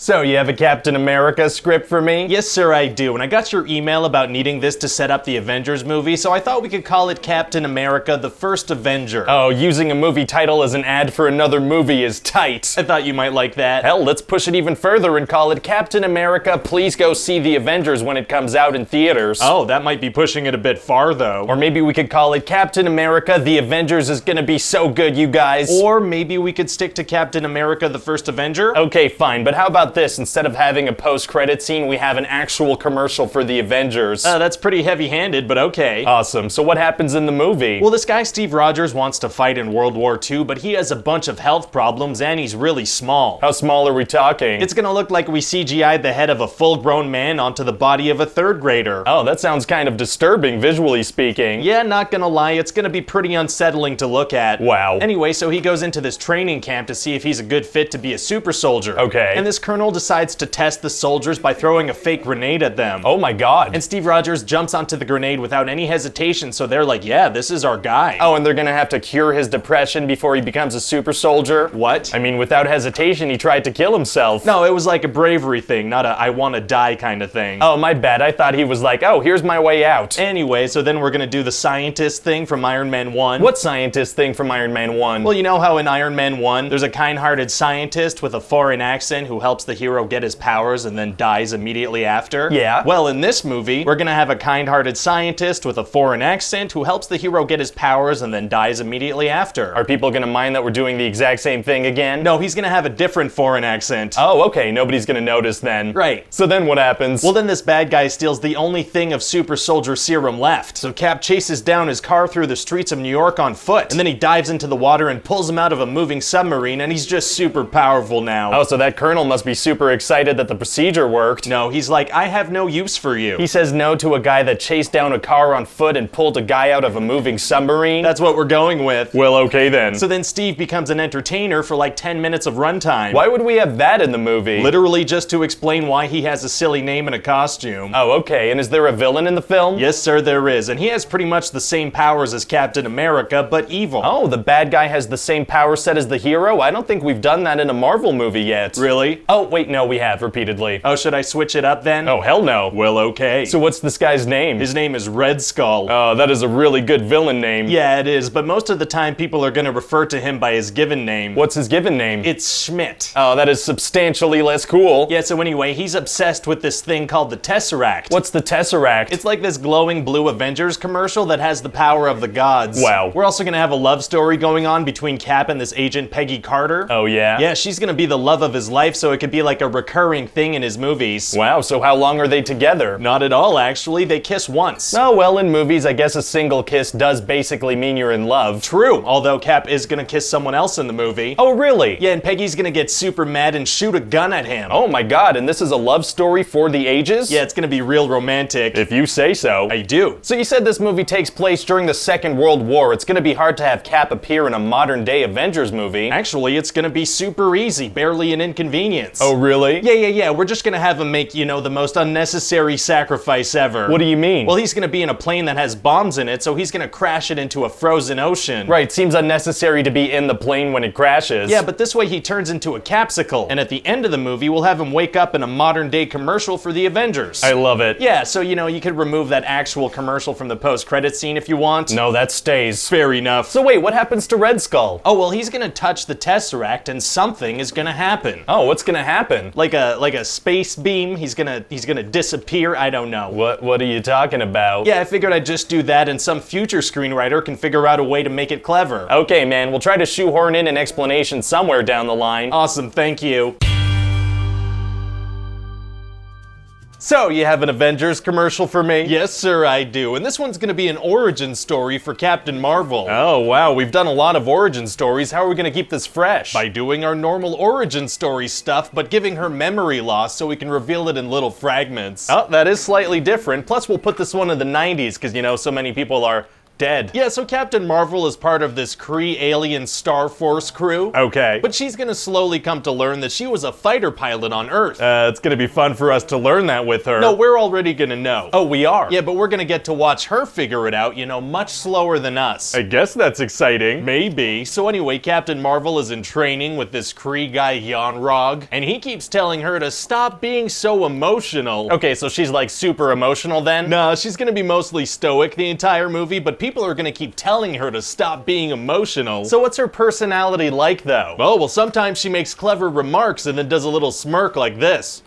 So, you have a Captain America script for me? Yes, sir, I do. And I got your email about needing this to set up the Avengers movie, so I thought we could call it Captain America: The First Avenger. Oh, using a movie title as an ad for another movie is tight. I thought you might like that. Hell, let's push it even further and call it Captain America: Please Go See the Avengers when it comes out in theaters. Oh, that might be pushing it a bit far, though. Or maybe we could call it Captain America: The Avengers is gonna be so good, you guys. Or maybe we could stick to Captain America: The First Avenger? Okay, fine, but how about this? Instead of having a post-credit scene, we have an actual commercial for the Avengers. That's pretty heavy-handed, but okay. Awesome. So what happens in the movie? Well, this guy Steve Rogers wants to fight in World War II, but he has a bunch of health problems and he's really small. How small are we talking? It's gonna look like we CGI'd the head of a full-grown man onto the body of a third grader. Oh, that sounds kind of disturbing, visually speaking. Yeah, not gonna lie, it's gonna be pretty unsettling to look at. Wow. Anyway, so he goes into this training camp to see if he's a good fit to be a super soldier. Okay. And this colonel decides to test the soldiers by throwing a fake grenade at them. Oh my god. And Steve Rogers jumps onto the grenade without any hesitation, so they're like, yeah, this is our guy. Oh, and they're gonna have to cure his depression before he becomes a super soldier? What? I mean, without hesitation, he tried to kill himself. No, it was like a bravery thing, not a I wanna die kind of thing. Oh, my bad. I thought he was like, oh, here's my way out. Anyway, so then we're gonna do the scientist thing from Iron Man 1. What scientist thing from Iron Man 1? Well, you know how in Iron Man 1, there's a kind-hearted scientist with a foreign accent who helps the hero get his powers and then dies immediately after? Yeah. Well, in this movie, we're gonna have a kind-hearted scientist with a foreign accent who helps the hero get his powers and then dies immediately after. Are people gonna mind that we're doing the exact same thing again? No, he's gonna have a different foreign accent. Oh, okay. Nobody's gonna notice then. Right. So then what happens? Well, then this bad guy steals the only thing of super soldier serum left. So Cap chases down his car through the streets of New York on foot, and then he dives into the water and pulls him out of a moving submarine, and he's just super powerful now. Oh, so that colonel must be super excited that the procedure worked. No, he's like, I have no use for you. He says no to a guy that chased down a car on foot and pulled a guy out of a moving submarine? That's what we're going with. Well, okay then. So then Steve becomes an entertainer for like 10 minutes of runtime. Why would we have that in the movie? Literally just to explain why he has a silly name and a costume. Oh, okay. And is there a villain in the film? Yes, sir, there is. And he has pretty much the same powers as Captain America, but evil. Oh, the bad guy has the same power set as the hero? I don't think we've done that in a Marvel movie yet. Really? Oh, wait, no, we have, repeatedly. Oh, should I switch it up then? Oh, hell no. Well, okay. So what's this guy's name? His name is Red Skull. Oh, that is a really good villain name. Yeah, it is, but most of the time people are gonna refer to him by his given name. What's his given name? It's Schmidt. Oh, that is substantially less cool. Yeah, so anyway, he's obsessed with this thing called the Tesseract. What's the Tesseract? It's like this glowing blue Avengers commercial that has the power of the gods. Wow. We're also gonna have a love story going on between Cap and this agent Peggy Carter. Oh, yeah? Yeah, she's gonna be the love of his life, so it could be like a recurring thing in his movies. Wow, so how long are they together? Not at all, actually. They kiss once. Oh, well, in movies, I guess a single kiss does basically mean you're in love. True, although Cap is gonna kiss someone else in the movie. Oh, really? Yeah, and Peggy's gonna get super mad and shoot a gun at him. Oh my god, and this is a love story for the ages? Yeah, it's gonna be real romantic. If you say so. I do. So you said this movie takes place during the Second World War. It's gonna be hard to have Cap appear in a modern-day Avengers movie. Actually, it's gonna be super easy, barely an inconvenience. Oh, really? Yeah, we're just gonna have him make, the most unnecessary sacrifice ever. What do you mean? Well, he's gonna be in a plane that has bombs in it, so he's gonna crash it into a frozen ocean. Right, seems unnecessary to be in the plane when it crashes. Yeah, but this way he turns into a capsicle, and at the end of the movie, we'll have him wake up in a modern-day commercial for the Avengers. I love it. Yeah, so, you could remove that actual commercial from the post-credit scene if you want. No, that stays. Fair enough. So wait, what happens to Red Skull? Oh, well, he's gonna touch the Tesseract, and something is gonna happen. Oh, what's gonna happen? Like a space beam, he's gonna disappear, I don't know. What are you talking about? Yeah, I figured I'd just do that and some future screenwriter can figure out a way to make it clever. Okay, man, we'll try to shoehorn in an explanation somewhere down the line. Awesome, thank you. So, you have an Avengers commercial for me? Yes, sir, I do. And this one's gonna be an origin story for Captain Marvel. Oh, wow, we've done a lot of origin stories. How are we gonna keep this fresh? By doing our normal origin story stuff, but giving her memory loss so we can reveal it in little fragments. Oh, that is slightly different. Plus, we'll put this one in the 90s, because, so many people are dead. Yeah, so Captain Marvel is part of this Kree alien Star Force crew. Okay. But she's gonna slowly come to learn that she was a fighter pilot on Earth. It's gonna be fun for us to learn that with her. No, we're already gonna know. Oh, we are? Yeah, but we're gonna get to watch her figure it out, you know, much slower than us. I guess that's exciting. Maybe. So anyway, Captain Marvel is in training with this Kree guy, Yonrog, and he keeps telling her to stop being so emotional. Okay, so she's like super emotional then? Nah, she's gonna be mostly stoic the entire movie, but people are gonna keep telling her to stop being emotional. So what's her personality like though? Oh, well, sometimes she makes clever remarks and then does a little smirk like this.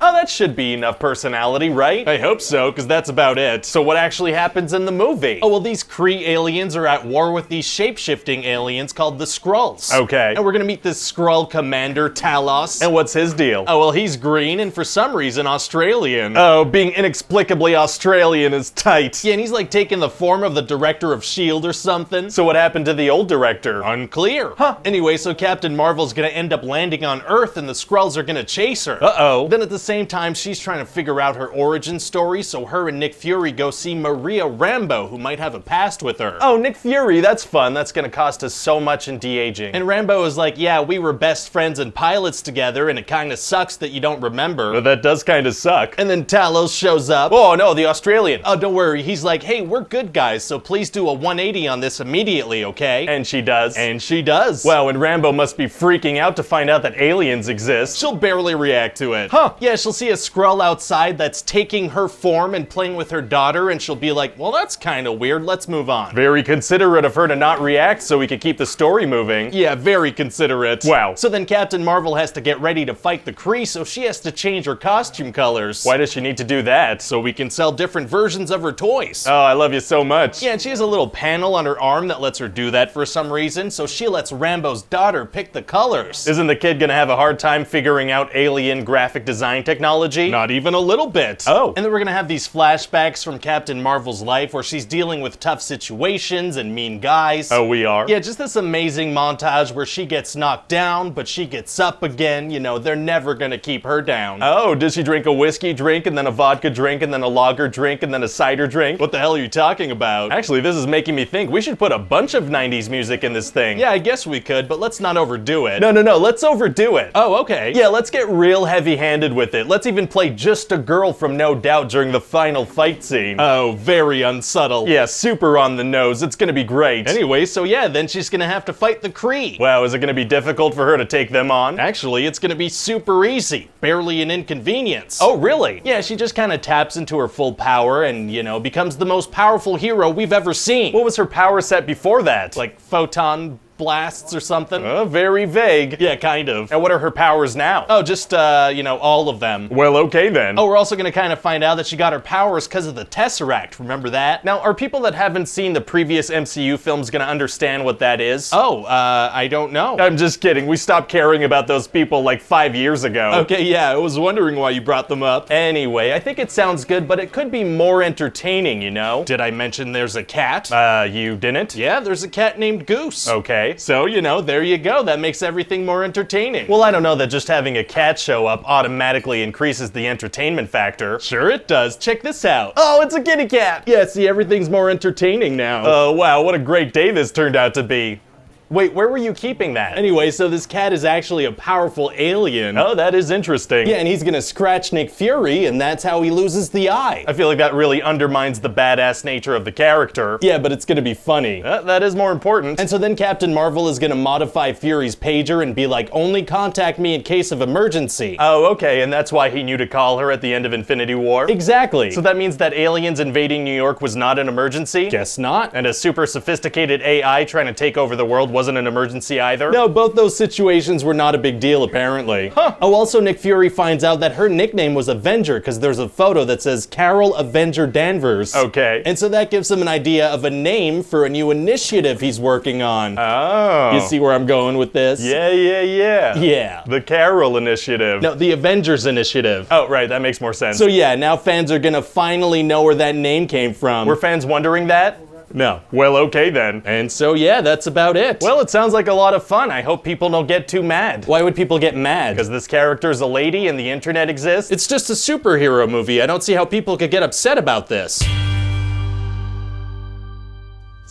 Oh, that should be enough personality, right? I hope so, because that's about it. So what actually happens in the movie? Oh, well, these Kree aliens are at war with these shape-shifting aliens called the Skrulls. Okay. And we're gonna meet this Skrull commander, Talos. And what's his deal? Oh, well, he's green and for some reason Australian. Oh, being inexplicably Australian is tight. Yeah, and he's like taking the form of the director of S.H.I.E.L.D. or something. So what happened to the old director? Unclear. Huh. Anyway, so Captain Marvel's gonna end up landing on Earth and the Skrulls are gonna chase her. Uh-oh. Then at the same time, she's trying to figure out her origin story, so her and Nick Fury go see Maria Rambeau, who might have a past with her. Oh, Nick Fury, that's fun. That's gonna cost us so much in de-aging. And Rambeau is like, yeah, we were best friends and pilots together, and it kinda sucks that you don't remember. Well, that does kinda suck. And then Talos shows up. Oh no, the Australian. Oh, don't worry, he's like, hey, we're good guys, so please do a 180 on this immediately, okay? And she does. And she does. Wow, and Rambeau must be freaking out to find out that aliens exist. She'll barely react to it. Huh. Yeah, she'll see a Skrull outside that's taking her form and playing with her daughter, and she'll be like, well, that's kind of weird, let's move on. Very considerate of her to not react so we could keep the story moving. Yeah, very considerate. Wow. So then Captain Marvel has to get ready to fight the Kree, so she has to change her costume colors. Why does she need to do that? So we can sell different versions of her toys. Oh, I love you so much. Yeah, and she has a little panel on her arm that lets her do that for some reason, so she lets Rambo's daughter pick the colors. Isn't the kid gonna have a hard time figuring out alien graphic design technology? Not even a little bit. Oh. And then we're gonna have these flashbacks from Captain Marvel's life where she's dealing with tough situations and mean guys. Oh, we are? Yeah, just this amazing montage where she gets knocked down, but she gets up again. You know, they're never gonna keep her down. Oh, does she drink a whiskey drink and then a vodka drink and then a lager drink and then a cider drink? What the hell are you talking about? Actually, this is making me think we should put a bunch of 90s music in this thing. Yeah, I guess we could, but let's not overdo it. No, let's overdo it. Oh, okay. Yeah, let's get real heavy-handed with it. Let's even play Just a Girl from No Doubt during the final fight scene. Oh, very unsubtle. Yeah, super on the nose. It's gonna be great. Anyway, so yeah, then she's gonna have to fight the Kree. Wow, is it gonna be difficult for her to take them on? Actually, it's gonna be super easy. Barely an inconvenience. Oh, really? Yeah, she just kind of taps into her full power and, you know, becomes the most powerful hero we've ever seen. What was her power set before that? Like photon blasts or something? Very vague. Yeah, kind of. And what are her powers now? Oh, just, you know, all of them. Well, okay then. Oh, we're also gonna kind of find out that she got her powers because of the Tesseract. Remember that? Now, are people that haven't seen the previous MCU films gonna understand what that is? Oh, I don't know. I'm just kidding. We stopped caring about those people like 5 years ago. Okay, yeah, I was wondering why you brought them up. Anyway, I think it sounds good, but it could be more entertaining, you know? Did I mention there's a cat? You didn't? Yeah, there's a cat named Goose. Okay. So, you know, there you go. That makes everything more entertaining. Well, I don't know that just having a cat show up automatically increases the entertainment factor. Sure it does. Check this out. Oh, it's a kitty cat! Yeah, see, everything's more entertaining now. Oh, wow, what a great day this turned out to be. Wait, where were you keeping that? Anyway, so this cat is actually a powerful alien. Oh, that is interesting. Yeah, and he's gonna scratch Nick Fury, and that's how he loses the eye. I feel like that really undermines the badass nature of the character. Yeah, but it's gonna be funny. That is more important. And so then Captain Marvel is gonna modify Fury's pager and be like, only contact me in case of emergency. Oh, okay, and that's why he knew to call her at the end of Infinity War? Exactly. So that means that aliens invading New York was not an emergency? Guess not. And a super sophisticated AI trying to take over the world wasn't an emergency either? No, both those situations were not a big deal, apparently. Huh. Oh, also Nick Fury finds out that her nickname was Avenger because there's a photo that says Carol Avenger Danvers. Okay. And so that gives him an idea of a name for a new initiative he's working on. Oh. You see where I'm going with this? Yeah. Yeah. The Carol Initiative. No, the Avengers Initiative. Oh, right, that makes more sense. So yeah, now fans are gonna finally know where that name came from. Were fans wondering that? No. Well, okay then. And so yeah, that's about it. Well, it sounds like a lot of fun. I hope people don't get too mad. Why would people get mad? Because this character's a lady and the internet exists? It's just a superhero movie. I don't see how people could get upset about this.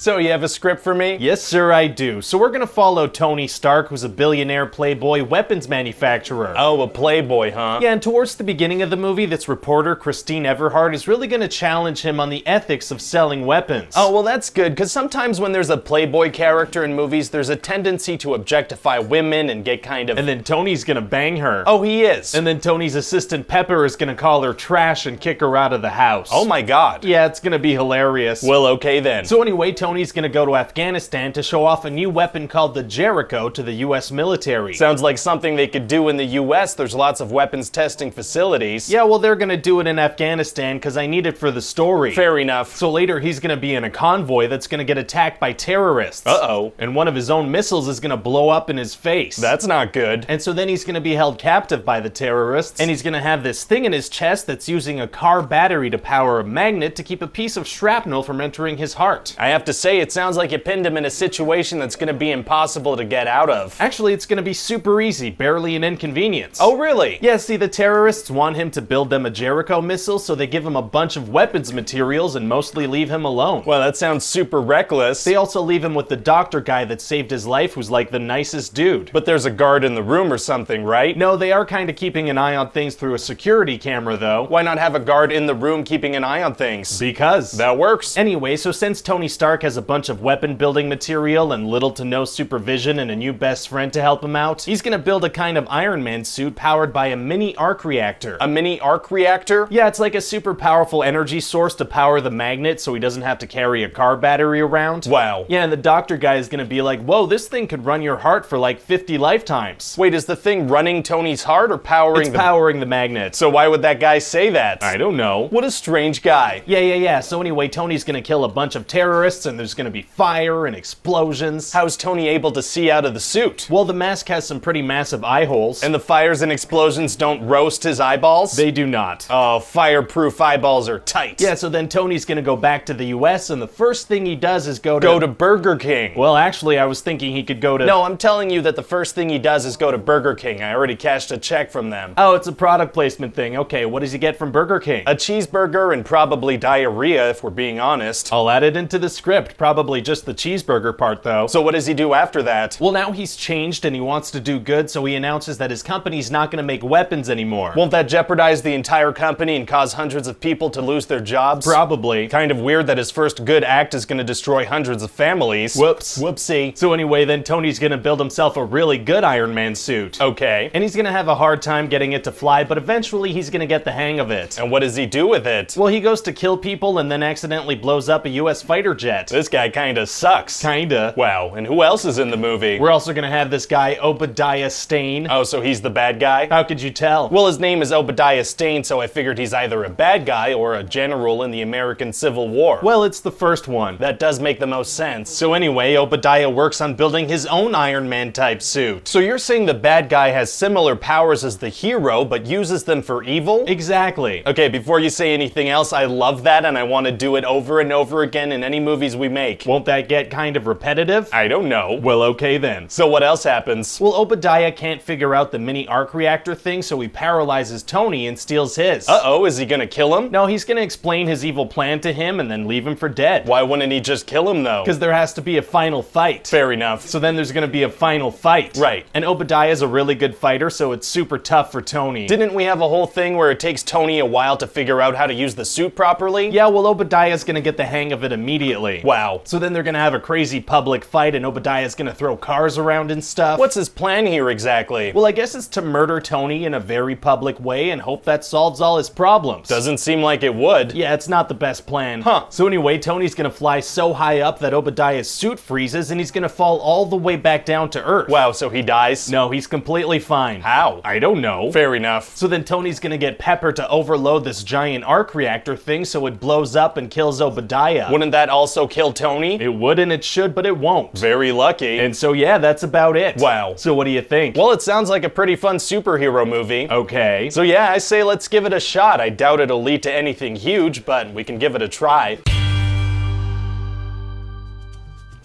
So you have a script for me? Yes, sir, I do. So we're gonna follow Tony Stark, who's a billionaire playboy weapons manufacturer. Oh, a playboy, huh? Yeah, and towards the beginning of the movie, this reporter, Christine Everhart, is really gonna challenge him on the ethics of selling weapons. Oh, well that's good, because sometimes when there's a playboy character in movies, there's a tendency to objectify women and get kind of... And then Tony's gonna bang her. Oh, he is. And then Tony's assistant Pepper is gonna call her trash and kick her out of the house. Oh my god. Yeah, it's gonna be hilarious. Well, okay then. So anyway, Tony's gonna go to Afghanistan to show off a new weapon called the Jericho to the US military. Sounds like something they could do in the US. There's lots of weapons testing facilities. Yeah, well, they're gonna do it in Afghanistan because I need it for the story. Fair enough. So later, he's gonna be in a convoy that's gonna get attacked by terrorists. Uh-oh. And one of his own missiles is gonna blow up in his face. That's not good. And so then he's gonna be held captive by the terrorists, and he's gonna have this thing in his chest that's using a car battery to power a magnet to keep a piece of shrapnel from entering his heart. I have to say, it sounds like you pinned him in a situation that's gonna be impossible to get out of. Actually, it's gonna be super easy, barely an inconvenience. Oh, really? Yeah, see, the terrorists want him to build them a Jericho missile, so they give him a bunch of weapons materials and mostly leave him alone. Well, that sounds super reckless. They also leave him with the doctor guy that saved his life, who's like the nicest dude. But there's a guard in the room or something, right? No, they are kind of keeping an eye on things through a security camera, though. Why not have a guard in the room keeping an eye on things? Because. That works. Anyway, so since Tony Stark has a bunch of weapon building material and little to no supervision and a new best friend to help him out, he's gonna build a kind of Iron Man suit powered by a mini arc reactor. A mini arc reactor? Yeah, it's like a super powerful energy source to power the magnet so he doesn't have to carry a car battery around. Wow. Yeah, and the doctor guy is gonna be like, whoa, this thing could run your heart for like 50 lifetimes. Wait, is the thing running Tony's heart or powering It's powering the magnet. So why would that guy say that? I don't know. What a strange guy. Yeah. So anyway, Tony's gonna kill a bunch of terrorists and there's gonna be fire and explosions. How's Tony able to see out of the suit? Well, the mask has some pretty massive eye holes. And the fires and explosions don't roast his eyeballs? They do not. Oh, fireproof eyeballs are tight. Yeah, so then Tony's gonna go back to the US and the first thing he does is go to Burger King. Well, actually, I was thinking he could go to... No, I'm telling you that the first thing he does is go to Burger King. I already cashed a check from them. Oh, it's a product placement thing. Okay, what does he get from Burger King? A cheeseburger and probably diarrhea, if we're being honest. I'll add it into the script. Probably just the cheeseburger part, though. So what does he do after that? Well, now he's changed and he wants to do good, so he announces that his company's not gonna make weapons anymore. Won't that jeopardize the entire company and cause hundreds of people to lose their jobs? Probably. Kind of weird that his first good act is gonna destroy hundreds of families. Whoops. Whoopsie. So anyway, then Tony's gonna build himself a really good Iron Man suit. Okay. And he's gonna have a hard time getting it to fly, but eventually he's gonna get the hang of it. And what does he do with it? Well, he goes to kill people and then accidentally blows up a US fighter jet. This guy kinda sucks. Kinda. Wow, and who else is in the movie? We're also gonna have this guy, Obadiah Stane. Oh, so he's the bad guy? How could you tell? Well, his name is Obadiah Stane, so I figured he's either a bad guy or a general in the American Civil War. Well, it's the first one. That does make the most sense. So anyway, Obadiah works on building his own Iron Man type suit. So you're saying the bad guy has similar powers as the hero, but uses them for evil? Exactly. Okay, before you say anything else, I love that and I want to do it over and over again in any movies we make. Won't that get kind of repetitive? I don't know. Well, okay then. So what else happens? Well, Obadiah can't figure out the mini arc reactor thing, so he paralyzes Tony and steals his. Uh-oh, is he gonna kill him? No, he's gonna explain his evil plan to him and then leave him for dead. Why wouldn't he just kill him though? Because there has to be a final fight. Fair enough. So then there's gonna be a final fight. Right. And Obadiah's a really good fighter, so it's super tough for Tony. Didn't we have a whole thing where it takes Tony a while to figure out how to use the suit properly? Yeah, well, Obadiah's gonna get the hang of it immediately. Wow. So then they're gonna have a crazy public fight and Obadiah's gonna throw cars around and stuff. What's his plan here exactly? Well, I guess it's to murder Tony in a very public way and hope that solves all his problems. Doesn't seem like it would. Yeah, it's not the best plan. Huh. So anyway, Tony's gonna fly so high up that Obadiah's suit freezes and he's gonna fall all the way back down to Earth. Wow, so he dies? No, he's completely fine. How? I don't know. Fair enough. So then Tony's gonna get Pepper to overload this giant arc reactor thing so it blows up and kills Obadiah. Wouldn't that also kill Tony? It would and it should, but it won't. Very lucky. And so yeah, that's about it. Wow. So what do you think? Well, it sounds like a pretty fun superhero movie. Okay. So yeah, I say let's give it a shot. I doubt it'll lead to anything huge, but we can give it a try.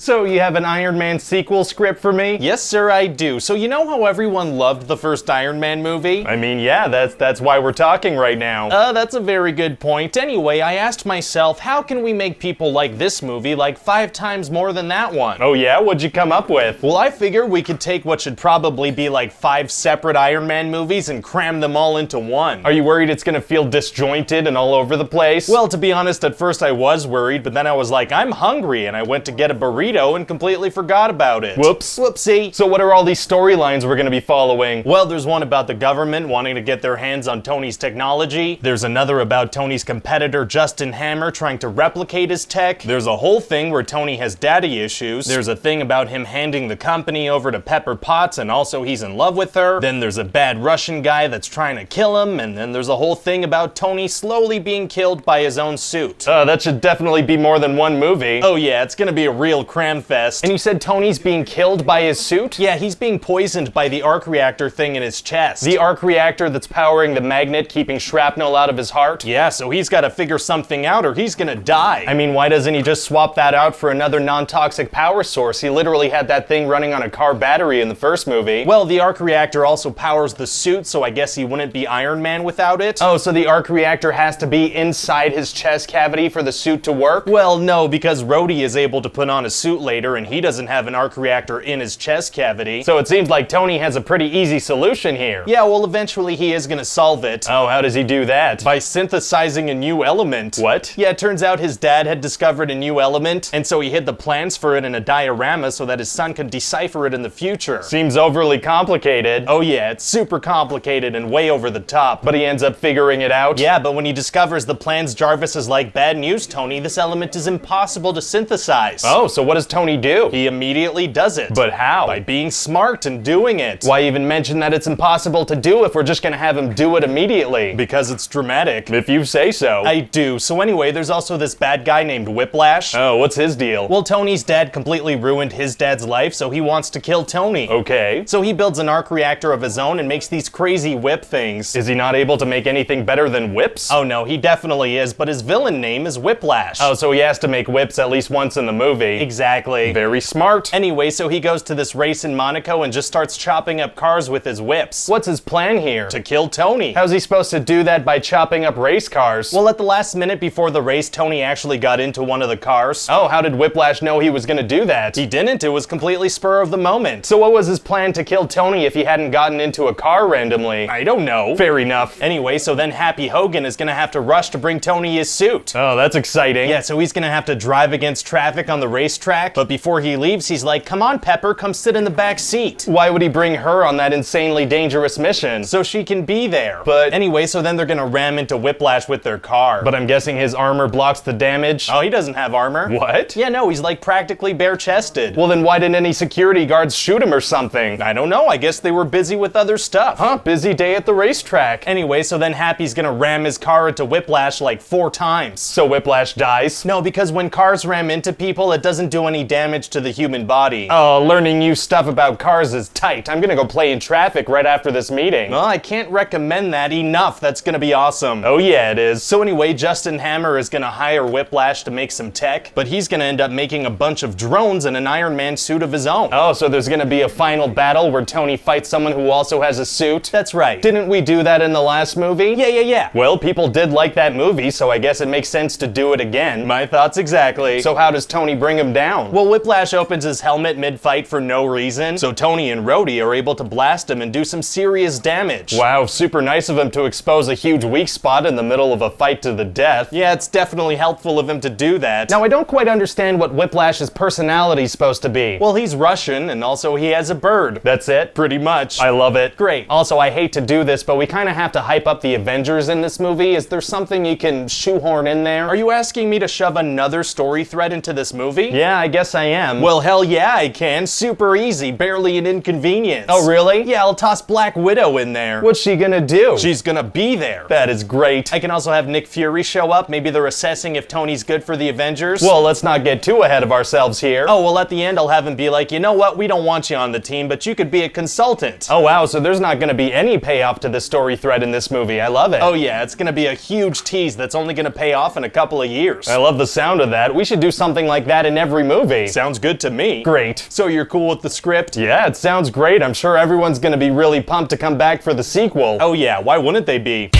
So you have an Iron Man sequel script for me? Yes, sir, I do. So you know how everyone loved the first Iron Man movie? I mean, yeah, that's why we're talking right now. That's a very good point. Anyway, I asked myself, how can we make people like this movie like 5 times more than that one? Oh yeah? What'd you come up with? Well, I figure we could take what should probably be like 5 separate Iron Man movies and cram them all into one. Are you worried it's gonna feel disjointed and all over the place? Well, to be honest, at first I was worried, but then I was like, I'm hungry, and I went to get a burrito and completely forgot about it. Whoops. Whoopsie. So what are all these storylines we're gonna be following? Well, there's one about the government wanting to get their hands on Tony's technology. There's another about Tony's competitor, Justin Hammer, trying to replicate his tech. There's a whole thing where Tony has daddy issues. There's a thing about him handing the company over to Pepper Potts, and also he's in love with her. Then there's a bad Russian guy that's trying to kill him, and then there's a whole thing about Tony slowly being killed by his own suit. That should definitely be more than one movie. Oh yeah, it's gonna be a real cram fest. And you said Tony's being killed by his suit? Yeah, he's being poisoned by the arc reactor thing in his chest. The arc reactor that's powering the magnet, keeping shrapnel out of his heart? Yeah, so he's gotta figure something out or he's gonna die. I mean, why doesn't he just swap that out for another non-toxic power source? He literally had that thing running on a car battery in the first movie. Well, the arc reactor also powers the suit, so I guess he wouldn't be Iron Man without it. Oh, so the arc reactor has to be inside his chest cavity for the suit to work? Well, no, because Rhodey is able to put on a suit later and he doesn't have an arc reactor in his chest cavity. So it seems like Tony has a pretty easy solution here. Yeah, well, eventually he is gonna solve it. Oh, how does he do that? By synthesizing a new element. What? Yeah, it turns out his dad had discovered a new element, and so he hid the plans for it in a diorama so that his son could decipher it in the future. Seems overly complicated. Oh yeah, it's super complicated and way over the top. But he ends up figuring it out? Yeah, but when he discovers the plans, Jarvis is like, bad news, Tony, this element is impossible to synthesize. Oh, so what does Tony do? He immediately does it. But how? By being smart and doing it. Why even mention that it's impossible to do if we're just gonna have him do it immediately? Because it's dramatic. If you say so. I do. So anyway, there's also this bad guy named Whiplash. Oh, what's his deal? Well, Tony's dad completely ruined his dad's life, so he wants to kill Tony. Okay. So he builds an arc reactor of his own and makes these crazy whip things. Is he not able to make anything better than whips? Oh no, he definitely is, but his villain name is Whiplash. Oh, so he has to make whips at least once in the movie. Exactly. Very smart. Anyway, so he goes to this race in Monaco and just starts chopping up cars with his whips. What's his plan here? To kill Tony. How's he supposed to do that by chopping up race cars? Well, at the last minute before the race, Tony actually got into one of the cars. Oh, how did Whiplash know he was gonna do that? He didn't. It was completely spur of the moment. So what was his plan to kill Tony if he hadn't gotten into a car randomly? I don't know. Fair enough. Anyway, so then Happy Hogan is gonna have to rush to bring Tony his suit. Oh, that's exciting. Yeah, so he's gonna have to drive against traffic on the racetrack, but before he leaves, he's like, come on, Pepper, come sit in the back seat. Why would he bring her on that insanely dangerous mission? So she can be there. But anyway, so then they're gonna ram into Whiplash with their car. But I'm guessing his armor blocks the damage? Oh, he doesn't have armor. What? Yeah, no, he's like practically bare-chested. Well, then why didn't any security guards shoot him or something? I don't know, I guess they were busy with other stuff. Huh, busy day at the racetrack. Anyway, so then Happy's gonna ram his car into Whiplash like 4 times. So Whiplash dies? No, because when cars ram into people, it doesn't do any damage to the human body. Oh, learning new stuff about cars is tight. I'm gonna go play in traffic right after this meeting. Well, I can't recommend that enough. That's gonna be awesome. Oh yeah, it is. So anyway, Justin Hammer is gonna hire Whiplash to make some tech, but he's gonna end up making a bunch of drones in an Iron Man suit of his own. Oh, so there's gonna be a final battle where Tony fights someone who also has a suit? That's right. Didn't we do that in the last movie? Yeah. Well, people did like that movie, so I guess it makes sense to do it again. My thoughts exactly. So how does Tony bring him down? Well, Whiplash opens his helmet mid-fight for no reason, so Tony and Rhodey are able to blast him and do some serious damage. Wow, super nice of him to expose a huge weak spot in the middle of a fight to the death. Yeah, it's definitely helpful of him to do that. Now, I don't quite understand what Whiplash's personality's supposed to be. Well, he's Russian, and also he has a bird. That's it? Pretty much. I love it. Great. Also, I hate to do this, but we kind of have to hype up the Avengers in this movie. Is there something you can shoehorn in there? Are you asking me to shove another story thread into this movie? Yeah, I guess I am. Well, hell yeah, I can. Super easy, barely an inconvenience. Oh, really? Yeah, I'll toss Black Widow in there. What's she gonna do? She's gonna be there. That is great. I can also have Nick Fury show up. Maybe they're assessing if Tony's good for the Avengers. Well, let's not get too ahead of ourselves here. Oh, well, at the end, I'll have him be like, you know what? We don't want you on the team, but you could be a consultant. Oh, wow, so there's not gonna be any payoff to the story thread in this movie. I love it. Oh, yeah, it's gonna be a huge tease that's only gonna pay off in a couple of years. I love the sound of that. We should do something like that in every movie. movie. Sounds good to me. Great. So you're cool with the script? Yeah, it sounds great. I'm sure everyone's gonna be really pumped to come back for the sequel. Oh yeah, why wouldn't they be?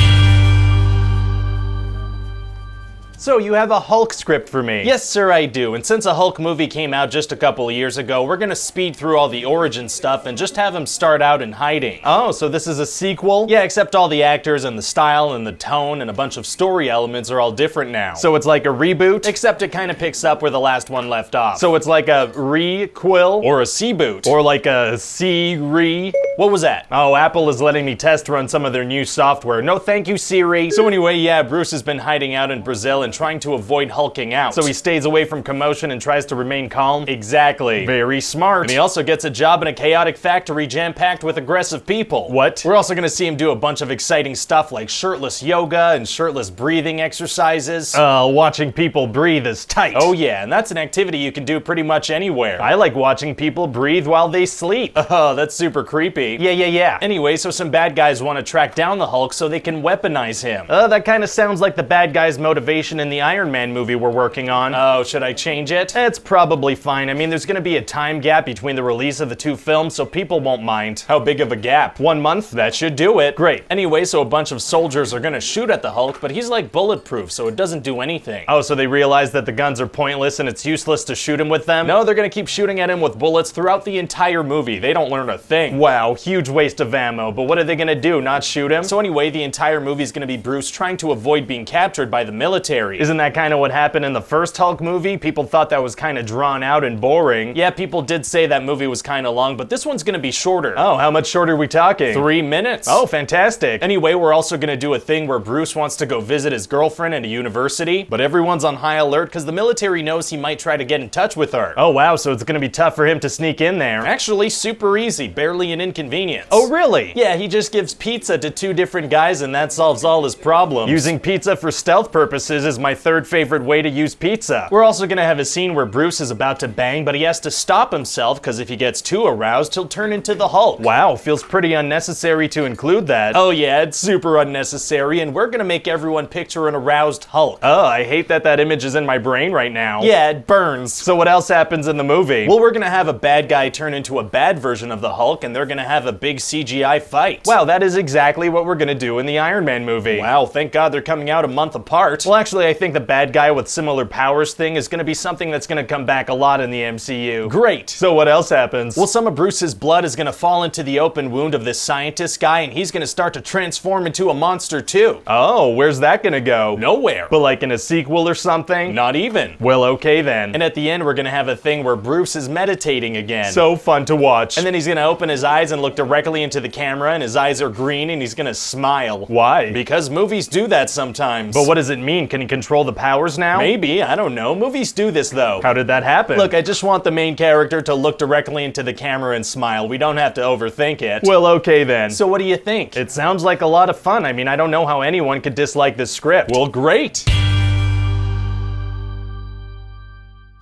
So you have a Hulk script for me? Yes, sir, I do. And since a Hulk movie came out just a couple of years ago, we're gonna speed through all the origin stuff and just have him start out in hiding. Oh, so this is a sequel? Yeah, except all the actors and the style and the tone and a bunch of story elements are all different now. So it's like a reboot? Except it kind of picks up where the last one left off. So it's like a re-quill? Or a C-boot? Or like a C-re? What was that? Oh, Apple is letting me test run some of their new software. No thank you, Siri. So anyway, yeah, Bruce has been hiding out in Brazil and trying to avoid hulking out. So he stays away from commotion and tries to remain calm? Exactly. Very smart. And he also gets a job in a chaotic factory jam-packed with aggressive people. What? We're also gonna see him do a bunch of exciting stuff like shirtless yoga and shirtless breathing exercises. Watching people breathe is tight. Oh yeah, and that's an activity you can do pretty much anywhere. I like watching people breathe while they sleep. Oh, that's super creepy. Yeah. Anyway, so some bad guys want to track down the Hulk so they can weaponize him. That kind of sounds like the bad guy's motivation in the Iron Man movie we're working on. Oh, should I change it? It's probably fine. I mean, there's gonna be a time gap between the release of the two films, so people won't mind. How big of a gap? 1 month? That should do it. Great. Anyway, so a bunch of soldiers are gonna shoot at the Hulk, but he's like bulletproof, so it doesn't do anything. Oh, so they realize that the guns are pointless and it's useless to shoot him with them? No, they're gonna keep shooting at him with bullets throughout the entire movie. They don't learn a thing. Wow, huge waste of ammo, but what are they gonna do, not shoot him? So anyway, the entire movie is gonna be Bruce trying to avoid being captured by the military. Isn't that kind of what happened in the first Hulk movie? People thought that was kind of drawn out and boring. Yeah, people did say that movie was kind of long, but this one's gonna be shorter. Oh, how much shorter are we talking? 3 minutes. Oh, fantastic. Anyway, we're also gonna do a thing where Bruce wants to go visit his girlfriend at a university, but everyone's on high alert because the military knows he might try to get in touch with her. Oh wow, so it's gonna be tough for him to sneak in there. Actually, super easy, barely an inconvenience. Oh really? Yeah, he just gives pizza to 2 different guys and that solves all his problems. Using pizza for stealth purposes is my third favorite way to use pizza. We're also gonna have a scene where Bruce is about to bang, but he has to stop himself because if he gets too aroused, he'll turn into the Hulk. Wow, feels pretty unnecessary to include that. Oh yeah, it's super unnecessary, and we're gonna make everyone picture an aroused Hulk. Oh, I hate that that image is in my brain right now. Yeah, it burns. So what else happens in the movie? Well, we're gonna have a bad guy turn into a bad version of the Hulk, and they're gonna have a big CGI fight. Wow, that is exactly what we're gonna do in the Iron Man movie. Wow, thank God they're coming out a month apart. Well, actually, I think the bad guy with similar powers thing is gonna be something that's gonna come back a lot in the MCU. Great. So what else happens? Well, some of Bruce's blood is gonna fall into the open wound of this scientist guy, and he's gonna start to transform into a monster too. Oh, where's that gonna go? Nowhere. But like in a sequel or something? Not even. Well, okay then. And at the end, we're gonna have a thing where Bruce is meditating again. So fun to watch. And then he's gonna open his eyes and look directly into the camera, and his eyes are green, and he's gonna smile. Why? Because movies do that sometimes. But what does it mean? Can he control the powers now? Maybe, I don't know. Movies do this though. How did that happen? Look, I just want the main character to look directly into the camera and smile. We don't have to overthink it. Well, okay then. So what do you think? It sounds like a lot of fun. I mean, I don't know how anyone could dislike this script. Well, great.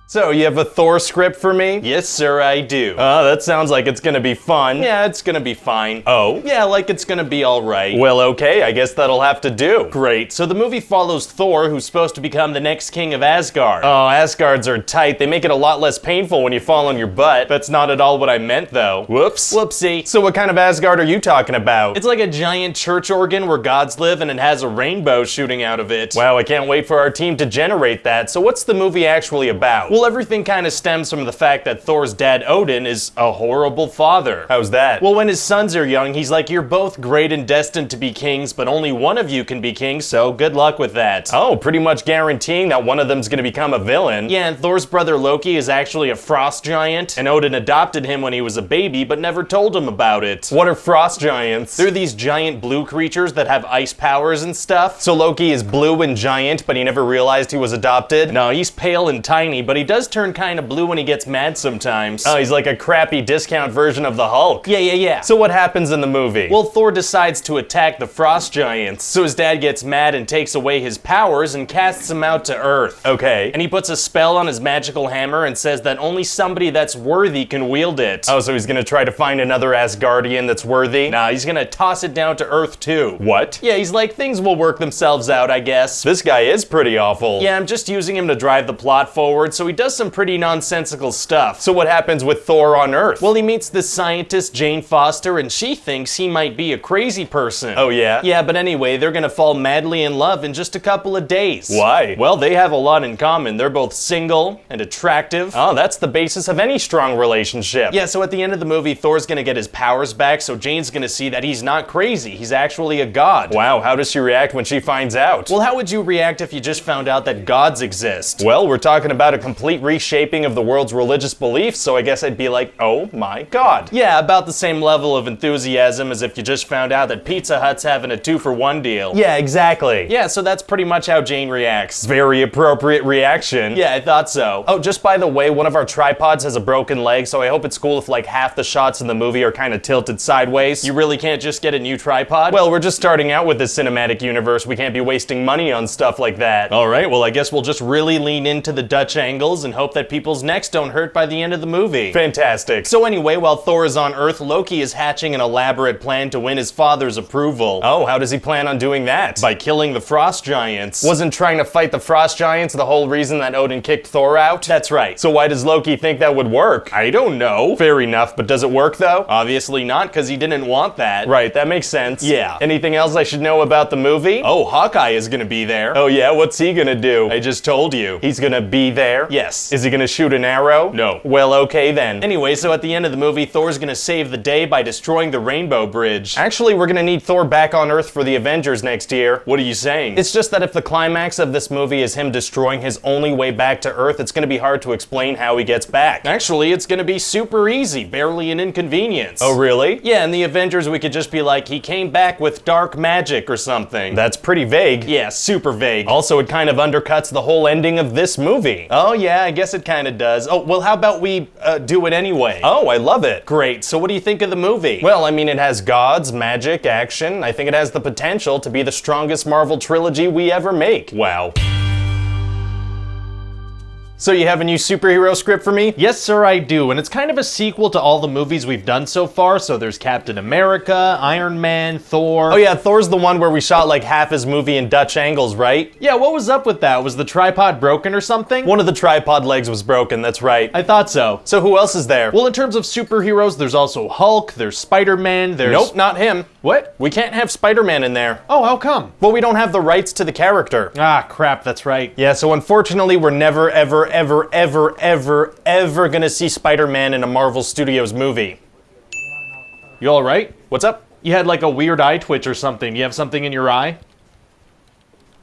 So, you have a Thor script for me? Yes, sir, I do. That sounds like it's gonna be fun. Yeah, it's gonna be fine. Oh? Yeah, like it's gonna be alright. Well, okay, I guess that'll have to do. Great. So the movie follows Thor, who's supposed to become the next king of Asgard. Oh, Asgards are tight. They make it a lot less painful when you fall on your butt. That's not at all what I meant, though. Whoops. Whoopsie. So what kind of Asgard are you talking about? It's like a giant church organ where gods live and it has a rainbow shooting out of it. Wow, I can't wait for our team to generate that. So what's the movie actually about? Well, everything kind of stems from the fact that Thor's dad, Odin, is a horrible father. How's that? Well, when his sons are young, he's like, you're both great and destined to be kings, but only one of you can be king, so good luck with that. Oh, pretty much guaranteeing that one of them's gonna become a villain. Yeah, and Thor's brother Loki is actually a frost giant, and Odin adopted him when he was a baby, but never told him about it. What are frost giants? They're these giant blue creatures that have ice powers and stuff. So Loki is blue and giant, but he never realized he was adopted? No, he's pale and tiny, but he does turn kind of blue when he gets mad sometimes. Oh, he's like a crappy discount version of the Hulk. Yeah. So what happens in the movie? Well, Thor decides to attack the frost giants. So his dad gets mad and takes away his powers and casts him out to Earth. Okay. And he puts a spell on his magical hammer and says that only somebody that's worthy can wield it. Oh, so he's gonna try to find another Asgardian that's worthy? Nah, he's gonna toss it down to Earth too. What? Yeah, he's like, things will work themselves out, I guess. This guy is pretty awful. Yeah, I'm just using him to drive the plot forward so he does some pretty nonsensical stuff. So what happens with Thor on Earth? Well, he meets this scientist, Jane Foster, and she thinks he might be a crazy person. Oh yeah? Yeah, but anyway, they're gonna fall madly in love in just a couple of days. Why? Well, they have a lot in common. They're both single and attractive. Oh, that's the basis of any strong relationship. Yeah, so at the end of the movie, Thor's gonna get his powers back, so Jane's gonna see that he's not crazy. He's actually a god. Wow, how does she react when she finds out? Well, how would you react if you just found out that gods exist? Well, we're talking about a complete reshaping of the world's religious beliefs, so I guess I'd be like, oh my god. Yeah, about the same level of enthusiasm as if you just found out that Pizza Hut's having a 2-for-1 deal. Yeah, exactly. Yeah, so that's pretty much how Jane reacts. Very appropriate reaction. Yeah, I thought so. Oh, just by the way, one of our tripods has a broken leg, so I hope it's cool if like half the shots in the movie are kind of tilted sideways. You really can't just get a new tripod? Well, we're just starting out with this cinematic universe. We can't be wasting money on stuff like that. Alright, well I guess we'll just really lean into the Dutch angles and hope that people's necks don't hurt by the end of the movie. Fantastic. So anyway, while Thor is on Earth, Loki is hatching an elaborate plan to win his father's approval. Oh, how does he plan on doing that? By killing the Frost Giants. Wasn't trying to fight the Frost Giants the whole reason that Odin kicked Thor out? That's right. So why does Loki think that would work? I don't know. Fair enough, but does it work though? Obviously not, because he didn't want that. Right, that makes sense. Yeah. Anything else I should know about the movie? Oh, Hawkeye is gonna be there. Oh yeah, what's he gonna do? I just told you. He's gonna be there? Yes. Is he gonna shoot an arrow? No. Well, okay then. Anyway, so at the end of the movie, Thor's gonna save the day by destroying the Rainbow Bridge. Actually, we're gonna need Thor back on Earth for the Avengers next year. What are you saying? It's just that if the climax of this movie is him destroying his only way back to Earth, it's gonna be hard to explain how he gets back. Actually, it's gonna be super easy, barely an inconvenience. Oh really? Yeah, in the Avengers, we could just be like, he came back with dark magic or something. That's pretty vague. Yeah, super vague. Also, it kind of undercuts the whole ending of this movie. Oh yeah, I guess it kind of does. Oh, well, how about we do it anyway? Oh, I love it. Great, so what do you think of the movie? Well, I mean, it has gods, magic, action. I think it has the potential to be the strongest Marvel trilogy we ever make. Wow. So you have a new superhero script for me? Yes, sir, I do, and it's kind of a sequel to all the movies we've done so far. So there's Captain America, Iron Man, Thor. Oh yeah, Thor's the one where we shot like half his movie in Dutch angles, right? Yeah, what was up with that? Was the tripod broken or something? One of the tripod legs was broken, that's right. I thought so. So who else is there? Well, in terms of superheroes, there's also Hulk, there's Spider-Man, there's... Nope, not him. What? We can't have Spider-Man in there. Oh, how come? Well, we don't have the rights to the character. Ah, crap, that's right. Yeah, so unfortunately, we're never, ever gonna see Spider-Man in a Marvel Studios movie. You alright? What's up? You had like a weird eye twitch or something. You have something in your eye?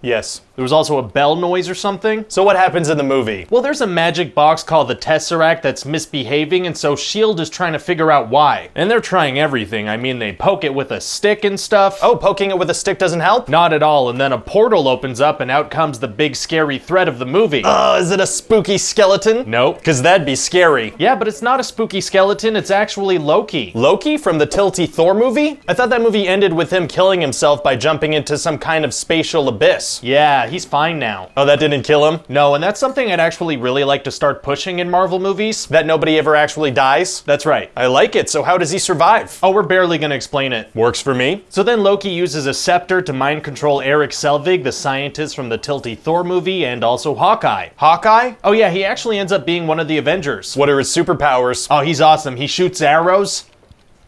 Yes. There was also a bell noise or something? So what happens in the movie? Well, there's a magic box called the Tesseract that's misbehaving, and so S.H.I.E.L.D. is trying to figure out why. And they're trying everything. I mean, they poke it with a stick and stuff. Oh, poking it with a stick doesn't help? Not at all, and then a portal opens up and out comes the big scary threat of the movie. Is it a spooky skeleton? Nope. Because that'd be scary. Yeah, but it's not a spooky skeleton, it's actually Loki. Loki from the Tilty Thor movie? I thought that movie ended with him killing himself by jumping into some kind of spatial abyss. Yeah, he's fine now. Oh, that didn't kill him? No, and that's something I'd actually really like to start pushing in Marvel movies. That nobody ever actually dies? That's right. I like it, so how does he survive? Oh, we're barely gonna explain it. Works for me. So then Loki uses a scepter to mind control Eric Selvig, the scientist from the Tilty Thor movie, and also Hawkeye. Hawkeye? Oh yeah, he actually ends up being one of the Avengers. What are his superpowers? Oh, he's awesome. He shoots arrows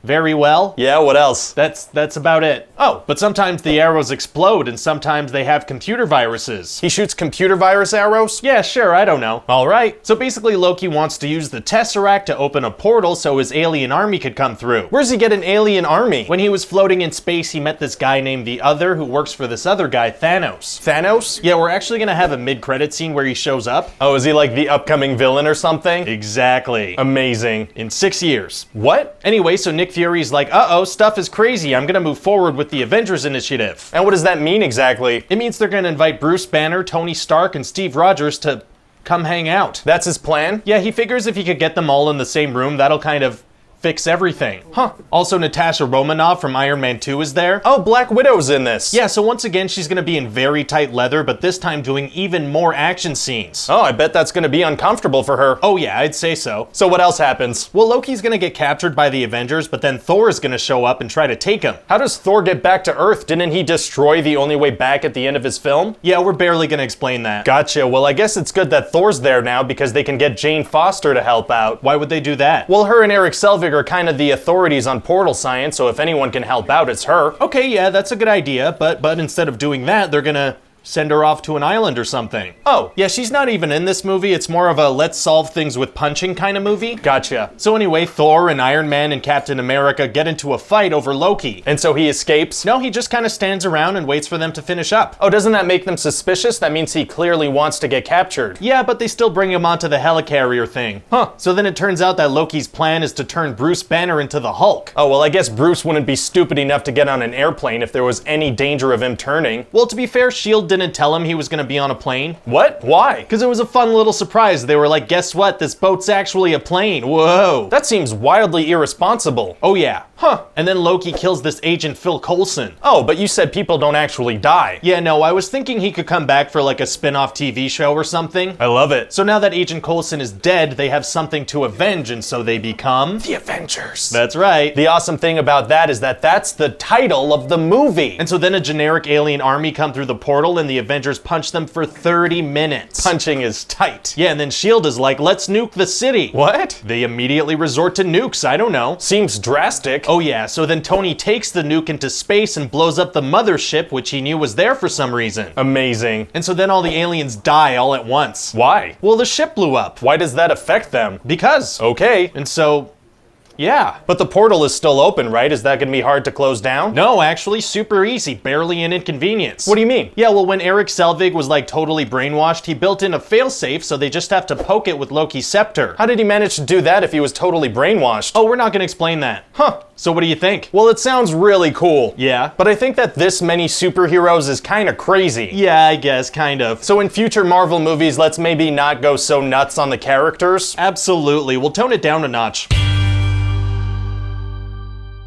very well. Yeah, what else? That's about it. Oh, but sometimes the arrows explode and sometimes they have computer viruses. He shoots computer virus arrows? Yeah, sure, I don't know. All right. So basically Loki wants to use the Tesseract to open a portal so his alien army could come through. Where's he get an alien army? When he was floating in space, he met this guy named the Other who works for this other guy, Thanos. Thanos? Yeah, we're actually gonna have a mid-credit scene where he shows up. Oh, is he like the upcoming villain or something? Exactly. Amazing. In 6 years. What? Anyway, so Nick Fury's like, uh-oh, stuff is crazy. I'm gonna move forward with the Avengers initiative. And what does that mean exactly? It means they're gonna invite Bruce Banner, Tony Stark, and Steve Rogers to come hang out. That's his plan? Yeah, he figures if he could get them all in the same room, that'll kind of fix everything. Also, Natasha Romanoff from Iron Man 2 is there. Oh, Black Widow's in this. Yeah, so once again, she's gonna be in very tight leather, but this time doing even more action scenes. Oh, I bet that's gonna be uncomfortable for her. Oh yeah, I'd say so. So what else happens? Well, Loki's gonna get captured by the Avengers, but then Thor is gonna show up and try to take him. How does Thor get back to Earth? Didn't he destroy the only way back at the end of his film? Yeah, we're barely gonna explain that. Gotcha. Well, I guess it's good that Thor's there now because they can get Jane Foster to help out. Why would they do that? Well, her and Eric Selvig are kind of the authorities on portal science, so if anyone can help out, it's her. Okay, yeah, that's a good idea, but instead of doing that, they're gonna send her off to an island or something. Oh. Yeah, she's not even in this movie. It's more of a let's solve things with punching kind of movie. Gotcha. So anyway, Thor and Iron Man and Captain America get into a fight over Loki. And so he escapes? No, he just kind of stands around and waits for them to finish up. Oh, doesn't that make them suspicious? That means he clearly wants to get captured. Yeah, but they still bring him onto the helicarrier thing. So then it turns out that Loki's plan is to turn Bruce Banner into the Hulk. Oh, well, I guess Bruce wouldn't be stupid enough to get on an airplane if there was any danger of him turning. Well, to be fair, S.H.I.E.L.D. didn't tell him he was gonna be on a plane. What? Why? Because it was a fun little surprise. They were like, guess what? This boat's actually a plane. Whoa. That seems wildly irresponsible. Oh yeah. And then Loki kills this agent Phil Coulson. Oh, but you said people don't actually die. Yeah, no, I was thinking he could come back for like a spin-off TV show or something. I love it. So now that Agent Coulson is dead, they have something to avenge, and so they become The Avengers. That's right. The awesome thing about that is that that's the title of the movie. And so then a generic alien army come through the portal and the Avengers punch them for 30 minutes. Punching is tight. Yeah, and then S.H.I.E.L.D. is like, let's nuke the city. What? They immediately resort to nukes, I don't know. Seems drastic. Oh yeah, so then Tony takes the nuke into space and blows up the mothership, which he knew was there for some reason. Amazing. And so then all the aliens die all at once. Why? Well, the ship blew up. Why does that affect them? Because. Okay. And so, yeah. But the portal is still open, right? Is that gonna be hard to close down? No, actually super easy, barely an inconvenience. What do you mean? Yeah, well, when Eric Selvig was like totally brainwashed, he built in a failsafe so they just have to poke it with Loki's scepter. How did he manage to do that if he was totally brainwashed? Oh, we're not gonna explain that. So what do you think? Well, it sounds really cool. Yeah. But I think that this many superheroes is kind of crazy. Yeah, I guess, kind of. So in future Marvel movies, let's maybe not go so nuts on the characters. Absolutely, we'll tone it down a notch.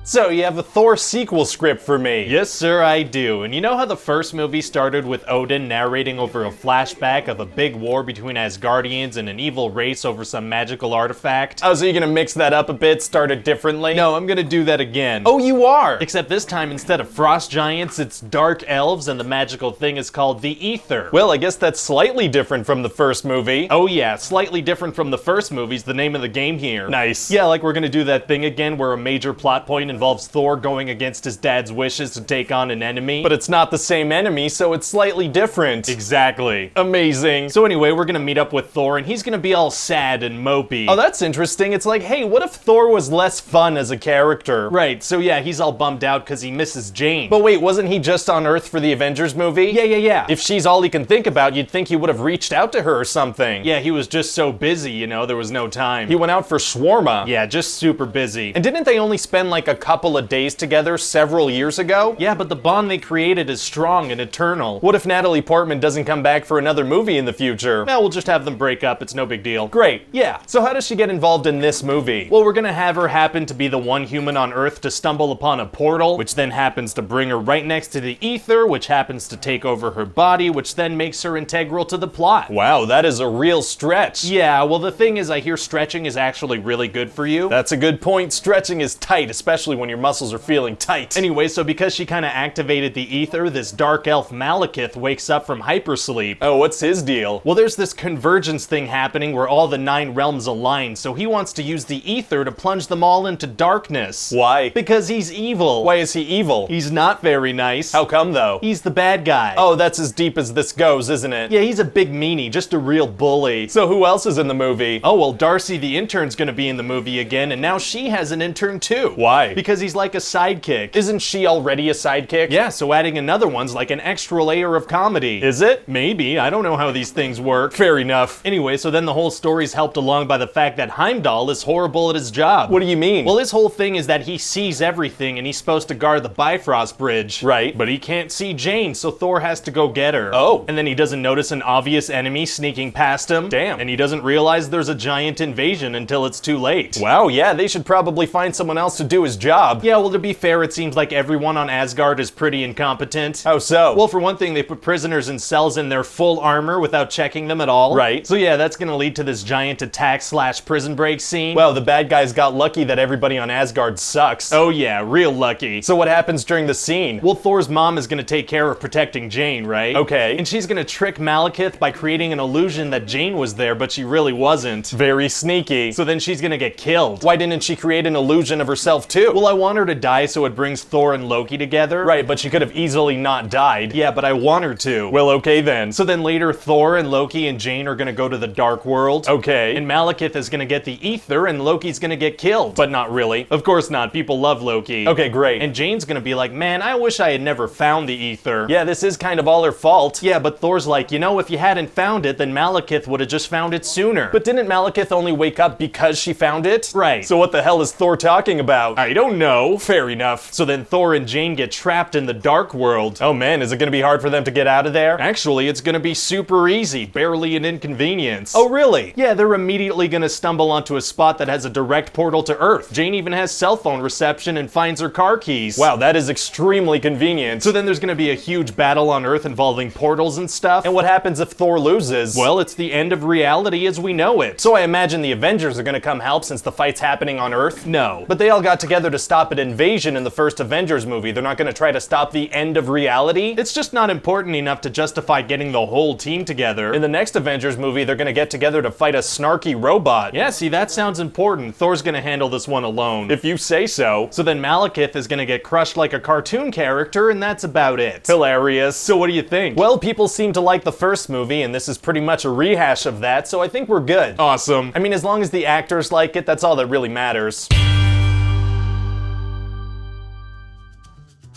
So you have a Thor sequel script for me. Yes, sir, I do. And you know how the first movie started with Odin narrating over a flashback of a big war between Asgardians and an evil race over some magical artifact? Oh, so you're gonna mix that up a bit, start it differently? No, I'm gonna do that again. Oh, you are? Except this time, instead of frost giants, it's dark elves, and the magical thing is called the Ether. Well, I guess that's slightly different from the first movie. Oh yeah, slightly different from the first movie's the name of the game here. Nice. Yeah, like we're gonna do that thing again where a major plot point involves Thor going against his dad's wishes to take on an enemy. But it's not the same enemy, so it's slightly different. Exactly. Amazing. So anyway, we're gonna meet up with Thor, and he's gonna be all sad and mopey. Oh, that's interesting. It's like, hey, what if Thor was less fun as a character? Right, so yeah, he's all bummed out because he misses Jane. But wait, wasn't he just on Earth for the Avengers movie? Yeah. If she's all he can think about, you'd think he would have reached out to her or something. Yeah, he was just so busy, you know, there was no time. He went out for shawarma. Yeah, just super busy. And didn't they only spend like a couple of days together several years ago? Yeah, but the bond they created is strong and eternal. What if Natalie Portman doesn't come back for another movie in the future? Well, we'll just have them break up, it's no big deal. Great. Yeah. So how does she get involved in this movie? Well, we're gonna have her happen to be the one human on Earth to stumble upon a portal, which then happens to bring her right next to the Ether, which happens to take over her body, which then makes her integral to the plot. Wow, that is a real stretch. Yeah, well the thing is I hear stretching is actually really good for you. That's a good point. Stretching is tight, especially when your muscles are feeling tight. Anyway, so because she kind of activated the Ether, this dark elf Malekith wakes up from hypersleep. Oh, what's his deal? Well, there's this convergence thing happening where all the 9 realms align, so he wants to use the Ether to plunge them all into darkness. Why? Because he's evil. Why is he evil? He's not very nice. How come though? He's the bad guy. Oh, that's as deep as this goes, isn't it? Yeah, he's a big meanie, just a real bully. So who else is in the movie? Oh, well, Darcy the intern's gonna be in the movie again, and now she has an intern too. Why? Because he's like a sidekick. Isn't she already a sidekick? Yeah, so adding another one's like an extra layer of comedy. Is it? Maybe, I don't know how these things work. Fair enough. Anyway, so then the whole story's helped along by the fact that Heimdall is horrible at his job. What do you mean? Well, his whole thing is that he sees everything and he's supposed to guard the Bifrost Bridge. Right. But he can't see Jane, so Thor has to go get her. Oh. And then he doesn't notice an obvious enemy sneaking past him. Damn. And he doesn't realize there's a giant invasion until it's too late. Wow, yeah, they should probably find someone else to do his job. Yeah, well, to be fair, it seems like everyone on Asgard is pretty incompetent. How so? Well, for one thing, they put prisoners in cells in their full armor without checking them at all. Right. So yeah, that's gonna lead to this giant attack/prison break scene. well, the bad guys got lucky that everybody on Asgard sucks. Oh yeah, real lucky. So what happens during the scene? Well, Thor's mom is gonna take care of protecting Jane, right? Okay. And she's gonna trick Malekith by creating an illusion that Jane was there, but she really wasn't. Very sneaky. So then she's gonna get killed. Why didn't she create an illusion of herself too? Well, I want her to die so it brings Thor and Loki together. right, but she could have easily not died. Yeah, but I want her to. Well, okay then. So then later, Thor and Loki and Jane are gonna go to the Dark World. Okay. And Malekith is gonna get the ether and Loki's gonna get killed. But not really. Of course not, people love Loki. Okay, great. And Jane's gonna be like, man, I wish I had never found the ether. yeah, this is kind of all her fault. Yeah, but Thor's like, you know, if you hadn't found it, then Malekith would have just found it sooner. But didn't Malekith only wake up because she found it? Right. So what the hell is Thor talking about? I don't know. Fair enough. So then Thor and Jane get trapped in the Dark World. Oh man, is it gonna be hard for them to get out of there? Actually, it's gonna be super easy, barely an inconvenience. Oh really? Yeah, they're immediately gonna stumble onto a spot that has a direct portal to Earth. Jane even has cell phone reception and finds her car keys. Wow, that is extremely convenient. So then there's gonna be a huge battle on Earth involving portals and stuff. And what happens if Thor loses? Well, it's the end of reality as we know it. so I imagine the Avengers are gonna come help since the fight's happening on Earth? No. But they all got together to stop an invasion in the first Avengers movie. They're not gonna try to stop the end of reality? It's just not important enough to justify getting the whole team together. In the next Avengers movie, they're gonna get together to fight a snarky robot. Yeah, see, that sounds important. Thor's gonna handle this one alone. If you say so. So then Malekith is gonna get crushed like a cartoon character, and that's about it. Hilarious. So what do you think? Well, people seem to like the first movie, and this is pretty much a rehash of that, so I think we're good. Awesome. I mean, as long as the actors like it, that's all that really matters.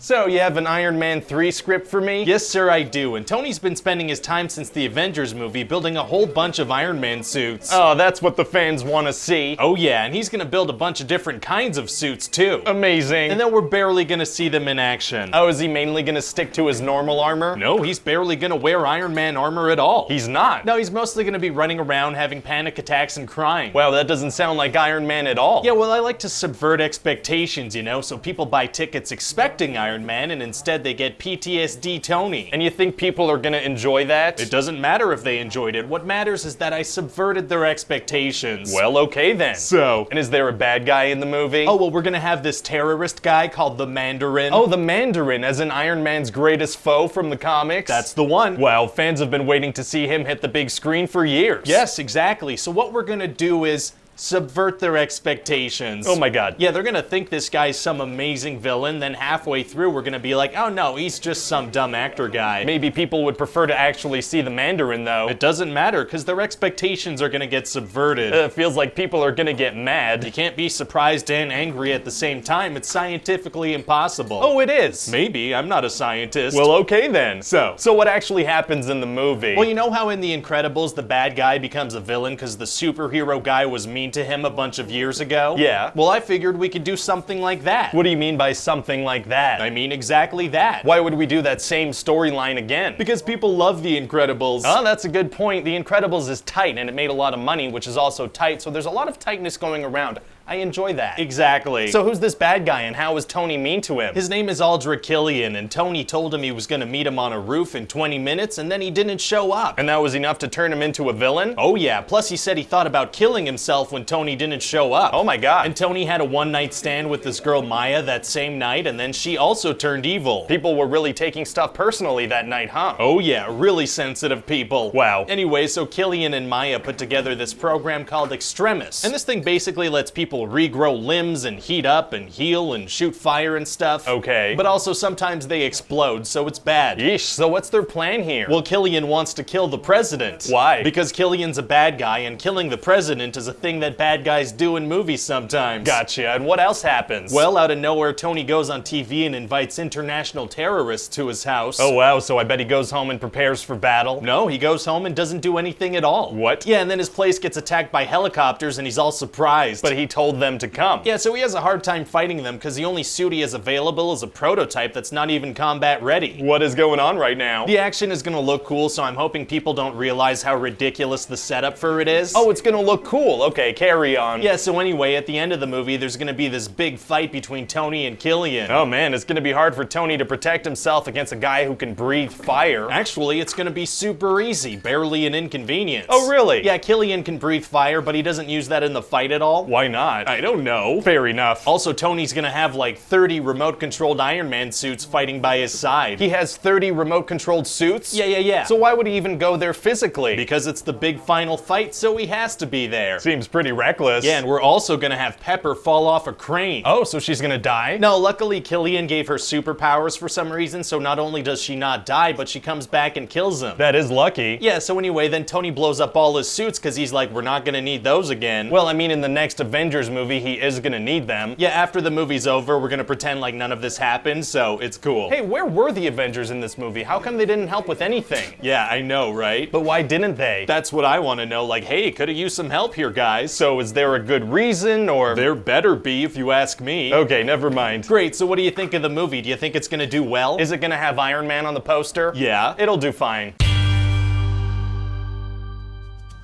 So, you have an Iron Man 3 script for me? Yes, sir, I do. And Tony's been spending his time since the Avengers movie building a whole bunch of Iron Man suits. Oh, that's what the fans want to see. Oh yeah, and he's gonna build a bunch of different kinds of suits too. Amazing. And then we're barely gonna see them in action. Oh, is he mainly gonna stick to his normal armor? No, he's barely gonna wear Iron Man armor at all. He's not. No, he's mostly gonna be running around having panic attacks and crying. Wow, that doesn't sound like Iron Man at all. Yeah, well, I like to subvert expectations, you know, so people buy tickets expecting Iron Man and instead they get PTSD Tony. And you think people are gonna enjoy that? It doesn't matter if they enjoyed it. What matters is that I subverted their expectations. Well, okay then. So. And is there a bad guy in the movie? Oh, well, we're gonna have this terrorist guy called the Mandarin. Oh, the Mandarin, as in Iron Man's greatest foe from the comics? That's the one. Wow, fans have been waiting to see him hit the big screen for years. Yes, exactly. So what we're gonna do is subvert their expectations. Oh my god. Yeah, they're gonna think this guy's some amazing villain, then halfway through we're gonna be like, oh no, he's just some dumb actor guy. Maybe people would prefer to actually see the Mandarin though. It doesn't matter, because their expectations are gonna get subverted. It feels like people are gonna get mad. You can't be surprised and angry at the same time. It's scientifically impossible. Oh, it is? Maybe. I'm not a scientist. Well, okay then. So what actually happens in the movie? Well, you know how in The Incredibles the bad guy becomes a villain because the superhero guy was mean to him a bunch of years ago? Yeah. Well, I figured we could do something like that. What do you mean by something like that? I mean exactly that. Why would we do that same storyline again? Because people love The Incredibles. Oh, that's a good point. The Incredibles is tight and it made a lot of money, which is also tight, so there's a lot of tightness going around. I enjoy that. Exactly. So who's this bad guy and how is Tony mean to him? His name is Aldrich Killian, and Tony told him he was gonna meet him on a roof in 20 minutes, and then he didn't show up. And that was enough to turn him into a villain? Oh yeah, plus he said he thought about killing himself when Tony didn't show up. Oh my god. And Tony had a one-night stand with this girl Maya that same night, and then she also turned evil. People were really taking stuff personally that night, huh? Oh yeah, really sensitive people. Wow. Anyway, so Killian and Maya put together this program called Extremis. And this thing basically lets people people regrow limbs and heat up and heal and shoot fire and stuff. Okay. But also sometimes they explode, so it's bad. Yeesh, so what's their plan here? Well, Killian wants to kill the president. Why? Because Killian's a bad guy, and killing the president is a thing that bad guys do in movies sometimes. Gotcha, and what else happens? Well, out of nowhere, Tony goes on TV and invites international terrorists to his house. Oh wow, so I bet he goes home and prepares for battle? No, he goes home and doesn't do anything at all. What? Yeah, and then his place gets attacked by helicopters and he's all surprised. But he told them to come. Yeah, so he has a hard time fighting them because the only suit he has available is a prototype that's not even combat ready. What is going on right now? The action is gonna look cool, so I'm hoping people don't realize how ridiculous the setup for it is. Oh, it's gonna look cool. Okay, carry on. Yeah, so anyway, at the end of the movie, there's gonna be this big fight between Tony and Killian. Oh man, it's gonna be hard for Tony to protect himself against a guy who can breathe fire. Actually, it's gonna be super easy, barely an inconvenience. Oh really? Yeah, Killian can breathe fire, but he doesn't use that in the fight at all. Why not? I don't know. Fair enough. Also, Tony's gonna have like 30 remote-controlled Iron Man suits fighting by his side. He has 30 remote-controlled suits? Yeah. So why would he even go there physically? Because it's the big final fight, so he has to be there. Seems pretty reckless. Yeah, and we're also gonna have Pepper fall off a crane. Oh, so she's gonna die? No, luckily Killian gave her superpowers for some reason, so not only does she not die, but she comes back and kills him. That is lucky. Yeah, so anyway, then Tony blows up all his suits because he's like, we're not gonna need those again. Well, I mean, in the next Avengers movie, he is gonna need them. Yeah, after the movie's over, we're gonna pretend like none of this happened, so it's cool. Hey, where were the Avengers in this movie? How come they didn't help with anything? Yeah, I know, right? But why didn't they? That's what I want to know. Like, hey, could have used some help here, guys. So is there a good reason, or? There better be, if you ask me. Okay, never mind. Great, so what do you think of the movie? Do you think it's gonna do well? Is it gonna have Iron Man on the poster? Yeah. It'll do fine.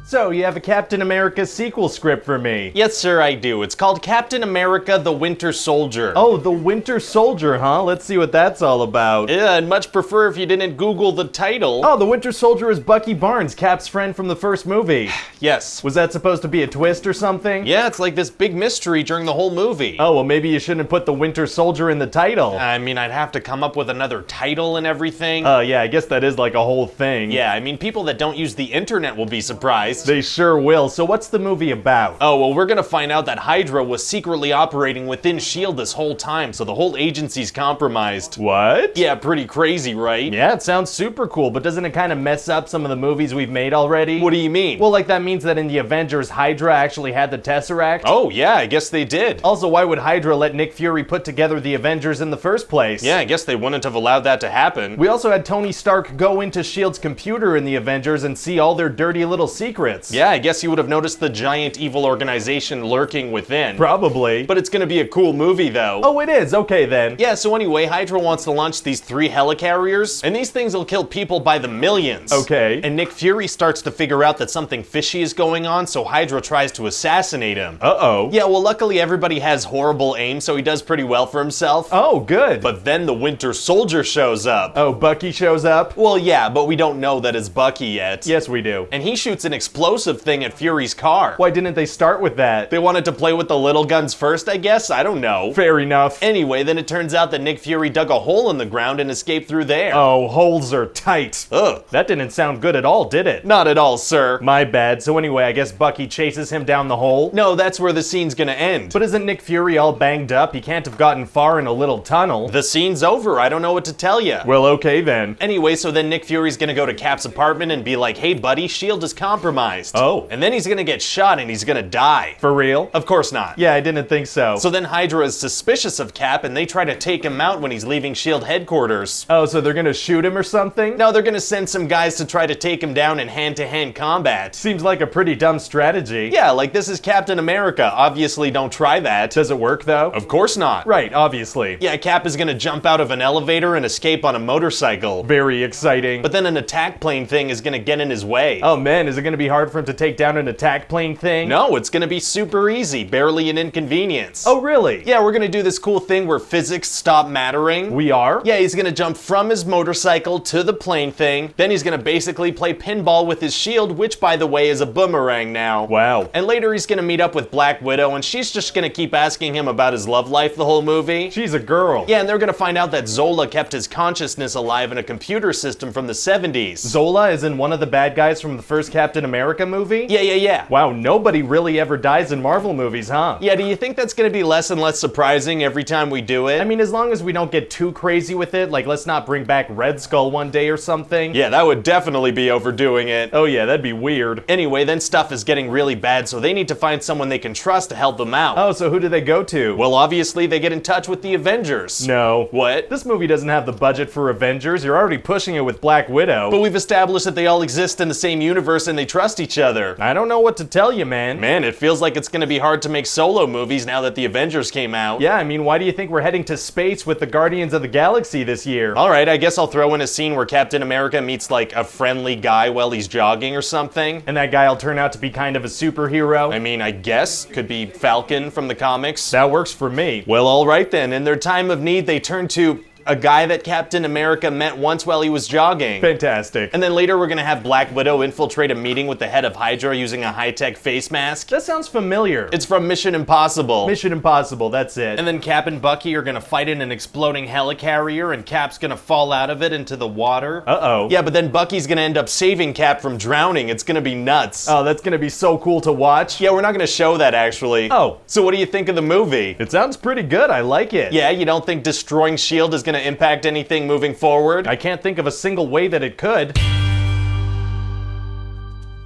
So, you have a Captain America sequel script for me? Yes, sir, I do. It's called Captain America: The Winter Soldier. Oh, the Winter Soldier, huh? Let's see what that's all about. Yeah, I'd much prefer if you didn't Google the title. Oh, the Winter Soldier is Bucky Barnes, Cap's friend from the first movie. Yes. Was that supposed to be a twist or something? Yeah, it's like this big mystery during the whole movie. Oh, well, maybe you shouldn't have put the Winter Soldier in the title. I mean, I'd have to come up with another title and everything. Yeah, I guess that is like a whole thing. Yeah, I mean, people that don't use the internet will be surprised. They sure will. So what's the movie about? Oh, well, we're gonna find out that Hydra was secretly operating within S.H.I.E.L.D. this whole time, so the whole agency's compromised. What? Yeah, pretty crazy, right? Yeah, it sounds super cool, but doesn't it kind of mess up some of the movies we've made already? What do you mean? Well, like that means that in the Avengers, Hydra actually had the Tesseract. Oh, yeah, I guess they did. Also, why would Hydra let Nick Fury put together the Avengers in the first place? Yeah, I guess they wouldn't have allowed that to happen. We also had Tony Stark go into S.H.I.E.L.D.'s computer in the Avengers and see all their dirty little secrets. Yeah, I guess you would have noticed the giant evil organization lurking within. Probably. But it's gonna be a cool movie, though. Oh, it is? Okay, then. Yeah, so anyway, Hydra wants to launch these 3 helicarriers, and these things will kill people by the millions. Okay. And Nick Fury starts to figure out that something fishy is going on, so Hydra tries to assassinate him. Uh-oh. Yeah, well, luckily everybody has horrible aim, so he does pretty well for himself. Oh, good. But then the Winter Soldier shows up. Oh, Bucky shows up? Well, yeah, but we don't know that it's Bucky yet. Yes, we do. And he shoots an explosive thing at Fury's car. Why didn't they start with that? They wanted to play with the little guns first, I guess? I don't know. Fair enough. Anyway, then it turns out that Nick Fury dug a hole in the ground and escaped through there. Oh, holes are tight. Ugh. That didn't sound good at all, did it? Not at all, sir. My bad. So anyway, I guess Bucky chases him down the hole? No, that's where the scene's gonna end. But isn't Nick Fury all banged up? He can't have gotten far in a little tunnel. The scene's over. I don't know what to tell you. Well, okay then. Anyway, so then Nick Fury's gonna go to Cap's apartment and be like, hey buddy, S.H.I.E.L.D. is compromised. Oh. And then he's gonna get shot and he's gonna die. For real? Of course not. Yeah, I didn't think so. So then Hydra is suspicious of Cap and they try to take him out when he's leaving S.H.I.E.L.D. headquarters. Oh, so they're gonna shoot him or something? No, they're gonna send some guys to try to take him down in hand-to-hand combat. Seems like a pretty dumb strategy. Yeah, like this is Captain America. Obviously don't try that. Does it work though? Of course not. Right, obviously. Yeah, Cap is gonna jump out of an elevator and escape on a motorcycle. Very exciting. But then an attack plane thing is gonna get in his way. Oh man, is it gonna be hard for him to take down an attack plane thing? No, it's gonna be super easy, barely an inconvenience. Oh really? Yeah, we're gonna do this cool thing where physics stop mattering. We are? Yeah, he's gonna jump from his motorcycle to the plane thing. Then he's gonna basically play pinball with his shield, which by the way is a boomerang now. Wow. And later he's gonna meet up with Black Widow and she's just gonna keep asking him about his love life the whole movie. She's a girl. Yeah, and they're gonna find out that Zola kept his consciousness alive in a computer system from the 70s. Zola is in one of the bad guys from the first Captain America? America movie? Yeah. Wow, nobody really ever dies in Marvel movies, huh? Yeah, do you think that's gonna be less and less surprising every time we do it? I mean, as long as we don't get too crazy with it, like let's not bring back Red Skull one day or something. Yeah, that would definitely be overdoing it. Oh yeah, that'd be weird. Anyway, then stuff is getting really bad, so they need to find someone they can trust to help them out. Oh, so who do they go to? Well, obviously they get in touch with the Avengers. No. What? This movie doesn't have the budget for Avengers. You're already pushing it with Black Widow. But we've established that they all exist in the same universe and they trust each other. I don't know what to tell you, man. Man, it feels like it's gonna be hard to make solo movies now that the Avengers came out. Yeah, I mean, why do you think we're heading to space with the Guardians of the Galaxy this year? Alright, I guess I'll throw in a scene where Captain America meets like a friendly guy while he's jogging or something. And that guy'll turn out to be kind of a superhero? I mean, I guess. Could be Falcon from the comics. That works for me. Well, alright then. In their time of need, they turn to a guy that Captain America met once while he was jogging. Fantastic. And then later we're gonna have Black Widow infiltrate a meeting with the head of Hydra using a high-tech face mask. That sounds familiar. It's from Mission Impossible. Mission Impossible, that's it. And then Cap and Bucky are gonna fight in an exploding helicarrier and Cap's gonna fall out of it into the water. Uh-oh. Yeah, but then Bucky's gonna end up saving Cap from drowning. It's gonna be nuts. Oh, that's gonna be so cool to watch. Yeah, we're not gonna show that actually. Oh. So what do you think of the movie? It sounds pretty good, I like it. Yeah, you don't think destroying S.H.I.E.L.D. is gonna impact anything moving forward? I can't think of a single way that it could.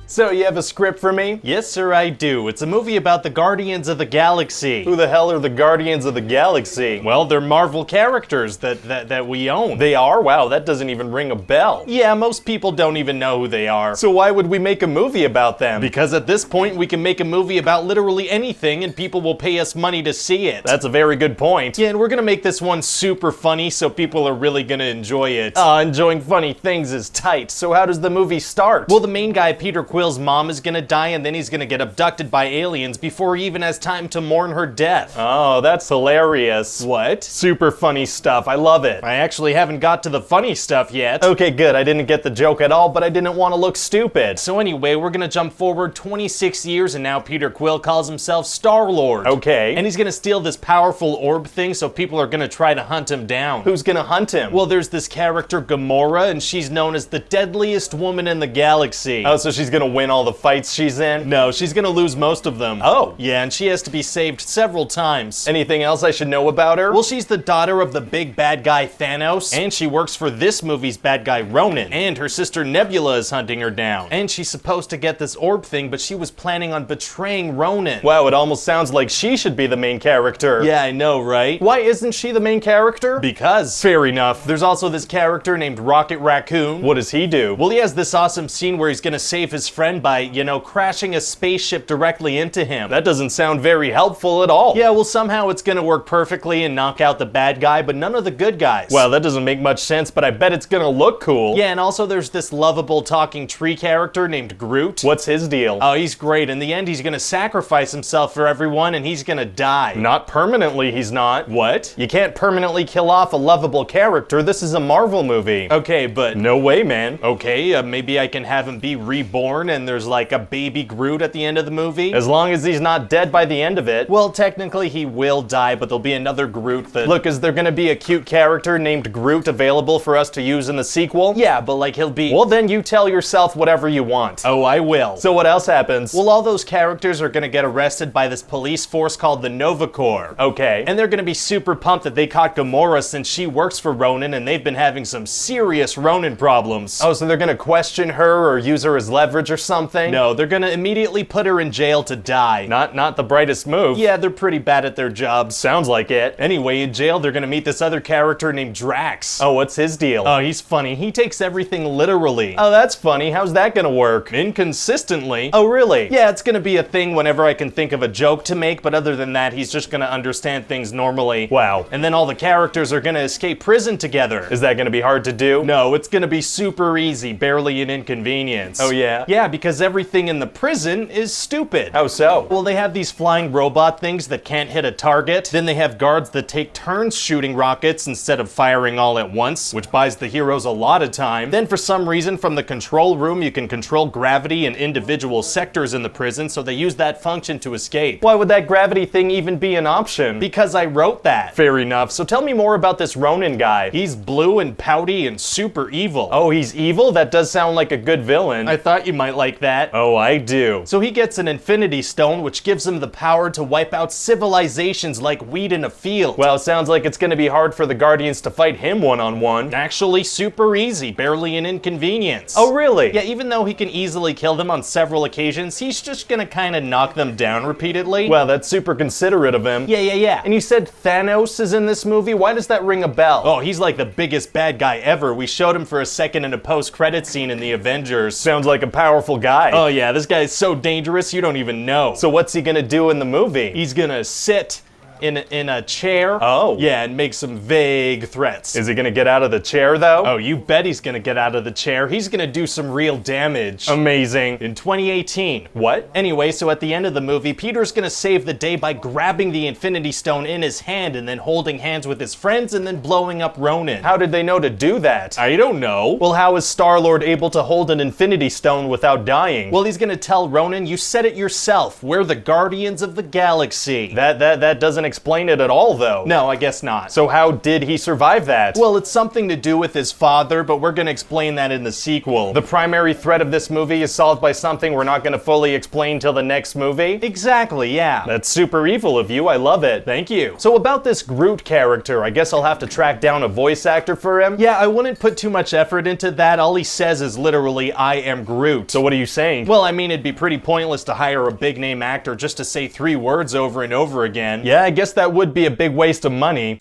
So, you have a script for me? Yes, sir, I do. It's a movie about the Guardians of the Galaxy. Who the hell are the Guardians of the Galaxy? Well, they're Marvel characters that we own. They are? Wow, that doesn't even ring a bell. Yeah, most people don't even know who they are. So why would we make a movie about them? Because at this point, we can make a movie about literally anything and people will pay us money to see it. That's a very good point. Yeah, and we're gonna make this one super funny so people are really gonna enjoy it. Enjoying funny things is tight. So how does the movie start? Well, the main guy, Peter Quill's mom, is gonna die and then he's gonna get abducted by aliens before he even has time to mourn her death. Oh, that's hilarious. What? Super funny stuff. I love it. I actually haven't got to the funny stuff yet. Okay, good. I didn't get the joke at all, but I didn't want to look stupid. So anyway, we're gonna jump forward 26 years and now Peter Quill calls himself Star-Lord. Okay. And he's gonna steal this powerful orb thing so people are gonna try to hunt him down. Who's gonna hunt him? Well, there's this character, Gamora, and she's known as the deadliest woman in the galaxy. Oh, so she's gonna win all the fights she's in? No, she's gonna lose most of them. Oh. Yeah, and she has to be saved several times. Anything else I should know about her? Well, she's the daughter of the big bad guy Thanos, and she works for this movie's bad guy Ronan, and her sister Nebula is hunting her down. And she's supposed to get this orb thing, but she was planning on betraying Ronan. Wow, it almost sounds like she should be the main character. Yeah, I know, right? Why isn't she the main character? Because. Fair enough. There's also this character named Rocket Raccoon. What does he do? Well, he has this awesome scene where he's gonna save his friend by, crashing a spaceship directly into him. That doesn't sound very helpful at all. Yeah, well, somehow it's gonna work perfectly and knock out the bad guy, but none of the good guys. Well, that doesn't make much sense, but I bet it's gonna look cool. Yeah, and also there's this lovable talking tree character named Groot. What's his deal? Oh, he's great. In the end, he's gonna sacrifice himself for everyone and he's gonna die. Not permanently, he's not. What? You can't permanently kill off a lovable character. This is a Marvel movie. Okay, but... No way, man. Okay, maybe I can have him be reborn and there's like a baby Groot at the end of the movie. As long as he's not dead by the end of it. Well, technically he will die, but there'll be another Groot that... Look, is there gonna be a cute character named Groot available for us to use in the sequel? Yeah, but like he'll be... Well, then you tell yourself whatever you want. Oh, I will. So what else happens? Well, all those characters are gonna get arrested by this police force called the Nova Corps. Okay. And they're gonna be super pumped that they caught Gamora since she works for Ronan and they've been having some serious Ronan problems. Oh, so they're gonna question her or use her as leverage or something? No, they're gonna immediately put her in jail to die. Not the brightest move. Yeah, they're pretty bad at their jobs. Sounds like it. Anyway, in jail, they're gonna meet this other character named Drax. Oh, what's his deal? Oh, he's funny. He takes everything literally. Oh, that's funny. How's that gonna work? Inconsistently. Oh, really? Yeah, it's gonna be a thing whenever I can think of a joke to make, but other than that, he's just gonna understand things normally. Wow. And then all the characters are gonna escape prison together. Is that gonna be hard to do? No, it's gonna be super easy, barely an inconvenience. Oh, yeah? Yeah, because everything in the prison is stupid. How so? Well, they have these flying robot things that can't hit a target. Then they have guards that take turns shooting rockets instead of firing all at once, which buys the heroes a lot of time. Then for some reason, from the control room, you can control gravity in individual sectors in the prison, so they use that function to escape. Why would that gravity thing even be an option? Because I wrote that. Fair enough. So tell me more about this Ronan guy. He's blue and pouty and super evil. Oh, he's evil? That does sound like a good villain. I thought you might might like that. Oh, I do. So he gets an Infinity Stone, which gives him the power to wipe out civilizations like weed in a field. Well, it sounds like it's gonna be hard for the Guardians to fight him one-on-one. Actually, super easy, barely an inconvenience. Oh, really? Yeah, even though he can easily kill them on several occasions, he's just gonna kinda knock them down repeatedly. Well, that's super considerate of him. Yeah. And you said Thanos is in this movie? Why does that ring a bell? Oh, he's like the biggest bad guy ever. We showed him for a second in a post-credit scene in the Avengers. Sounds like a powerful guy. Oh yeah, this guy is so dangerous you don't even know. So what's he gonna do in the movie? He's gonna sit in a chair. Oh. Yeah, and make some vague threats. Is he gonna get out of the chair, though? Oh, you bet he's gonna get out of the chair. He's gonna do some real damage. Amazing. In 2018. What? Anyway, so at the end of the movie, Peter's gonna save the day by grabbing the Infinity Stone in his hand and then holding hands with his friends and then blowing up Ronan. How did they know to do that? I don't know. Well, how is Star-Lord able to hold an Infinity Stone without dying? Well, he's gonna tell Ronan, you said it yourself. We're the Guardians of the Galaxy. That doesn't explain it at all, though. No, I guess not. So how did he survive that? Well, it's something to do with his father, but we're gonna explain that in the sequel. The primary threat of this movie is solved by something we're not gonna fully explain till the next movie? Exactly, yeah. That's super evil of you, I love it. Thank you. So about this Groot character, I guess I'll have to track down a voice actor for him? Yeah, I wouldn't put too much effort into that. All he says is literally, I am Groot. So what are you saying? Well, I mean, it'd be pretty pointless to hire a big name actor just to say 3 words over and over again. Yeah, I guess that would be a big waste of money.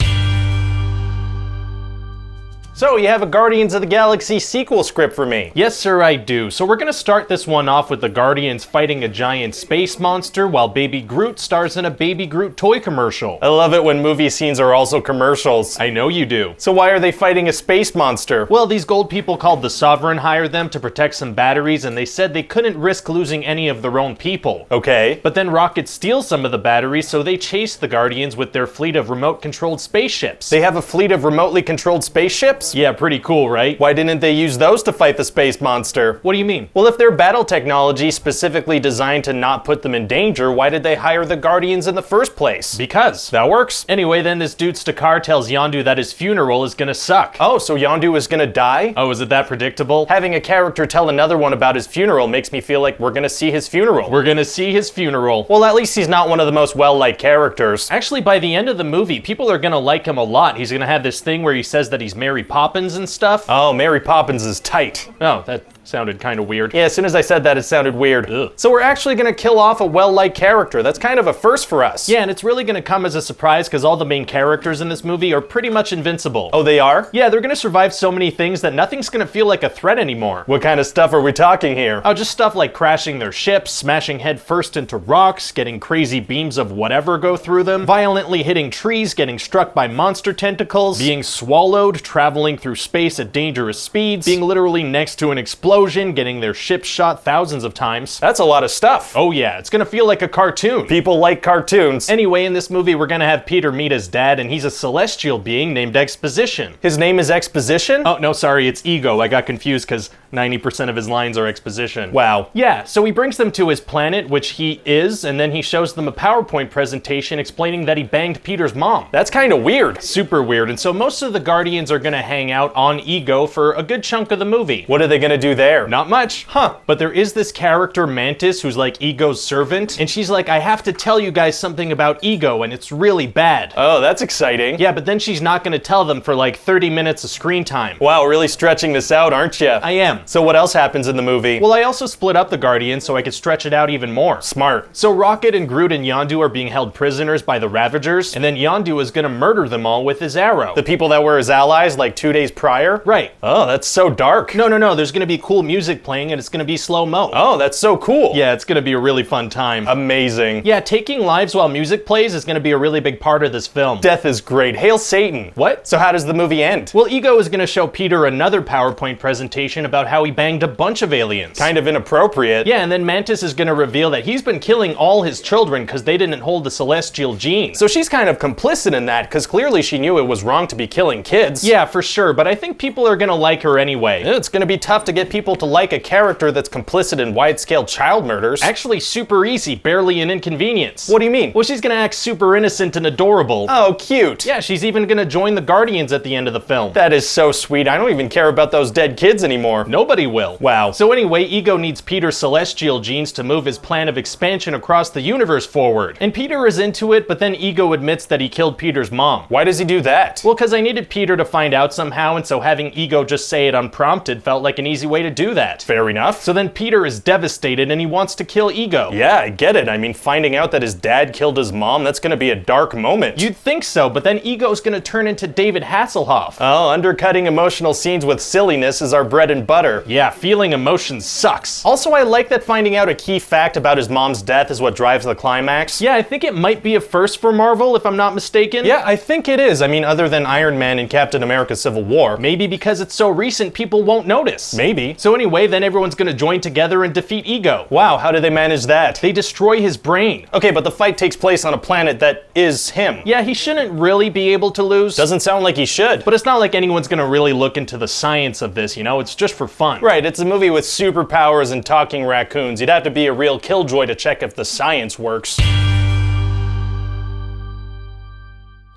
So, you have a Guardians of the Galaxy sequel script for me. Yes, sir, I do. So we're gonna start this one off with the Guardians fighting a giant space monster while Baby Groot stars in a Baby Groot toy commercial. I love it when movie scenes are also commercials. I know you do. So why are they fighting a space monster? Well, these gold people called the Sovereign hired them to protect some batteries, and they said they couldn't risk losing any of their own people. Okay. But then Rocket steals some of the batteries, so they chase the Guardians with their fleet of remote-controlled spaceships. They have a fleet of remotely controlled spaceships? Yeah, pretty cool, right? Why didn't they use those to fight the space monster? What do you mean? Well, if their battle technology specifically designed to not put them in danger, why did they hire the Guardians in the first place? Because. That works. Anyway, then this dude Stakar tells Yondu that his funeral is gonna suck. Oh, so Yondu is gonna die? Oh, is it that predictable? Having a character tell another one about his funeral makes me feel like we're gonna see his funeral. We're gonna see his funeral. Well, at least he's not one of the most well-liked characters. Actually, by the end of the movie, people are gonna like him a lot. He's gonna have this thing where he says that he's Mary Poppins and stuff. Oh, Mary Poppins is tight. Oh, that sounded kind of weird. Yeah, as soon as I said that, it sounded weird. Ugh. So we're actually gonna kill off a well-liked character. That's kind of a first for us. Yeah, and it's really gonna come as a surprise because all the main characters in this movie are pretty much invincible. Oh, they are? Yeah, they're gonna survive so many things that nothing's gonna feel like a threat anymore. What kind of stuff are we talking here? Oh, just stuff like crashing their ships, smashing head first into rocks, getting crazy beams of whatever go through them, violently hitting trees, getting struck by monster tentacles, being swallowed, traveling through space at dangerous speeds, being literally next to an explosion, getting their ships shot thousands of times. That's a lot of stuff. Oh yeah, it's gonna feel like a cartoon. People like cartoons. Anyway, in this movie, we're gonna have Peter meet his dad, and he's a celestial being named Exposition. His name is Exposition? Oh, no, sorry, it's Ego. I got confused because 90% of his lines are exposition. Wow. Yeah, so he brings them to his planet, which he is, and then he shows them a PowerPoint presentation explaining that he banged Peter's mom. That's kind of weird. Super weird, and so most of the Guardians are gonna hang out on Ego for a good chunk of the movie. What are they gonna do there? Not much. Huh. But there is this character, Mantis, who's like Ego's servant, and she's like, I have to tell you guys something about Ego, and it's really bad. Oh, that's exciting. Yeah, but then she's not gonna tell them for like 30 minutes of screen time. Wow, really stretching this out, aren't you? I am. So what else happens in the movie? Well, I also split up the Guardians so I could stretch it out even more. Smart. So Rocket and Groot and Yondu are being held prisoners by the Ravagers, and then Yondu is gonna murder them all with his arrow. The people that were his allies like 2 days prior? Right. Oh, that's so dark. No, there's gonna be cool music playing and it's gonna be slow-mo. Oh, that's so cool. Yeah, it's gonna be a really fun time. Amazing. Yeah, taking lives while music plays is gonna be a really big part of this film. Death is great. Hail Satan. What? So how does the movie end? Well, Ego is gonna show Peter another PowerPoint presentation about how he banged a bunch of aliens. Kind of inappropriate. Yeah, and then Mantis is gonna reveal that he's been killing all his children because they didn't hold the celestial gene. So she's kind of complicit in that because clearly she knew it was wrong to be killing kids. Yeah, for sure, but I think people are gonna like her anyway. It's gonna be tough to get people people to like a character that's complicit in wide-scale child murders? Actually, super easy, barely an inconvenience. What do you mean? Well, she's gonna act super innocent and adorable. Oh, cute. Yeah, she's even gonna join the Guardians at the end of the film. That is so sweet. I don't even care about those dead kids anymore. Nobody will. Wow. So anyway, Ego needs Peter's celestial genes to move his plan of expansion across the universe forward. And Peter is into it, but then Ego admits that he killed Peter's mom. Why does he do that? Well, because I needed Peter to find out somehow, and so having Ego just say it unprompted felt like an easy way to do that. Fair enough. So then Peter is devastated and he wants to kill Ego. Yeah, I get it. I mean, finding out that his dad killed his mom, that's gonna be a dark moment. You'd think so, but then Ego's gonna turn into David Hasselhoff. Oh, undercutting emotional scenes with silliness is our bread and butter. Yeah, feeling emotions sucks. Also, I like that finding out a key fact about his mom's death is what drives the climax. Yeah, I think it might be a first for Marvel, if I'm not mistaken. Yeah, I think it is. I mean, other than Iron Man and Captain America Civil War. Maybe because it's so recent, people won't notice. Maybe. So anyway, then everyone's gonna join together and defeat Ego. Wow, how did they manage that? They destroy his brain. Okay, but the fight takes place on a planet that is him. Yeah, he shouldn't really be able to lose. Doesn't sound like he should. But it's not like anyone's gonna really look into the science of this, you know? It's just for fun. Right, it's a movie with superpowers and talking raccoons. You'd have to be a real killjoy to check if the science works.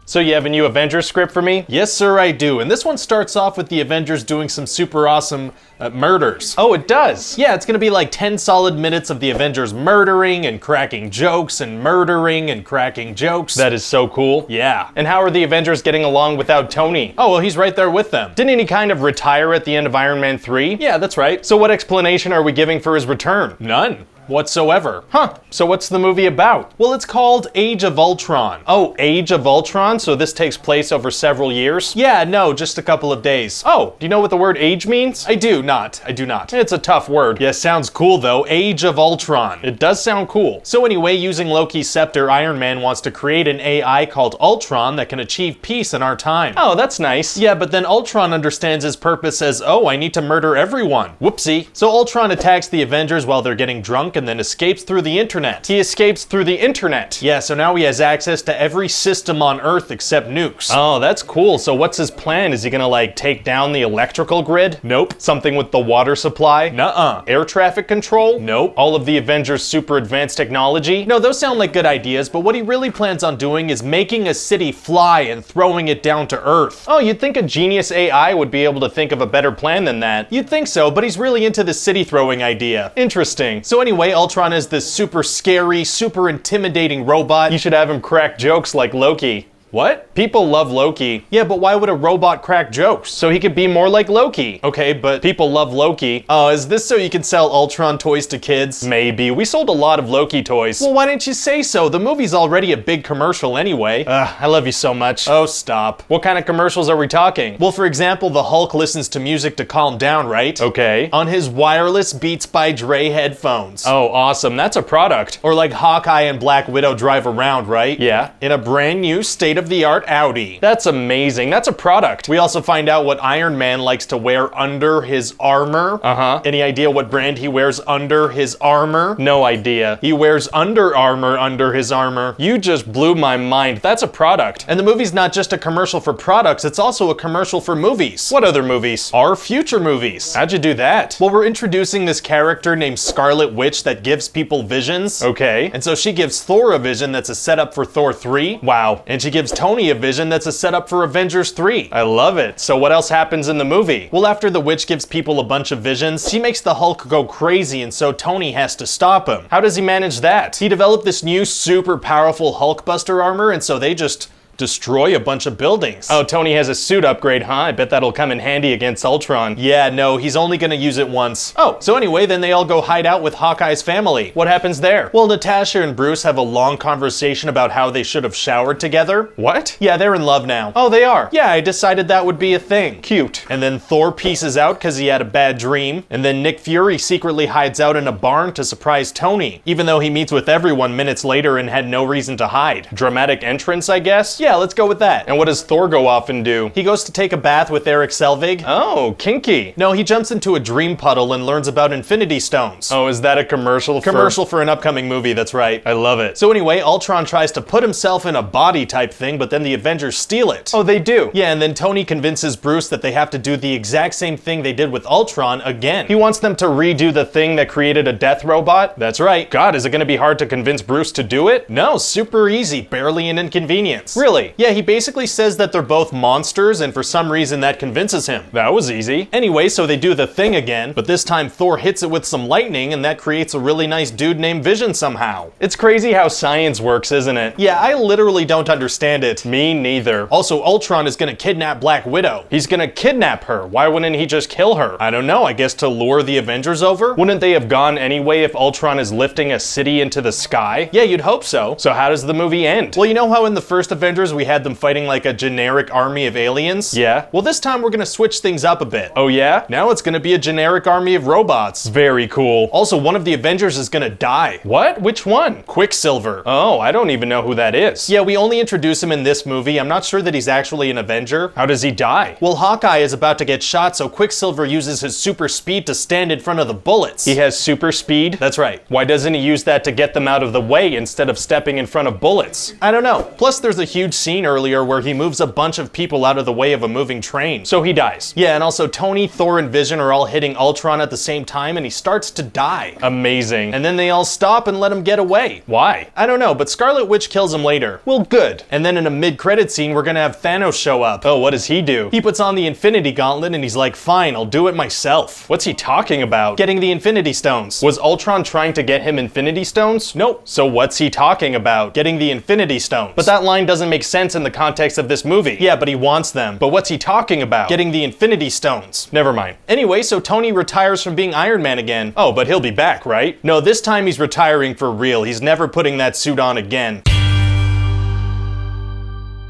So you have a new Avengers script for me? Yes, sir, I do. And this one starts off with the Avengers doing some super awesome murders. Oh, it does? Yeah, it's gonna be like 10 solid minutes of the Avengers murdering and cracking jokes and murdering and cracking jokes. That is so cool. Yeah. And how are the Avengers getting along without Tony? Oh, well, he's right there with them. Didn't he kind of retire at the end of Iron Man 3? Yeah, that's right. So what explanation are we giving for his return? None whatsoever. Huh, so what's the movie about? Well, it's called Age of Ultron. Oh, Age of Ultron? So this takes place over several years? Yeah, no, just a couple of days. Oh, do you know what the word age means? I do not. It's a tough word. Yeah, sounds cool though. Age of Ultron. It does sound cool. So anyway, using Loki's scepter, Iron Man wants to create an AI called Ultron that can achieve peace in our time. Oh, that's nice. Yeah, but then Ultron understands his purpose as, oh, I need to murder everyone. Whoopsie. So Ultron attacks the Avengers while they're getting drunk and then escapes through the internet. He escapes through the internet. Yeah, so now he has access to every system on Earth except nukes. Oh, that's cool. So what's his plan? Is he gonna like take down the electrical grid? Nope. Something with the water supply? Nuh-uh. Air traffic control? Nope. All of the Avengers' super advanced technology? No, those sound like good ideas, but what he really plans on doing is making a city fly and throwing it down to Earth. Oh, you'd think a genius AI would be able to think of a better plan than that. You'd think so, but he's really into the city throwing idea. Interesting. So anyway, Ultron is this super scary, super intimidating robot. You should have him crack jokes like Loki. What? People love Loki. Yeah, but why would a robot crack jokes? So he could be more like Loki. Okay, but People love Loki. oh, is this so you can sell Ultron toys to kids? Maybe. We sold a lot of Loki toys. Well, why didn't you say so? The movie's already a big commercial anyway. I love you so much. Oh, stop. What kind of commercials are we talking? Well, for example, the Hulk listens to music to calm down, right? Okay. On his wireless Beats by Dre headphones. Oh, awesome. That's a product. Or like Hawkeye and Black Widow drive around, right? Yeah. In a brand new state-of-the-art Audi. That's amazing. That's a product. We also find out what Iron Man likes to wear under his armor. Uh-huh. Any idea what brand he wears under his armor? No idea. He wears Under Armour under his armor. You just blew my mind. That's a product. And the movie's not just a commercial for products, it's also a commercial for movies. What other movies? Our future movies. How'd you do that? Well, we're introducing this character named Scarlet Witch that gives people visions. Okay. And so she gives Thor a vision that's a setup for Thor 3. Wow. And she gives Tony a vision that's a setup for Avengers 3. I love it. So what else happens in the movie? Well, after the witch gives people a bunch of visions, she makes the Hulk go crazy, and so Tony has to stop him. How does he manage that? He developed this new super powerful Hulkbuster armor, and so they just destroy a bunch of buildings. Oh, Tony has a suit upgrade, huh? I bet that'll come in handy against Ultron. Yeah, no, he's only gonna use it once. Oh, so anyway, then they all go hide out with Hawkeye's family. What happens there? Well, Natasha and Bruce have a long conversation about how they should have showered together. What? Yeah, they're in love now. Oh, they are? Yeah, I decided that would be a thing. Cute. And then Thor pieces out because he had a bad dream. And then Nick Fury secretly hides out in a barn to surprise Tony, even though he meets with everyone minutes later and had no reason to hide. Dramatic entrance, I guess? Yeah, let's go with that. And what does Thor go off and do? He goes to take a bath with Eric Selvig. Oh, kinky. No, he jumps into a dream puddle and learns about Infinity Stones. Oh, is that a commercial For an upcoming movie, that's right. I love it. So anyway, Ultron tries to put himself in a body type thing, but then the Avengers steal it. Oh, they do? Yeah, and then Tony convinces Bruce that they have to do the exact same thing they did with Ultron again. He wants them to redo the thing that created a death robot? That's right. God, is it gonna be hard to convince Bruce to do it? No, super easy, barely an inconvenience. Really? Yeah, he basically says that they're both monsters, and for some reason that convinces him. That was easy. Anyway, so they do the thing again, but this time Thor hits it with some lightning, and that creates a really nice dude named Vision somehow. It's crazy how science works, isn't it? Yeah, I literally don't understand it. Me neither. Also, Ultron is gonna kidnap Black Widow. He's gonna kidnap her. Why wouldn't he just kill her? I don't know, I guess to lure the Avengers over? Wouldn't they have gone anyway if Ultron is lifting a city into the sky? Yeah, you'd hope so. So how does the movie end? Well, you know how in the first Avengers we had them fighting like a generic army of aliens? Yeah. Well, this time we're gonna switch things up a bit. Oh yeah? Now it's gonna be a generic army of robots. Very cool. Also, one of the Avengers is gonna die. What? Which one? Quicksilver. Oh, I don't even know who that is. Yeah, we only introduce him in this movie. I'm not sure that he's actually an Avenger. How does he die? Well, Hawkeye is about to get shot, so Quicksilver uses his super speed to stand in front of the bullets. He has super speed? That's right. Why doesn't he use that to get them out of the way instead of stepping in front of bullets? I don't know. Plus, there's a huge scene earlier where he moves a bunch of people out of the way of a moving train. So he dies. Yeah, and also Tony, Thor, and Vision are all hitting Ultron at the same time, and he starts to die. Amazing. And then they all stop and let him get away. Why? I don't know, but Scarlet Witch kills him later. Well, good. And then in a mid-credit scene, we're gonna have Thanos show up. Oh, what does he do? He puts on the Infinity Gauntlet and he's like, fine, I'll do it myself. What's he talking about? Getting the Infinity Stones. Was Ultron trying to get him Infinity Stones? Nope. So what's he talking about? Getting the Infinity Stones. But that line doesn't make sense in the context of this movie. Yeah, but he wants them. But what's he talking about? Getting the Infinity Stones. Never mind. Anyway, so Tony retires from being Iron Man again. Oh, but he'll be back, right? No, this time he's retiring for real. He's never putting that suit on again.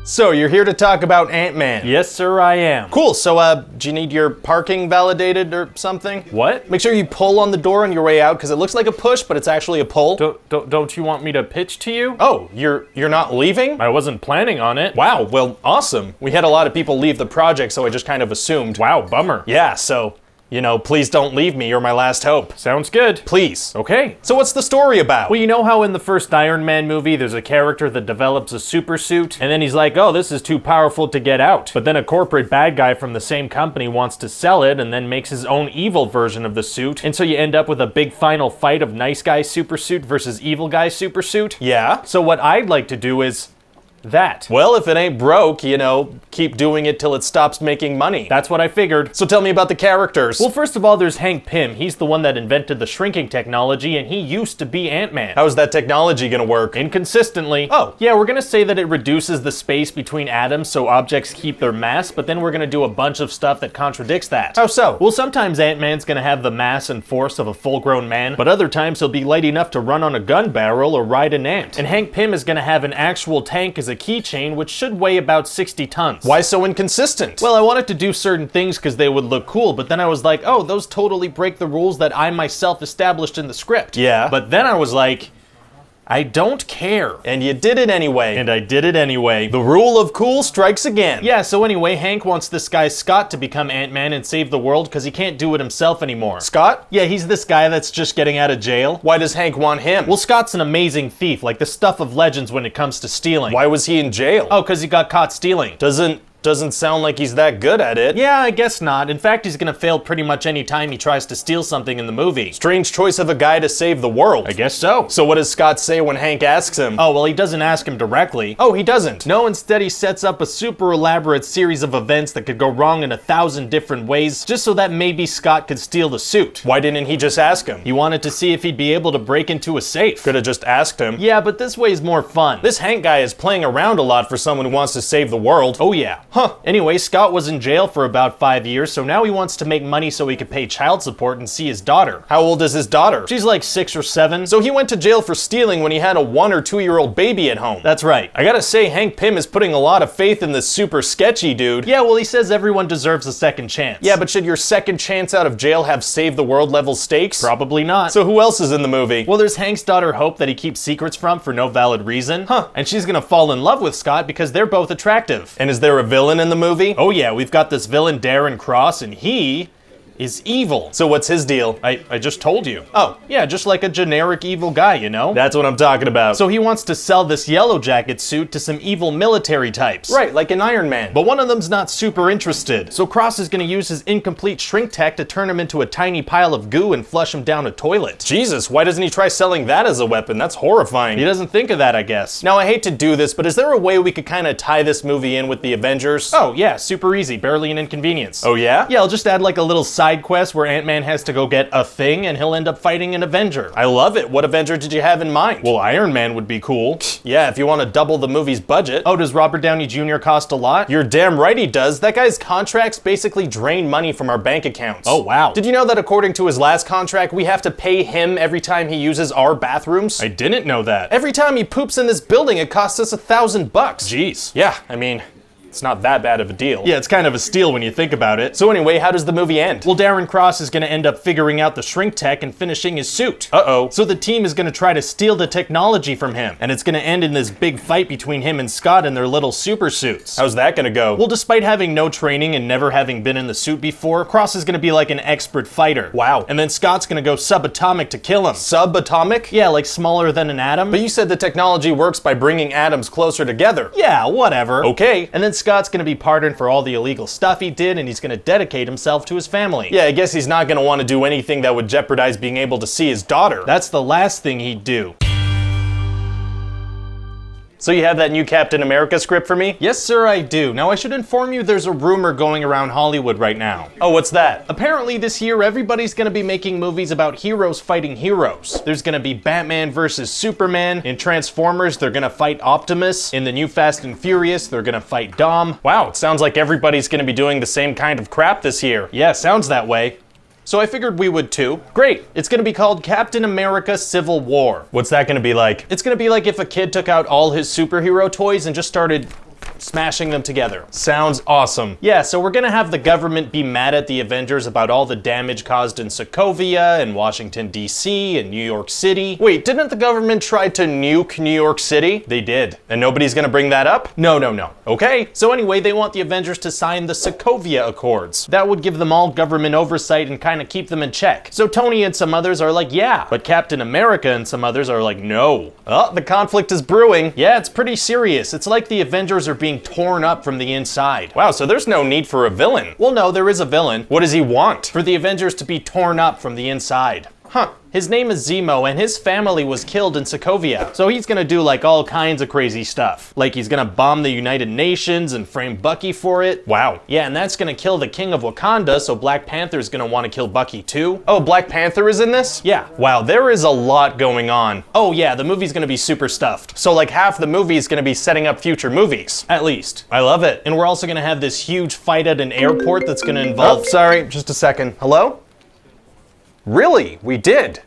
So, you're here to talk about Ant-Man. Yes, sir, I am. Cool, so do you need your parking validated or something? What? Make sure you pull on the door on your way out, because it looks like a push, but it's actually a pull. Don't you want me to pitch to you? Oh, you're not leaving? I wasn't planning on it. Wow, well, awesome. We had a lot of people leave the project, so I just kind of assumed. Wow, bummer. Yeah, so, you know, please don't leave me. You're my last hope. Sounds good. Please. Okay. So what's the story about? Well, you know how in the first Iron Man movie, there's a character that develops a super suit, and then he's like, oh, this is too powerful to get out. But then a corporate bad guy from the same company wants to sell it and then makes his own evil version of the suit. And so you end up with a big final fight of nice guy super suit versus evil guy super suit. Yeah? So what I'd like to do is that. Well, if it ain't broke, you know, keep doing it till it stops making money. That's what I figured. So tell me about the characters. Well, first of all, there's Hank Pym. He's the one that invented the shrinking technology, and he used to be Ant-Man. How's that technology gonna work? Inconsistently. Oh. Yeah, we're gonna say that it reduces the space between atoms so objects keep their mass, but then we're gonna do a bunch of stuff that contradicts that. How so? Well, sometimes Ant-Man's gonna have the mass and force of a full-grown man, but other times he'll be light enough to run on a gun barrel or ride an ant. And Hank Pym is gonna have an actual tank as a keychain, which should weigh about 60 tons. Why so inconsistent? Well, I wanted to do certain things because they would look cool, but then I was like, oh, those totally break the rules that I myself established in the script. Yeah. But then I was like, I don't care. And you did it anyway. And I did it anyway. The rule of cool strikes again. Yeah, so anyway, Hank wants this guy Scott to become Ant-Man and save the world because he can't do it himself anymore. Scott? Yeah, he's this guy that's just getting out of jail. Why does Hank want him? Well, Scott's an amazing thief, like the stuff of legends when it comes to stealing. Why was he in jail? Oh, because he got caught stealing. Doesn't sound like he's that good at it. Yeah, I guess not. In fact, he's gonna fail pretty much any time he tries to steal something in the movie. Strange choice of a guy to save the world. I guess so. So what does Scott say when Hank asks him? Oh, well, he doesn't ask him directly. Oh, he doesn't. No, instead he sets up a super elaborate series of events that could go wrong in 1,000 different ways, just so that maybe Scott could steal the suit. Why didn't he just ask him? He wanted to see if he'd be able to break into a safe. Could have just asked him. Yeah, but this way is more fun. This Hank guy is playing around a lot for someone who wants to save the world. Oh yeah. Huh. Anyway, Scott was in jail for about 5 years, so now he wants to make money so he could pay child support and see his daughter. How old is his daughter? She's like 6 or 7. So he went to jail for stealing when he had a 1 or 2 year old baby at home. That's right. I gotta say, Hank Pym is putting a lot of faith in this super sketchy dude. Yeah, well, he says everyone deserves a second chance. Yeah, but should your second chance out of jail have save the world level stakes? Probably not. So who else is in the movie? Well, there's Hank's daughter Hope that he keeps secrets from for no valid reason. Huh. And she's gonna fall in love with Scott because they're both attractive. And is there a villain in the movie? Oh yeah, we've got this villain Darren Cross, and he is evil. So what's his deal? I just told you. Oh, Yeah, just like a generic evil guy, you know? that's what I'm talking about. So he wants to sell this yellow jacket suit to some evil military types. right, like an Iron Man. But one of them's not super interested. So Cross is gonna use his incomplete shrink tech to turn him into a tiny pile of goo and flush him down a toilet. Jesus, why doesn't he try selling that as a weapon? That's horrifying. He doesn't think of that, I guess. Now, I hate to do this, but is there a way we could kind of tie this movie in with the Avengers? Oh yeah, super easy, barely an inconvenience. Oh yeah? Yeah, I'll just add like a little side quest where Ant-Man has to go get a thing and he'll end up fighting an Avenger. I love it. What Avenger did you have in mind? Well, Iron Man would be cool. Yeah, if you want to double the movie's budget. Oh, does Robert Downey Jr. cost a lot? You're damn right he does. That guy's contracts basically drain money from our bank accounts. Oh, wow. Did you know that according to his last contract, we have to pay him every time he uses our bathrooms? I didn't know that. Every time he poops in this building, it costs us $1,000. Jeez. Yeah, I mean, it's not that bad of a deal. Yeah, it's kind of a steal when you think about it. So anyway, how does the movie end? Well, Darren Cross is gonna end up figuring out the shrink tech and finishing his suit. Uh-oh. So the team is gonna try to steal the technology from him, and it's gonna end in this big fight between him and Scott in their little super suits. How's that gonna go? Well, despite having no training and never having been in the suit before, Cross is gonna be like an expert fighter. Wow. And then Scott's gonna go subatomic to kill him. Subatomic? Yeah, like smaller than an atom. But you said the technology works by bringing atoms closer together. Yeah, whatever. Okay. And then Scott's gonna be pardoned for all the illegal stuff he did, and he's gonna dedicate himself to his family. Yeah, I guess he's not gonna want to do anything that would jeopardize being able to see his daughter. That's the last thing he'd do. So you have that new Captain America script for me? Yes, sir, I do. Now, I should inform you there's a rumor going around Hollywood right now. Oh, what's that? Apparently this year, everybody's gonna be making movies about heroes fighting heroes. There's gonna be Batman versus Superman. In Transformers, they're gonna fight Optimus. In the new Fast and Furious, they're gonna fight Dom. Wow, it sounds like everybody's gonna be doing the same kind of crap this year. Yeah, sounds that way. So I figured we would too. Great. It's gonna be called Captain America Civil War. What's that gonna be like? It's gonna be like if a kid took out all his superhero toys and just started smashing them together. Sounds awesome. Yeah, so we're gonna have the government be mad at the Avengers about all the damage caused in Sokovia and Washington, D.C. and New York City. Wait, didn't the government try to nuke New York City? They did. And nobody's gonna bring that up? No. Okay. So anyway, they want the Avengers to sign the Sokovia Accords. That would give them all government oversight and kind of keep them in check. So Tony and some others are like, yeah, but Captain America and some others are like, no. Oh, the conflict is brewing. Yeah, it's pretty serious. It's like the Avengers are being torn up from the inside. Wow, so there's no need for a villain. Well, no, there is a villain. What does he want? For the Avengers to be torn up from the inside. Huh. His name is Zemo, and his family was killed in Sokovia. So he's gonna do like all kinds of crazy stuff. Like he's gonna bomb the United Nations and frame Bucky for it. Wow. Yeah, and that's gonna kill the king of Wakanda, so Black Panther's gonna wanna kill Bucky too. Oh, Black Panther is in this? Yeah. Wow, there is a lot going on. Oh yeah, the movie's gonna be super stuffed. So like half the movie is gonna be setting up future movies. At least. I love it. And we're also gonna have this huge fight at an airport that's gonna Oh, involve... sorry, just a second. Hello? Really? We did?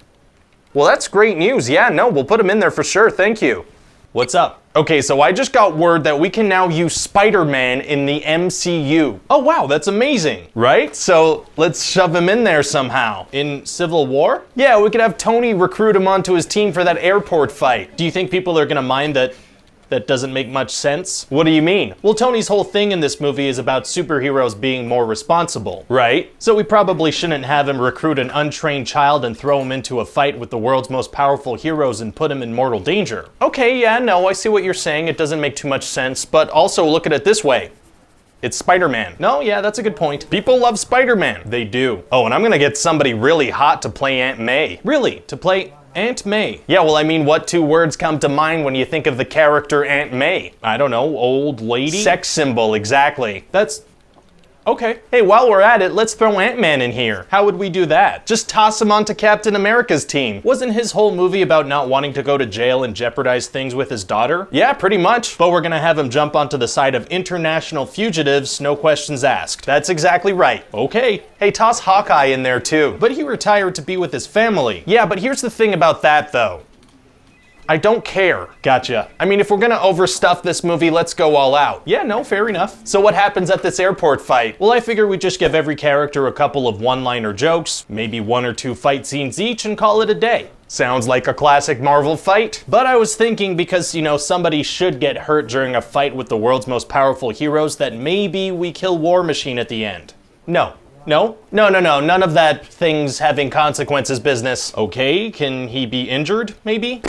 Well, that's great news. Yeah, no, we'll put him in there for sure. Thank you. What's up? Okay, so I just got word that we can now use Spider-Man in the MCU. Oh wow, that's amazing. Right? So let's shove him in there somehow. In Civil War? Yeah, we could have Tony recruit him onto his team for that airport fight. Do you think people are gonna mind that doesn't make much sense? What do you mean? Well, Tony's whole thing in this movie is about superheroes being more responsible. Right? So we probably shouldn't have him recruit an untrained child and throw him into a fight with the world's most powerful heroes and put him in mortal danger. Okay, yeah, no, I see what you're saying. It doesn't make too much sense, but also look at it this way. It's Spider-Man. No, yeah, that's a good point. People love Spider-Man. They do. Oh, and I'm gonna get somebody really hot to play Aunt May. Really? To play Aunt May? Yeah, well, I mean, what two words come to mind when you think of the character Aunt May? I don't know, old lady? Sex symbol, exactly. That's Okay. Hey, while we're at it, let's throw Ant-Man in here. How would we do that? Just toss him onto Captain America's team. Wasn't his whole movie about not wanting to go to jail and jeopardize things with his daughter? Yeah, pretty much. But we're gonna have him jump onto the side of international fugitives, no questions asked. That's exactly right. Okay. Hey, toss Hawkeye in there too. But he retired to be with his family. Yeah, but here's the thing about that though. I don't care. Gotcha. I mean, if we're gonna overstuff this movie, let's go all out. Yeah, no, fair enough. So what happens at this airport fight? Well, I figure we just give every character a couple of one-liner jokes, maybe 1 or 2 fight scenes each, and call it a day. Sounds like a classic Marvel fight. But I was thinking because, you know, somebody should get hurt during a fight with the world's most powerful heroes that maybe we kill War Machine at the end. No. No? No, none of that things having consequences business. Okay, can he be injured, maybe?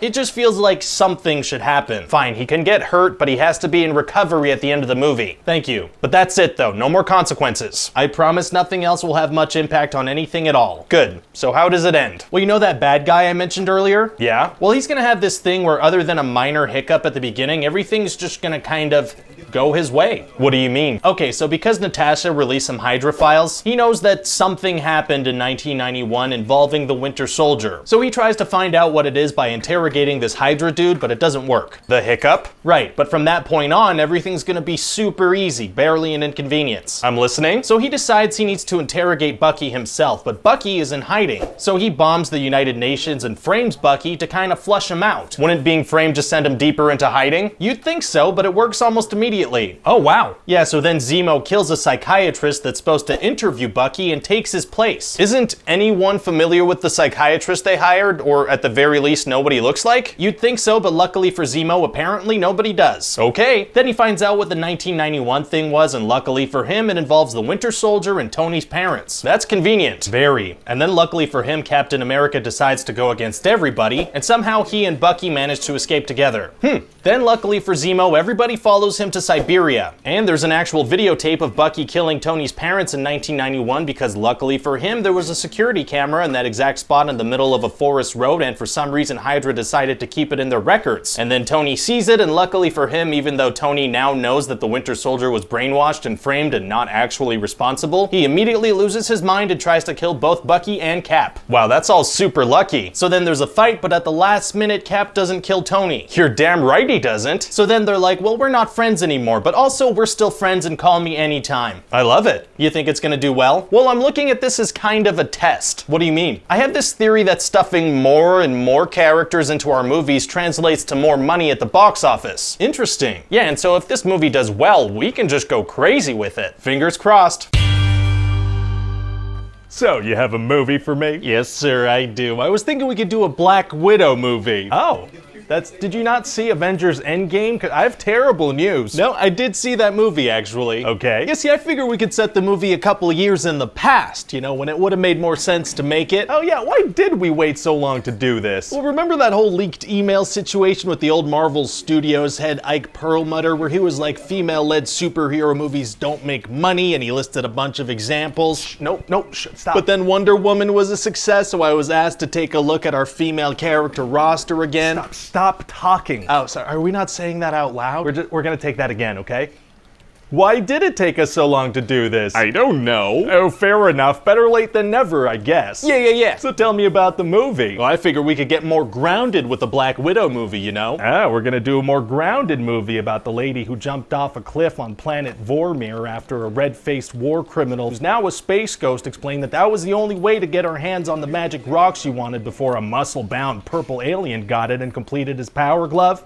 It just feels like something should happen. Fine, he can get hurt, but he has to be in recovery at the end of the movie. Thank you. But that's it though, no more consequences. I promise nothing else will have much impact on anything at all. Good, so how does it end? Well, you know that bad guy I mentioned earlier? Yeah? Well, he's gonna have this thing where other than a minor hiccup at the beginning, everything's just gonna kind of go his way. What do you mean? Okay, so because Natasha released some Hydra files, he knows that something happened in 1991 involving the Winter Soldier. So he tries to find out what it is by interrogating this Hydra dude, but it doesn't work. The hiccup? Right, but from that point on, everything's gonna be super easy, barely an inconvenience. I'm listening. So he decides he needs to interrogate Bucky himself, but Bucky is in hiding. So he bombs the United Nations and frames Bucky to kind of flush him out. Wouldn't being framed just send him deeper into hiding? You'd think so, but it works almost immediately. Oh, wow. Yeah, so then Zemo kills a psychiatrist that's supposed to interview Bucky and takes his place. Isn't anyone familiar with the psychiatrist they hired, or at the very least know what he looks like? You'd think so, but luckily for Zemo, apparently nobody does. Okay. Then he finds out what the 1991 thing was, and luckily for him, it involves the Winter Soldier and Tony's parents. That's convenient. Very. And then luckily for him, Captain America decides to go against everybody, and somehow he and Bucky manage to escape together. Then luckily for Zemo, everybody follows him to Siberia. And there's an actual videotape of Bucky killing Tony's parents in 1991 because luckily for him, there was a security camera in that exact spot in the middle of a forest road, and for some reason Hydra decided to keep it in their records. And then Tony sees it, and luckily for him, even though Tony now knows that the Winter Soldier was brainwashed and framed and not actually responsible, he immediately loses his mind and tries to kill both Bucky and Cap. Wow, that's all super lucky. So then there's a fight, but at the last minute, Cap doesn't kill Tony. You're damn right he doesn't. So then they're like, well, we're not friends anymore, but also we're still friends and call me anytime. I love it. You think it's gonna do well? Well, I'm looking at this as kind of a test. What do you mean? I have this theory that stuffing more and more characters into our movies translates to more money at the box office. Interesting. Yeah, and so if this movie does well, we can just go crazy with it. Fingers crossed. So, you have a movie for me? Yes, sir, I do. I was thinking we could do a Black Widow movie. Oh. Did you not see Avengers Endgame? 'Cause I have terrible news. No, I did see that movie, actually. Okay. Yeah, see, I figure we could set the movie a couple of years in the past, you know, when it would have made more sense to make it. Oh yeah, why did we wait so long to do this? Well, remember that whole leaked email situation with the old Marvel Studios head Ike Perlmutter, where he was like, female-led superhero movies don't make money, and he listed a bunch of examples? Nope, stop. But then Wonder Woman was a success, so I was asked to take a look at our female character roster again. Stop talking. Oh, sorry. Are we not saying that out loud? We're gonna take that again, okay? Why did it take us so long to do this? I don't know. Oh, fair enough. Better late than never, I guess. Yeah. So tell me about the movie. Well, I figure we could get more grounded with the Black Widow movie, you know? We're gonna do a more grounded movie about the lady who jumped off a cliff on planet Vormir after a red-faced war criminal who's now a space ghost explained that was the only way to get her hands on the magic rock she wanted before a muscle-bound purple alien got it and completed his power glove.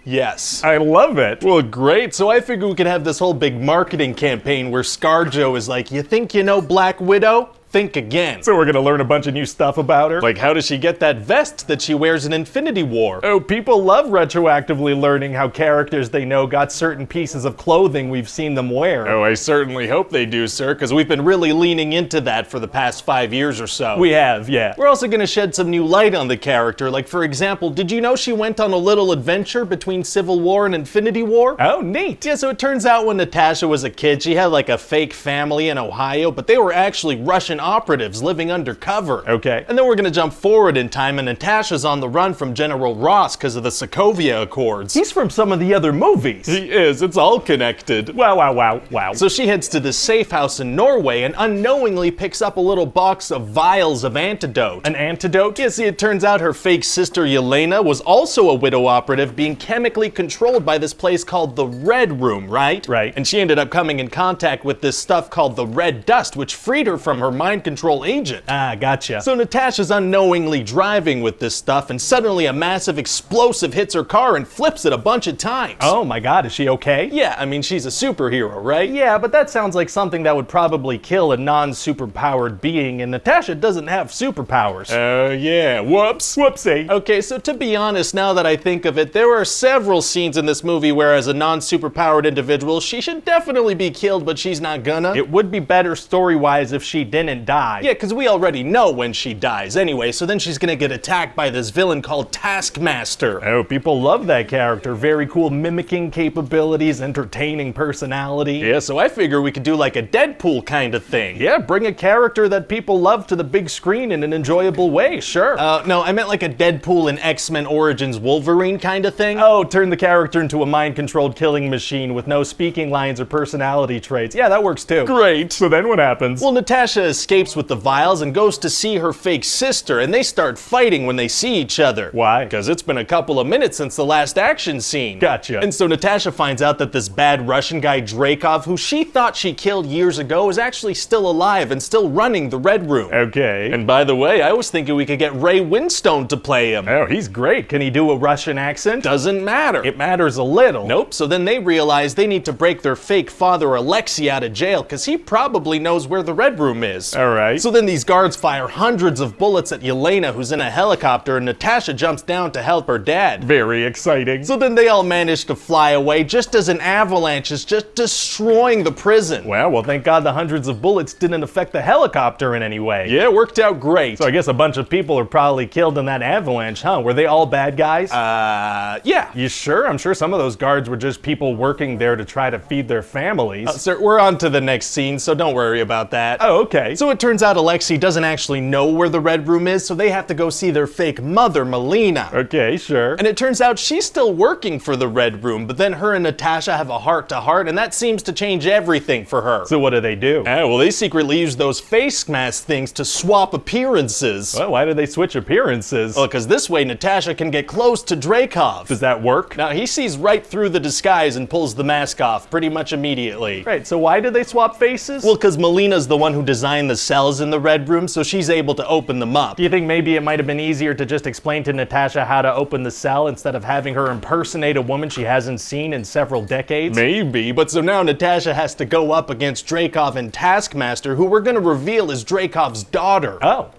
Yes. I love it. Well, great. So I figure we could have this whole big marketing campaign where ScarJo is like, you think you know Black Widow? Think again. So we're gonna learn a bunch of new stuff about her? Like, how does she get that vest that she wears in Infinity War? Oh, people love retroactively learning how characters they know got certain pieces of clothing we've seen them wear. Oh, I certainly hope they do, sir, because we've been really leaning into that for the past 5 years or so. We have, yeah. We're also gonna shed some new light on the character. Like, for example, did you know she went on a little adventure between Civil War and Infinity War? Oh, neat. Yeah, so it turns out when Natasha was a kid, she had like a fake family in Ohio, but they were actually Russian operatives living undercover. Okay. And then we're gonna jump forward in time, and Natasha's on the run from General Ross because of the Sokovia Accords. He's from some of the other movies. He is, it's all connected. Wow. So she heads to this safe house in Norway and unknowingly picks up a little box of vials of antidote. An antidote? Yeah, see, it turns out her fake sister Yelena was also a widow operative being chemically controlled by this place called the Red Room, right? Right. And she ended up coming in contact with this stuff called the Red Dust, which freed her from her mind control agent. Ah, gotcha. So Natasha's unknowingly driving with this stuff, and suddenly a massive explosive hits her car and flips it a bunch of times. Oh my god, is she okay? Yeah, I mean, she's a superhero, right? Yeah, but that sounds like something that would probably kill a non-superpowered being, and Natasha doesn't have superpowers. Oh, yeah. Whoops. Whoopsie. Okay, so to be honest, now that I think of it, there are several scenes in this movie where as a non-superpowered individual, she should definitely be killed, but she's not gonna. It would be better story-wise if she didn't die. Yeah, because we already know when she dies anyway, so then she's gonna get attacked by this villain called Taskmaster. Oh, people love that character. Very cool mimicking capabilities, entertaining personality. Yeah, so I figure we could do like a Deadpool kind of thing. Yeah, bring a character that people love to the big screen in an enjoyable way, sure. No, I meant like a Deadpool and X-Men Origins Wolverine kind of thing. Oh, turn the character into a mind-controlled killing machine with no speaking lines or personality traits. Yeah, that works too. Great. So then what happens? Well, Natasha escapes with the vials and goes to see her fake sister, and they start fighting when they see each other. Why? Because it's been a couple of minutes since the last action scene. Gotcha. And so Natasha finds out that this bad Russian guy Dreykov, who she thought she killed years ago, is actually still alive and still running the Red Room. Okay. And by the way, I was thinking we could get Ray Winstone to play him. Oh, he's great. Can he do a Russian accent? Doesn't matter. It matters a little. Nope, so then they realize they need to break their fake father Alexei out of jail because he probably knows where the Red Room is. All right. So then these guards fire hundreds of bullets at Yelena, who's in a helicopter, and Natasha jumps down to help her dad. Very exciting. So then they all manage to fly away just as an avalanche is just destroying the prison. Well, thank God the hundreds of bullets didn't affect the helicopter in any way. Yeah, it worked out great. So I guess a bunch of people are probably killed in that avalanche, huh? Were they all bad guys? Yeah. You sure? I'm sure some of those guards were just people working there to try to feed their families. Sir, we're on to the next scene, so don't worry about that. Oh, okay. So it turns out Alexei doesn't actually know where the Red Room is, so they have to go see their fake mother, Melina. Okay, sure. And it turns out she's still working for the Red Room, but then her and Natasha have a heart-to-heart, and that seems to change everything for her. So what do they do? Well, they secretly use those face mask things to swap appearances. Well, why did they switch appearances? Well, because this way Natasha can get close to Dreykov. Does that work? Now, he sees right through the disguise and pulls the mask off pretty much immediately. Right, so why did they swap faces? Well, because Melina's the one who designed the cells in the Red Room, so she's able to open them up. Do you think maybe it might have been easier to just explain to Natasha how to open the cell instead of having her impersonate a woman she hasn't seen in several decades? Maybe, but so now Natasha has to go up against Dreykov and Taskmaster, who we're gonna reveal is Dreykov's daughter. Oh.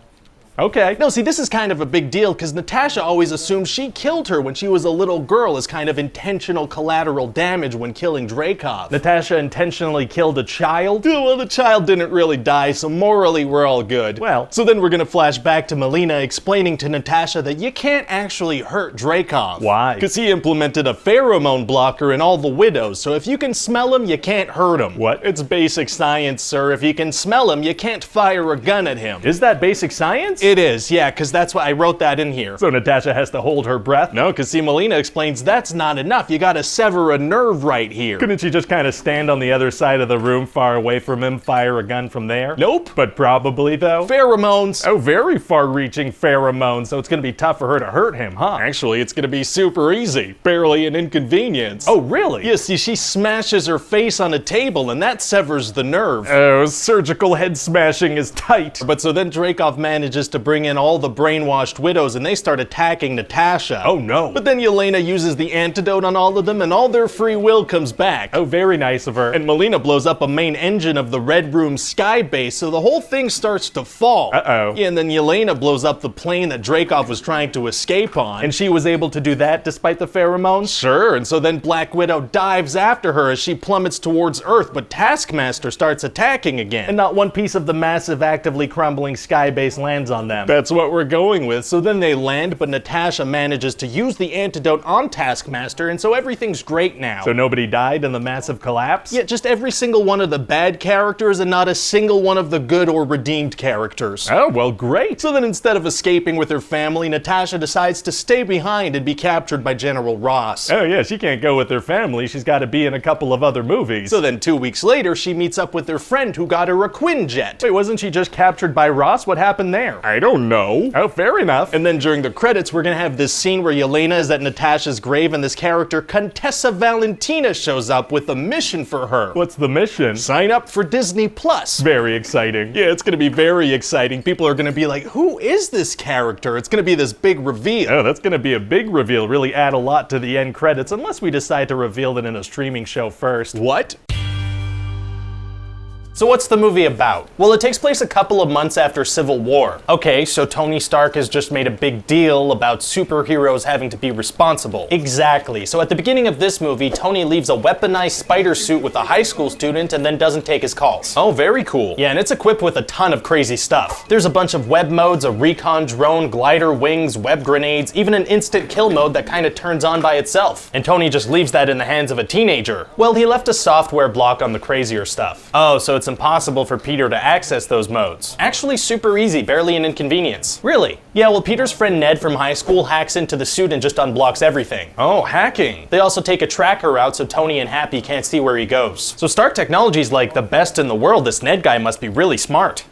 Okay. No, see, this is kind of a big deal because Natasha always assumed she killed her when she was a little girl as kind of intentional collateral damage when killing Dreykov. Natasha intentionally killed a child? Yeah, well, the child didn't really die, so morally we're all good. Well. So then we're gonna flash back to Melina explaining to Natasha that you can't actually hurt Dreykov. Why? Because he implemented a pheromone blocker in all the widows, so if you can smell him, you can't hurt him. What? It's basic science, sir. If you can smell him, you can't fire a gun at him. Is that basic science? It is, yeah, because that's why I wrote that in here. So Natasha has to hold her breath? No, because see, Melina explains that's not enough. You gotta sever a nerve right here. Couldn't she just kind of stand on the other side of the room far away from him, fire a gun from there? Nope. But probably, though? Pheromones. Oh, very far-reaching pheromones, so it's gonna be tough for her to hurt him, huh? Actually, it's gonna be super easy. Barely an inconvenience. Oh, really? Yeah, see, she smashes her face on a table, and that severs the nerve. Oh, surgical head smashing is tight. But so then Dreykov manages to bring in all the brainwashed widows, and they start attacking Natasha. Oh, no. But then Yelena uses the antidote on all of them, and all their free will comes back. Oh, very nice of her. And Melina blows up a main engine of the Red Room sky base, so the whole thing starts to fall. Uh-oh. Yeah, and then Yelena blows up the plane that Dreykov was trying to escape on. And she was able to do that despite the pheromones? Sure, and so then Black Widow dives after her as she plummets towards Earth, but Taskmaster starts attacking again. And not one piece of the massive, actively crumbling sky base lands on on them. That's what we're going with. So then they land, but Natasha manages to use the antidote on Taskmaster, and so everything's great now. So nobody died in the massive collapse? Yeah, just every single one of the bad characters and not a single one of the good or redeemed characters. Oh, well, great. So then instead of escaping with her family, Natasha decides to stay behind and be captured by General Ross. Oh yeah, she can't go with her family. She's got to be in a couple of other movies. So then 2 weeks later, she meets up with her friend who got her a Quinjet. Wait, wasn't she just captured by Ross? What happened there? I don't know. Oh, fair enough. And then during the credits, we're gonna have this scene where Yelena is at Natasha's grave and this character, Contessa Valentina, shows up with a mission for her. What's the mission? Sign up for Disney Plus. Very exciting. Yeah, it's gonna be very exciting. People are gonna be like, who is this character? It's gonna be this big reveal. Oh, that's gonna be a big reveal. Really add a lot to the end credits, unless we decide to reveal it in a streaming show first. What? So what's the movie about? Well, it takes place a couple of months after Civil War. Okay, so Tony Stark has just made a big deal about superheroes having to be responsible. Exactly. So at the beginning of this movie, Tony leaves a weaponized spider suit with a high school student and then doesn't take his calls. Oh, very cool. Yeah, and it's equipped with a ton of crazy stuff. There's a bunch of web modes, a recon drone, glider wings, web grenades, even an instant kill mode that kind of turns on by itself. And Tony just leaves that in the hands of a teenager. Well, he left a software block on the crazier stuff. Oh, so it's impossible for Peter to access those modes. Actually super easy, barely an inconvenience. Really? Yeah, well, Peter's friend Ned from high school hacks into the suit and just unblocks everything. Oh, hacking. They also take a tracker out so Tony and Happy can't see where he goes. So Stark Technology's like the best in the world. This Ned guy must be really smart.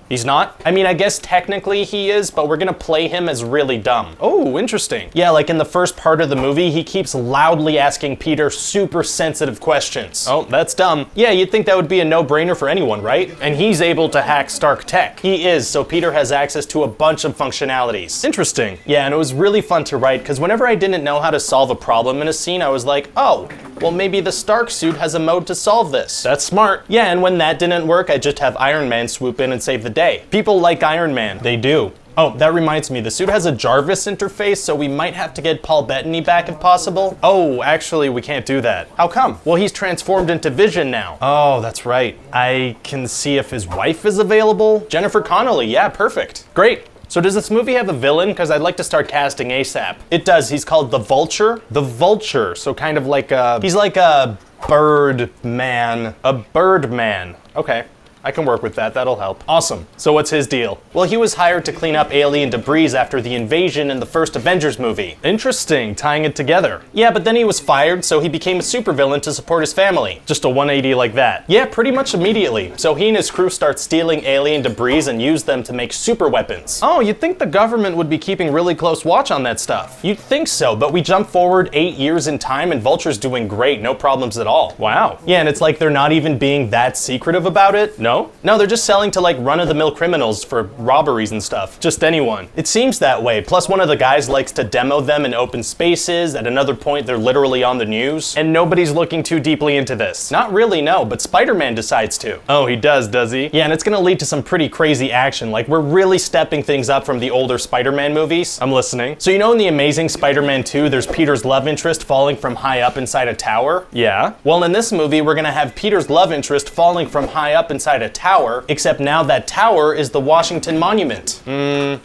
He's not? I mean, I guess technically he is, but we're gonna play him as really dumb. Oh, interesting. Yeah, like in the first part of the movie, he keeps loudly asking Peter super sensitive questions. Oh, that's dumb. Yeah, you'd think that would be a no-brainer for anyone, right? And he's able to hack Stark Tech. He is, so Peter has access to a bunch of functionalities. Interesting. Yeah, and it was really fun to write, because whenever I didn't know how to solve a problem in a scene, I was like, oh, well maybe the Stark suit has a mode to solve this. That's smart. Yeah, and when that didn't work, I just have Iron Man swoop in and save the day. People like Iron Man. They do. Oh, that reminds me, the suit has a Jarvis interface, so we might have to get Paul Bettany back if possible. Oh, actually, we can't do that. How come? Well, he's transformed into Vision now. Oh, that's right. I can see if his wife is available. Jennifer Connelly, yeah, perfect. Great. So does this movie have a villain? Because I'd like to start casting ASAP. It does. He's called the Vulture. The Vulture, so kind of like he's like a bird man. A bird man. Okay. I can work with that, that'll help. Awesome. So what's his deal? Well, he was hired to clean up alien debris after the invasion in the first Avengers movie. Interesting, tying it together. Yeah, but then he was fired, so he became a supervillain to support his family. Just a 180 like that. Yeah, pretty much immediately. So he and his crew start stealing alien debris and use them to make super weapons. Oh, you'd think the government would be keeping really close watch on that stuff. You'd think so, but we jump forward 8 years in time and Vulture's doing great, no problems at all. Wow. Yeah, and it's like they're not even being that secretive about it. No? No, they're just selling to like run-of-the-mill criminals for robberies and stuff. Just anyone. It seems that way. Plus one of the guys likes to demo them in open spaces. At another point, they're literally on the news. And nobody's looking too deeply into this. Not really, no, but Spider-Man decides to. Oh, he does he? Yeah, and it's gonna lead to some pretty crazy action. Like, we're really stepping things up from the older Spider-Man movies. I'm listening. So you know in the Amazing Spider-Man 2, there's Peter's love interest falling from high up inside a tower? Yeah. Well, in this movie, we're gonna have Peter's love interest falling from high up inside a tower, except now that tower is the Washington Monument.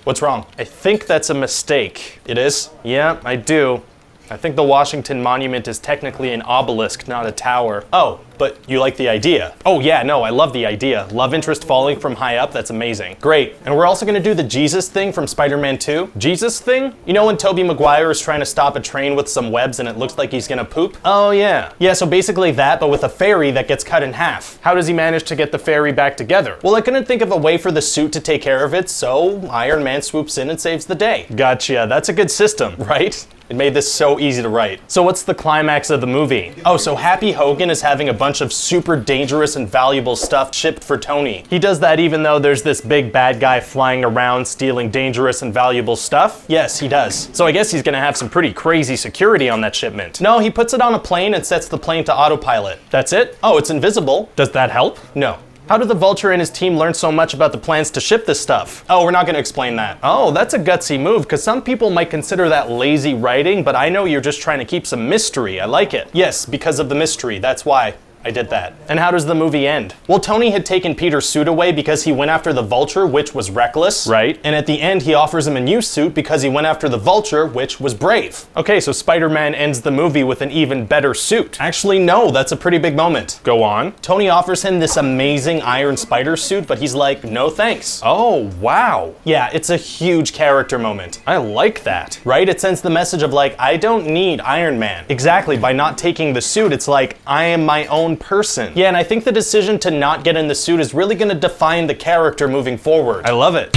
What's wrong? I think that's a mistake. It is? Yeah, I do. I think the Washington Monument is technically an obelisk, not a tower. Oh, but you like the idea. Oh yeah, no, I love the idea. Love interest falling from high up, that's amazing. Great, and we're also gonna do the Jesus thing from Spider-Man 2. Jesus thing? You know when Tobey Maguire is trying to stop a train with some webs and it looks like he's gonna poop? Oh yeah. Yeah, so basically that, but with a ferry that gets cut in half. How does he manage to get the ferry back together? Well, I couldn't think of a way for the suit to take care of it, so Iron Man swoops in and saves the day. Gotcha, that's a good system. Right? It made this so easy to write. So what's the climax of the movie? Oh, so Happy Hogan is having a bunch of super dangerous and valuable stuff shipped for Tony. He does that even though there's this big bad guy flying around stealing dangerous and valuable stuff? Yes, he does. So I guess he's gonna have some pretty crazy security on that shipment. No, he puts it on a plane and sets the plane to autopilot. That's it? Oh, it's invisible. Does that help? No. How did the Vulture and his team learn so much about the plans to ship this stuff? Oh, we're not gonna explain that. Oh, that's a gutsy move, because some people might consider that lazy writing, but I know you're just trying to keep some mystery. I like it. Yes, because of the mystery, that's why. I did that. And how does the movie end? Well, Tony had taken Peter's suit away because he went after the Vulture, which was reckless. Right. And at the end, he offers him a new suit because he went after the Vulture, which was brave. Okay, so Spider-Man ends the movie with an even better suit. Actually, no, that's a pretty big moment. Go on. Tony offers him this amazing Iron Spider suit, but he's like, no thanks. Oh, wow. Yeah, it's a huge character moment. I like that. Right? It sends the message of like, I don't need Iron Man. Exactly, by not taking the suit, it's like, I am my own person. Yeah, and I think the decision to not get in the suit is really gonna define the character moving forward. I love it.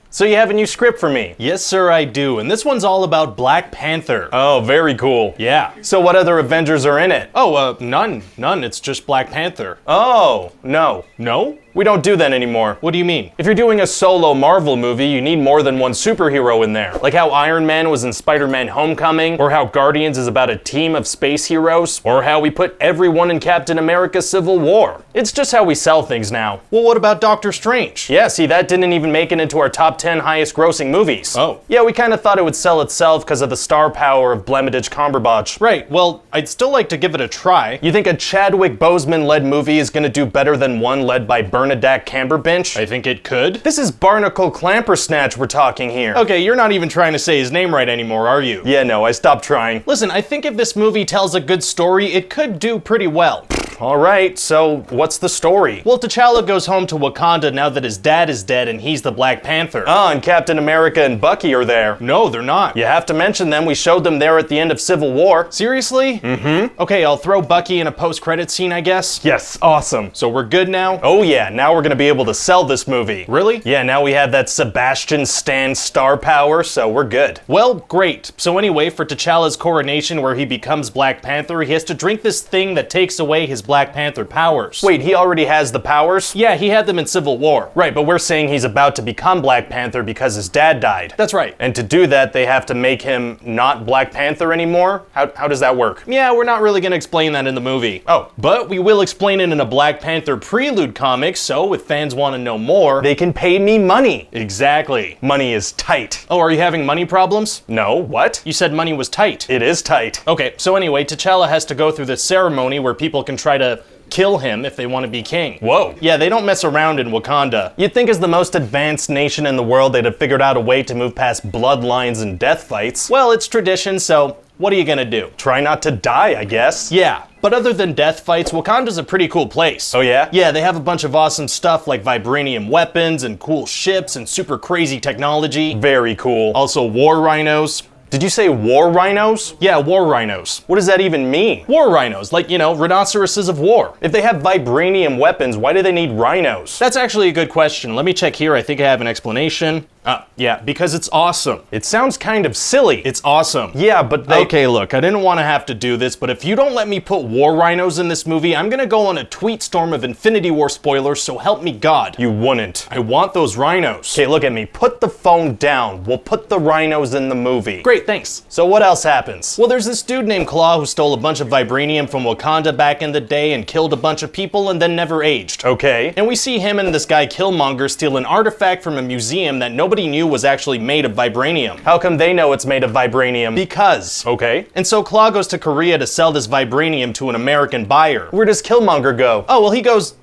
So you have a new script for me? Yes, sir, I do. And this one's all about Black Panther. Oh, very cool. Yeah. So what other Avengers are in it? Oh, none. None. It's just Black Panther. Oh, no. No? We don't do that anymore. What do you mean? If you're doing a solo Marvel movie, you need more than one superhero in there. Like how Iron Man was in Spider-Man Homecoming, or how Guardians is about a team of space heroes, or how we put everyone in Captain America Civil War. It's just how we sell things now. Well, what about Doctor Strange? Yeah, see, that didn't even make it into our top 10 highest grossing movies. Oh. Yeah, we kind of thought it would sell itself because of the star power of Benedict Cumberbatch. Right, well, I'd still like to give it a try. You think a Chadwick Boseman-led movie is gonna do better than one led by Bernadette Cumberbatch? I think it could. This is Barnacle Clampersnatch we're talking here. Okay, you're not even trying to say his name right anymore, are you? Yeah, no, I stopped trying. Listen, I think if this movie tells a good story, it could do pretty well. All right, so what's the story? Well, T'Challa goes home to Wakanda now that his dad is dead and he's the Black Panther. Oh, and Captain America and Bucky are there. No, they're not. You have to mention them. We showed them there at the end of Civil War. Seriously? Mm-hmm. Okay, I'll throw Bucky in a post-credit scene, I guess. Yes, awesome. So we're good now? Oh yeah, now we're gonna be able to sell this movie. Really? Yeah, now we have that Sebastian Stan star power, so we're good. Well, great. So anyway, for T'Challa's coronation where he becomes Black Panther, he has to drink this thing that takes away his Black Panther powers. Wait, he already has the powers? Yeah, he had them in Civil War. Right, but we're saying he's about to become Black Panther because his dad died. That's right. And to do that, they have to make him not Black Panther anymore? How does that work? Yeah, we're not really gonna explain that in the movie. Oh. But we will explain it in a Black Panther prelude comic, so if fans want to know more... They can pay me money. Exactly. Money is tight. Oh, are you having money problems? No, what? You said money was tight. It is tight. Okay, so anyway, T'Challa has to go through this ceremony where people can try to kill him if they want to be king. Whoa. Yeah, they don't mess around in Wakanda. You'd think as the most advanced nation in the world, they'd have figured out a way to move past bloodlines and death fights. Well, it's tradition, so what are you gonna do? Try not to die, I guess. Yeah, but other than death fights, Wakanda's a pretty cool place. Oh yeah? Yeah, they have a bunch of awesome stuff like vibranium weapons and cool ships and super crazy technology. Very cool. Also war rhinos. Did you say war rhinos? Yeah, war rhinos. What does that even mean? War rhinos, like, you know, rhinoceroses of war. If they have vibranium weapons, why do they need rhinos? That's actually a good question. Let me check here. I think I have an explanation. Yeah, because it's awesome. It sounds kind of silly. It's awesome. Yeah, but they... Okay, look, I didn't want to have to do this, but if you don't let me put war rhinos in this movie, I'm gonna go on a tweet storm of Infinity War spoilers, so help me God. You wouldn't. I want those rhinos. Okay, look at me. Put the phone down. We'll put the rhinos in the movie. Great, thanks. So what else happens? Well, there's this dude named Claw who stole a bunch of vibranium from Wakanda back in the day and killed a bunch of people and then never aged. Okay. And we see him and this guy Killmonger steal an artifact from a museum that nobody knew was actually made of vibranium. How come they know it's made of vibranium? Because. Okay. And so Claw goes to Korea to sell this vibranium to an American buyer. Where does Killmonger go? Oh, well, he goes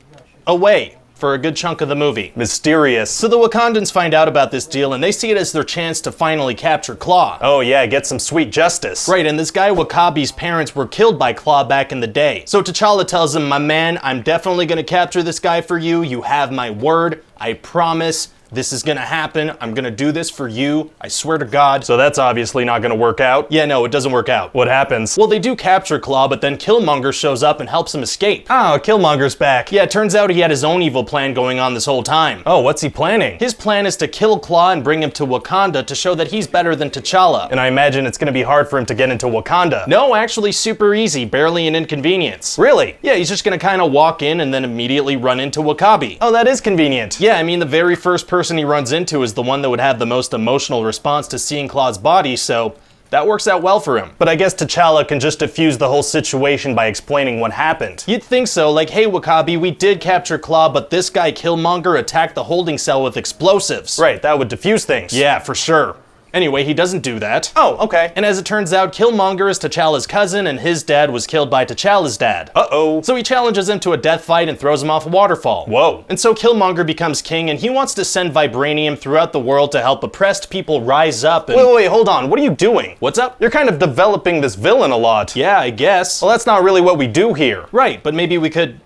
away for a good chunk of the movie. Mysterious. So the Wakandans find out about this deal and they see it as their chance to finally capture Claw. Oh yeah, get some sweet justice. Right, and this guy Wakabi's parents were killed by Claw back in the day. So T'Challa tells him, my man, I'm definitely gonna capture this guy for you. You have my word. I promise. This is gonna happen. I'm gonna do this for you. I swear to God. So that's obviously not gonna work out. Yeah, no, it doesn't work out. What happens? Well, they do capture Claw, but then Killmonger shows up and helps him escape. Oh, Killmonger's back. Yeah, it turns out he had his own evil plan going on this whole time. Oh, what's he planning? His plan is to kill Claw and bring him to Wakanda to show that he's better than T'Challa. And I imagine it's gonna be hard for him to get into Wakanda. No, actually super easy, barely an inconvenience. Really? Yeah, he's just gonna kind of walk in and then immediately run into Wakabi. Oh, that is convenient. Yeah, I mean, the very first person he runs into is the one that would have the most emotional response to seeing Claw's body, so that works out well for him. But I guess T'Challa can just defuse the whole situation by explaining what happened. You'd think so, like, hey Wakabi, we did capture Claw, but this guy Killmonger attacked the holding cell with explosives. Right, that would defuse things. Yeah, for sure. Anyway, he doesn't do that. Oh, okay. And as it turns out, Killmonger is T'Challa's cousin, and his dad was killed by T'Challa's dad. Uh-oh. So he challenges him to a death fight and throws him off a waterfall. Whoa. And so Killmonger becomes king, and he wants to send vibranium throughout the world to help oppressed people rise up and— Wait, hold on. What are you doing? What's up? You're kind of developing this villain a lot. Yeah, I guess. Well, that's not really what we do here. Right, but maybe we could,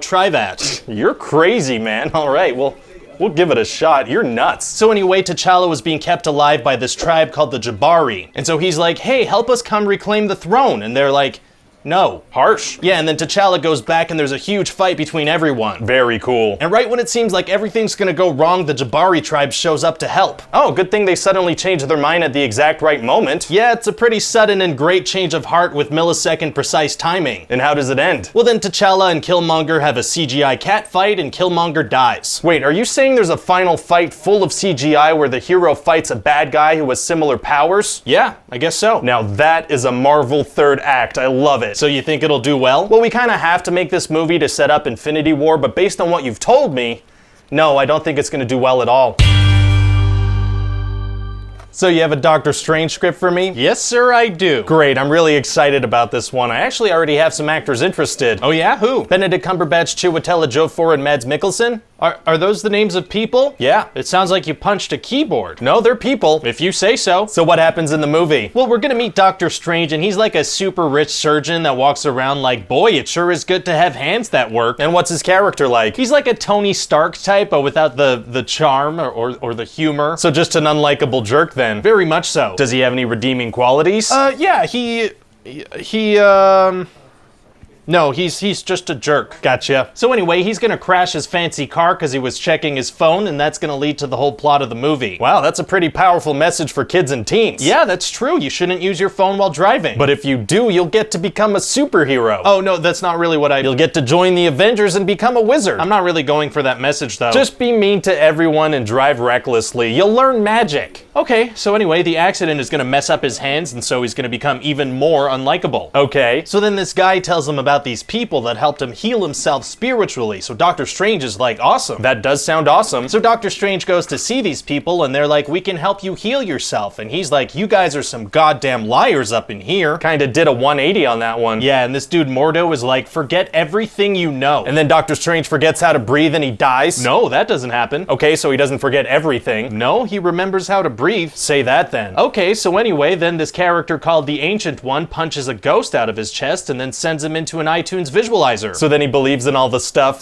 try that. You're crazy, man. All right, well, we'll give it a shot. You're nuts. So anyway, T'Challa was being kept alive by this tribe called the Jabari. And so he's like, hey, help us come reclaim the throne. And they're like, no. Harsh. Yeah, and then T'Challa goes back and there's a huge fight between everyone. Very cool. And right when it seems like everything's gonna go wrong, the Jabari tribe shows up to help. Oh, good thing they suddenly changed their mind at the exact right moment. Yeah, it's a pretty sudden and great change of heart with millisecond precise timing. And how does it end? Well, then T'Challa and Killmonger have a CGI cat fight and Killmonger dies. Wait, are you saying there's a final fight full of CGI where the hero fights a bad guy who has similar powers? Yeah, I guess so. Now that is a Marvel third act. I love it. So you think it'll do well? Well, we kind of have to make this movie to set up Infinity War, but based on what you've told me, no, I don't think it's going to do well at all. So you have a Doctor Strange script for me? Yes, sir, I do. Great, I'm really excited about this one. I actually already have some actors interested. Oh yeah, who? Benedict Cumberbatch, Chiwetel Ejiofor, and Mads Mikkelsen. Are those the names of people? Yeah. It sounds like you punched a keyboard. No, they're people. If you say so. So what happens in the movie? Well, we're gonna meet Doctor Strange, and he's like a super rich surgeon that walks around like, boy, it sure is good to have hands that work. And what's his character like? He's like a Tony Stark type, but without the charm or the humor. So just an unlikable jerk then? Very much so. Does he have any redeeming qualities? Yeah, no, he's just a jerk. Gotcha. So anyway, he's gonna crash his fancy car because he was checking his phone, and that's gonna lead to the whole plot of the movie. Wow, that's a pretty powerful message for kids and teens. Yeah, that's true. You shouldn't use your phone while driving. But if you do, you'll get to become a superhero. Oh no, that's not really what You'll get to join the Avengers and become a wizard. I'm not really going for that message though. Just be mean to everyone and drive recklessly. You'll learn magic. Okay, so anyway, the accident is gonna mess up his hands, and so he's gonna become even more unlikable. Okay. So then this guy tells him about these people that helped him heal himself spiritually, so Doctor Strange is like, awesome. That does sound awesome. So Doctor Strange goes to see these people, and they're like, we can help you heal yourself. And he's like, you guys are some goddamn liars up in here. Kinda did a 180 on that one. Yeah, and this dude Mordo is like, forget everything you know. And then Doctor Strange forgets how to breathe and he dies? No, that doesn't happen. Okay, so he doesn't forget everything. No, he remembers how to breathe. Say that then. Okay, so anyway, then this character called the Ancient One punches a ghost out of his chest and then sends him into an iTunes visualizer. So then he believes in all the stuff.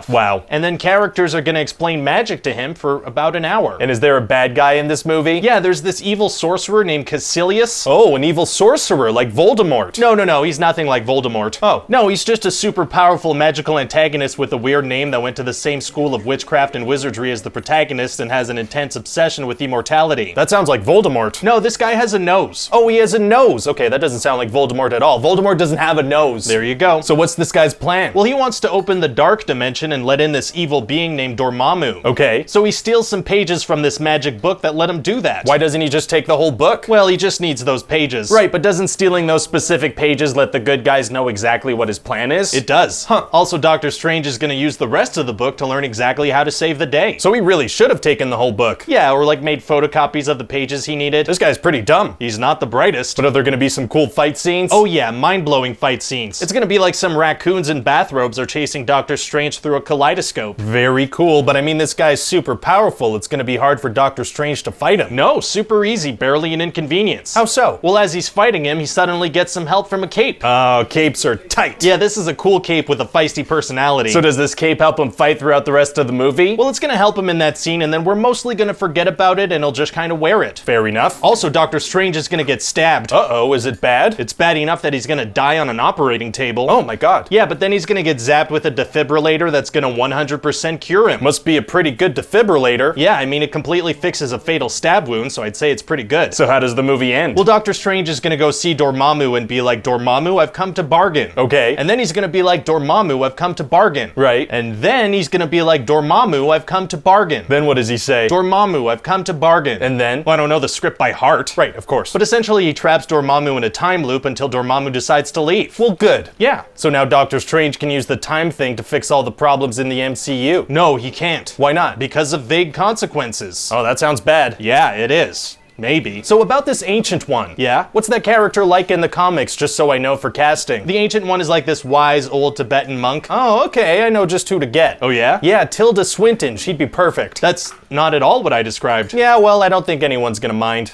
Wow. And then characters are gonna explain magic to him for about an hour. And is there a bad guy in this movie? Yeah, there's this evil sorcerer named Caecilius. Oh, an evil sorcerer like Voldemort. No, he's nothing like Voldemort. Oh. No, he's just a super powerful magical antagonist with a weird name that went to the same school of witchcraft and wizardry as the protagonist and has an intense obsession with immortality. That sounds like Voldemort. No, this guy has a nose. Oh, he has a nose. Okay, that doesn't sound like Voldemort at all. Voldemort doesn't have a nose. There you go. So what's this guy's plan? Well, he wants to open the dark dimension and let in this evil being named Dormammu. Okay. So he steals some pages from this magic book that let him do that. Why doesn't he just take the whole book? Well, he just needs those pages. Right, but doesn't stealing those specific pages let the good guys know exactly what his plan is? It does. Huh. Also, Doctor Strange is going to use the rest of the book to learn exactly how to save the day. So he really should have taken the whole book. Yeah, or like made photocopies of the pages he needed. This guy's pretty dumb. He's not the brightest. But are there gonna be some cool fight scenes? Oh yeah, mind-blowing fight scenes. It's gonna be like some raccoons in bathrobes are chasing Doctor Strange through a kaleidoscope. Very cool, but I mean, this guy's super powerful. It's gonna be hard for Doctor Strange to fight him. No, super easy, barely an inconvenience. How so? Well, as he's fighting him, he suddenly gets some help from a cape. Oh, capes are tight. Yeah, this is a cool cape with a feisty personality. So does this cape help him fight throughout the rest of the movie? Well, it's gonna help him in that scene, and then we're mostly gonna forget about it, and he'll just kind of wear it. Fair enough. Also, Doctor Strange is gonna get stabbed. Uh-oh, is it bad? It's bad enough that he's gonna die on an operating table. Oh my god. Yeah, but then he's gonna get zapped with a defibrillator that's gonna 100% cure him. Must be a pretty good defibrillator. Yeah, I mean, it completely fixes a fatal stab wound, so I'd say it's pretty good. So how does the movie end? Well, Doctor Strange is gonna go see Dormammu and be like, Dormammu, I've come to bargain. Okay. And then he's gonna be like, Dormammu, I've come to bargain. Right. And then he's gonna be like, Dormammu, I've come to bargain. Then what does he say? Dormammu, I've come to bargain. And then? Well, I don't know the script by heart. Right, of course. But essentially, he traps Dormammu in a time loop until Dormammu decides to to leave. Well, good. Yeah. So now Doctor Strange can use the time thing to fix all the problems in the MCU. No, he can't. Why not? Because of vague consequences. Oh, that sounds bad. Yeah, it is. Maybe. So about this Ancient One. Yeah? What's that character like in the comics, just so I know for casting? The Ancient One is like this wise old Tibetan monk. Oh, okay, I know just who to get. Oh yeah? Yeah, Tilda Swinton, she'd be perfect. That's not at all what I described. Yeah, well, I don't think anyone's gonna mind.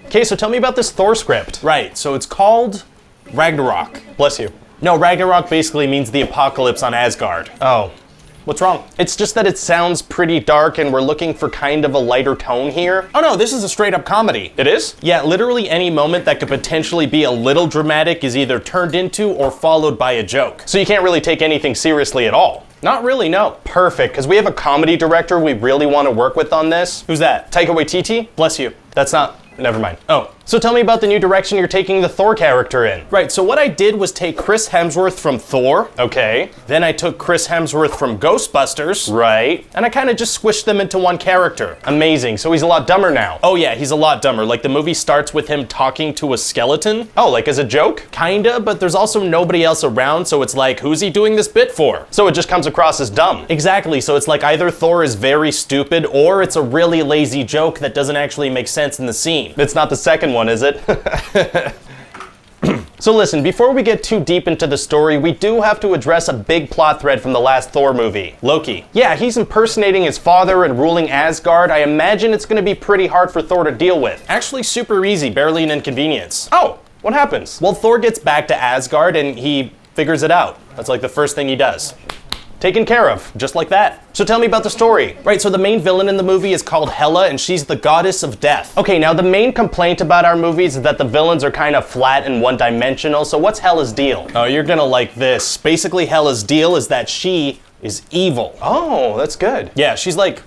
Okay, so tell me about this Thor script. Right, so it's called Ragnarok. Bless you. No, Ragnarok basically means the apocalypse on Asgard. Oh. What's wrong? It's just that it sounds pretty dark and we're looking for kind of a lighter tone here. Oh no, this is a straight up comedy. It is? Yeah, literally any moment that could potentially be a little dramatic is either turned into or followed by a joke. So you can't really take anything seriously at all. Not really, no. Perfect, because we have a comedy director we really want to work with on this. Who's that? Taika Waititi? Bless you. That's not, never mind. Oh, so tell me about the new direction you're taking the Thor character in. Right, so what I did was take Chris Hemsworth from Thor. Okay. Then I took Chris Hemsworth from Ghostbusters. Right. And I kind of just squished them into one character. Amazing, so he's a lot dumber now. Oh yeah, he's a lot dumber. Like the movie starts with him talking to a skeleton. Oh, like as a joke? Kinda, but there's also nobody else around, so it's like, who's he doing this bit for? So it just comes across as dumb. Exactly, so it's like either Thor is very stupid or it's a really lazy joke that doesn't actually make sense in the scene. It's not the second one, is it? So listen, before we get too deep into the story, we do have to address a big plot thread from the last Thor movie. Loki. Yeah, he's impersonating his father and ruling Asgard. I imagine it's gonna be pretty hard for Thor to deal with. Actually super easy, barely an inconvenience. Oh, what happens? Well, Thor gets back to Asgard and he figures it out. That's like the first thing he does. Taken care of, just like that. So tell me about the story. Right, so the main villain in the movie is called Hela, and she's the goddess of death. Okay, now the main complaint about our movies is that the villains are kind of flat and one-dimensional, so what's Hela's deal? Oh, you're gonna like this. Basically, Hela's deal is that she is evil. Oh, that's good. Yeah, she's like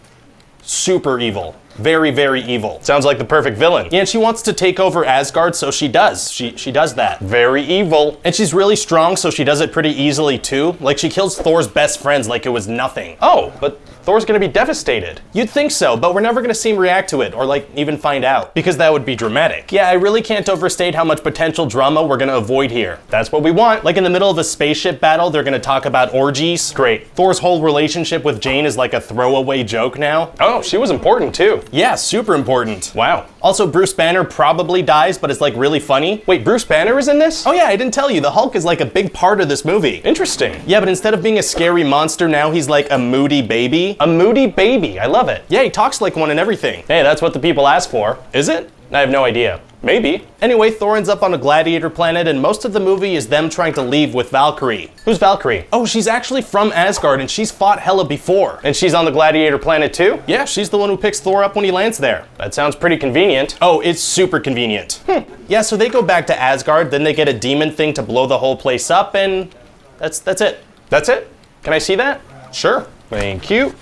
super evil. Very, very evil. Sounds like the perfect villain. Yeah, and she wants to take over Asgard, so she does. She does that. Very evil. And she's really strong, so she does it pretty easily too. Like she kills Thor's best friends like it was nothing. Oh, but Thor's gonna be devastated. You'd think so, but we're never gonna see him react to it or like even find out because that would be dramatic. Yeah, I really can't overstate how much potential drama we're gonna avoid here. That's what we want. Like in the middle of a spaceship battle, they're gonna talk about orgies. Great. Thor's whole relationship with Jane is like a throwaway joke now. Oh, she was important too. Yeah, super important. Wow. Also, Bruce Banner probably dies, but it's like really funny. Wait, Bruce Banner is in this? Oh yeah, I didn't tell you. The Hulk is like a big part of this movie. Interesting. Yeah, but instead of being a scary monster, now he's like a moody baby. A moody baby, I love it. Yeah, he talks like one and everything. Hey, that's what the people ask for. Is it? I have no idea. Maybe. Anyway, Thor ends up on a gladiator planet and most of the movie is them trying to leave with Valkyrie. Who's Valkyrie? Oh, she's actually from Asgard and she's fought Hela before. And she's on the gladiator planet too? Yeah, she's the one who picks Thor up when he lands there. That sounds pretty convenient. Oh, it's super convenient. Yeah, so they go back to Asgard, then they get a demon thing to blow the whole place up and that's it. That's it? Can I see that? Sure. Thank you.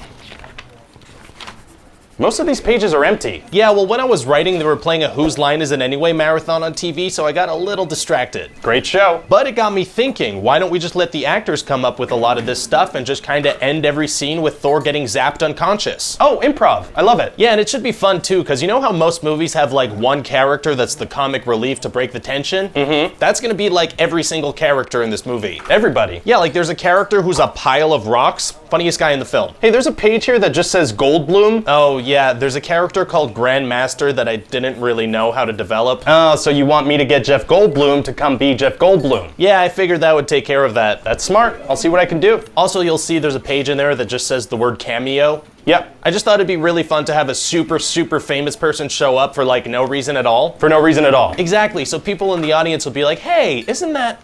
Most of these pages are empty. Yeah, well, when I was writing, they were playing a Whose Line Is It Anyway marathon on TV, so I got a little distracted. Great show. But it got me thinking, why don't we just let the actors come up with a lot of this stuff and just kind of end every scene with Thor getting zapped unconscious? Oh, improv. I love it. Yeah, and it should be fun too, because you know how most movies have like one character that's the comic relief to break the tension? Mm-hmm. That's gonna be like every single character in this movie. Everybody. Yeah, like there's a character who's a pile of rocks. Funniest guy in the film. Hey, there's a page here that just says Goldblum. Oh yeah, there's a character called Grandmaster that I didn't really know how to develop. Oh, so you want me to get Jeff Goldblum to come be Jeff Goldblum? Yeah, I figured that would take care of that. That's smart. I'll see what I can do. Also, you'll see there's a page in there that just says the word cameo. Yep. I just thought it'd be really fun to have a super famous person show up for like no reason at all. For no reason at all. Exactly, so people in the audience will be like, hey, isn't that,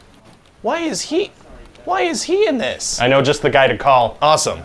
why is he in this? I know just the guy to call. Awesome.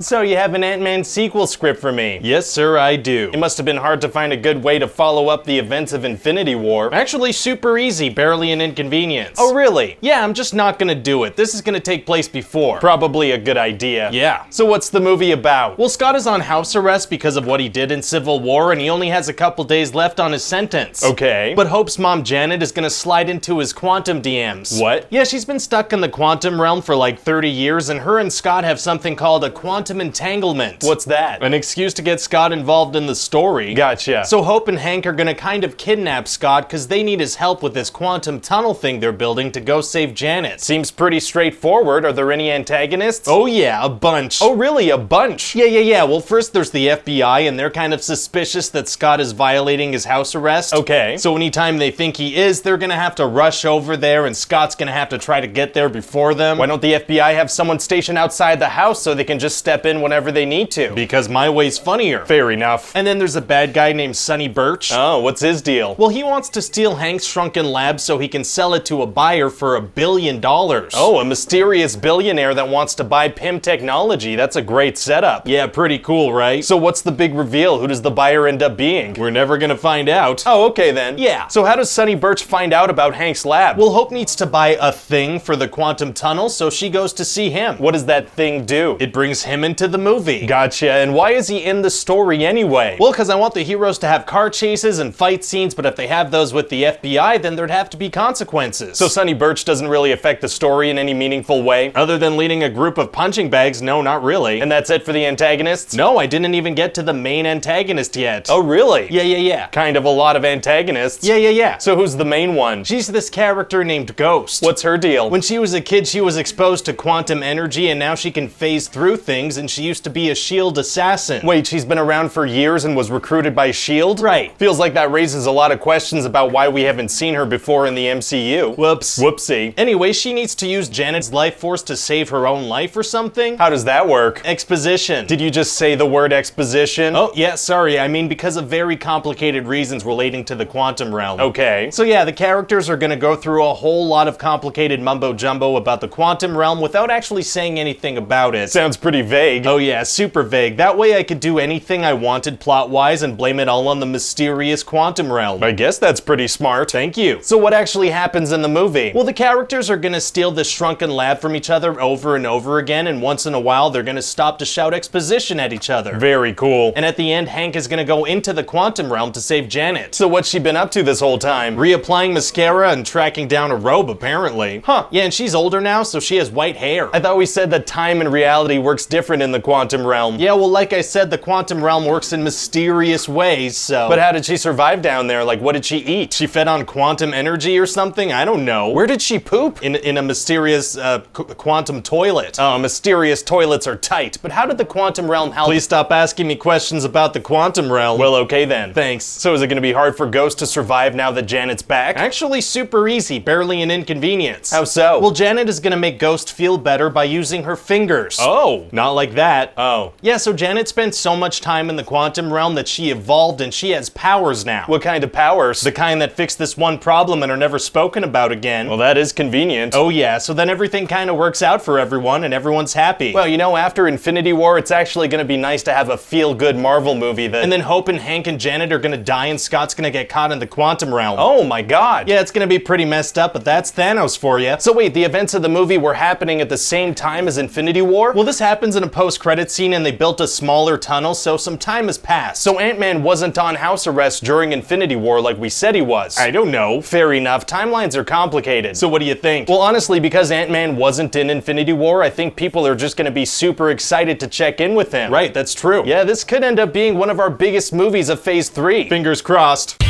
So you have an Ant-Man sequel script for me? Yes, sir, I do. It must have been hard to find a good way to follow up the events of Infinity War. Actually, super easy, barely an inconvenience. Oh, really? Yeah, I'm just not gonna do it. This is gonna take place before. Probably a good idea. Yeah. So what's the movie about? Well, Scott is on house arrest because of what he did in Civil War, and he only has a couple days left on his sentence. Okay. But Hope's mom, Janet, is gonna slide into his quantum DMs. What? Yeah, she's been stuck in the quantum realm for like 30 years, and her and Scott have something called a quantum quantum entanglement. What's that? An excuse to get Scott involved in the story. Gotcha. So Hope and Hank are gonna kind of kidnap Scott because they need his help with this quantum tunnel thing they're building to go save Janet. Seems pretty straightforward. Are there any antagonists? Oh yeah, a bunch. Oh really? A bunch? Yeah. Well, first there's the FBI, and they're kind of suspicious that Scott is violating his house arrest. Okay. So anytime they think he is, they're gonna have to rush over there, and Scott's gonna have to try to get there before them. Why don't the FBI have someone stationed outside the house so they can just step in whenever they need to? Because my way's funnier. Fair enough. And then there's a bad guy named Sonny Birch. Oh, what's his deal? Well, he wants to steal Hank's shrunken lab so he can sell it to a buyer for $1 billion. Oh, a mysterious billionaire that wants to buy PIM technology. That's a great setup. Yeah, pretty cool, right? So what's the big reveal? Who does the buyer end up being? We're never gonna find out. Oh, okay then. Yeah. So how does Sonny Birch find out about Hank's lab? Well, Hope needs to buy a thing for the quantum tunnel, so she goes to see him. What does that thing do? It brings him into the movie. Gotcha. And why is he in the story anyway? Well, because I want the heroes to have car chases and fight scenes, but if they have those with the FBI, then there'd have to be consequences. So Sonny Birch doesn't really affect the story in any meaningful way? Other than leading a group of punching bags, no, not really. And that's it for the antagonists? No, I didn't even get to the main antagonist yet. Oh, really? Yeah. Kind of a lot of antagonists. Yeah. So who's the main one? She's this character named Ghost. What's her deal? When she was a kid, she was exposed to quantum energy, and now she can phase through things, and she used to be a SHIELD assassin. Wait, she's been around for years and was recruited by S.H.I.E.L.D.? Right. Feels like that raises a lot of questions about why we haven't seen her before in the MCU. Whoops. Whoopsie. Anyway, she needs to use Janet's life force to save her own life or something. How does that work? Exposition. Did you just say the word exposition? Oh, yeah, sorry. I mean, because of very complicated reasons relating to the quantum realm. Okay. So yeah, the characters are gonna go through a whole lot of complicated mumbo-jumbo about the quantum realm without actually saying anything about it. Sounds pretty vague. Oh yeah, super vague. That way I could do anything I wanted plot-wise and blame it all on the mysterious quantum realm. I guess that's pretty smart. Thank you. So what actually happens in the movie? Well, the characters are gonna steal this shrunken lab from each other over and over again, and once in a while they're gonna stop to shout exposition at each other. Very cool. And at the end, Hank is gonna go into the quantum realm to save Janet. So what's she been up to this whole time? Reapplying mascara and tracking down a robe, apparently. Huh. Yeah, and she's older now, so she has white hair. I thought we said that time and reality works different in the quantum realm. Yeah, well, like I said, the quantum realm works in mysterious ways, so... But how did she survive down there? Like, what did she eat? She fed on quantum energy or something? I don't know. Where did she poop? In a mysterious quantum toilet. Oh, mysterious toilets are tight. But how did the quantum realm help? Please stop asking me questions about the quantum realm. Well, okay then. Thanks. So is it gonna be hard for Ghost to survive now that Janet's back? Actually, super easy. Barely an inconvenience. How so? Well, Janet is gonna make Ghost feel better by using her fingers. Oh. Not like that. Oh. Yeah, so Janet spent so much time in the quantum realm that she evolved and she has powers now. What kind of powers? The kind that fix this one problem and are never spoken about again. Well, that is convenient. Oh yeah, so then everything kind of works out for everyone and everyone's happy. Well, you know, after Infinity War, it's actually gonna be nice to have a feel-good Marvel movie that... And then Hope and Hank and Janet are gonna die and Scott's gonna get caught in the quantum realm. Oh my god. Yeah, it's gonna be pretty messed up, but that's Thanos for you. So wait, the events of the movie were happening at the same time as Infinity War? Well, this happens in a post-credit scene and they built a smaller tunnel, so some time has passed. So Ant-Man wasn't on house arrest during Infinity War like we said he was. I don't know. Fair enough. Timelines are complicated. So what do you think? Well, honestly, because Ant-Man wasn't in Infinity War, I think people are just gonna be super excited to check in with him. Right, that's true. Yeah, this could end up being one of our biggest movies of Phase 3. Fingers crossed.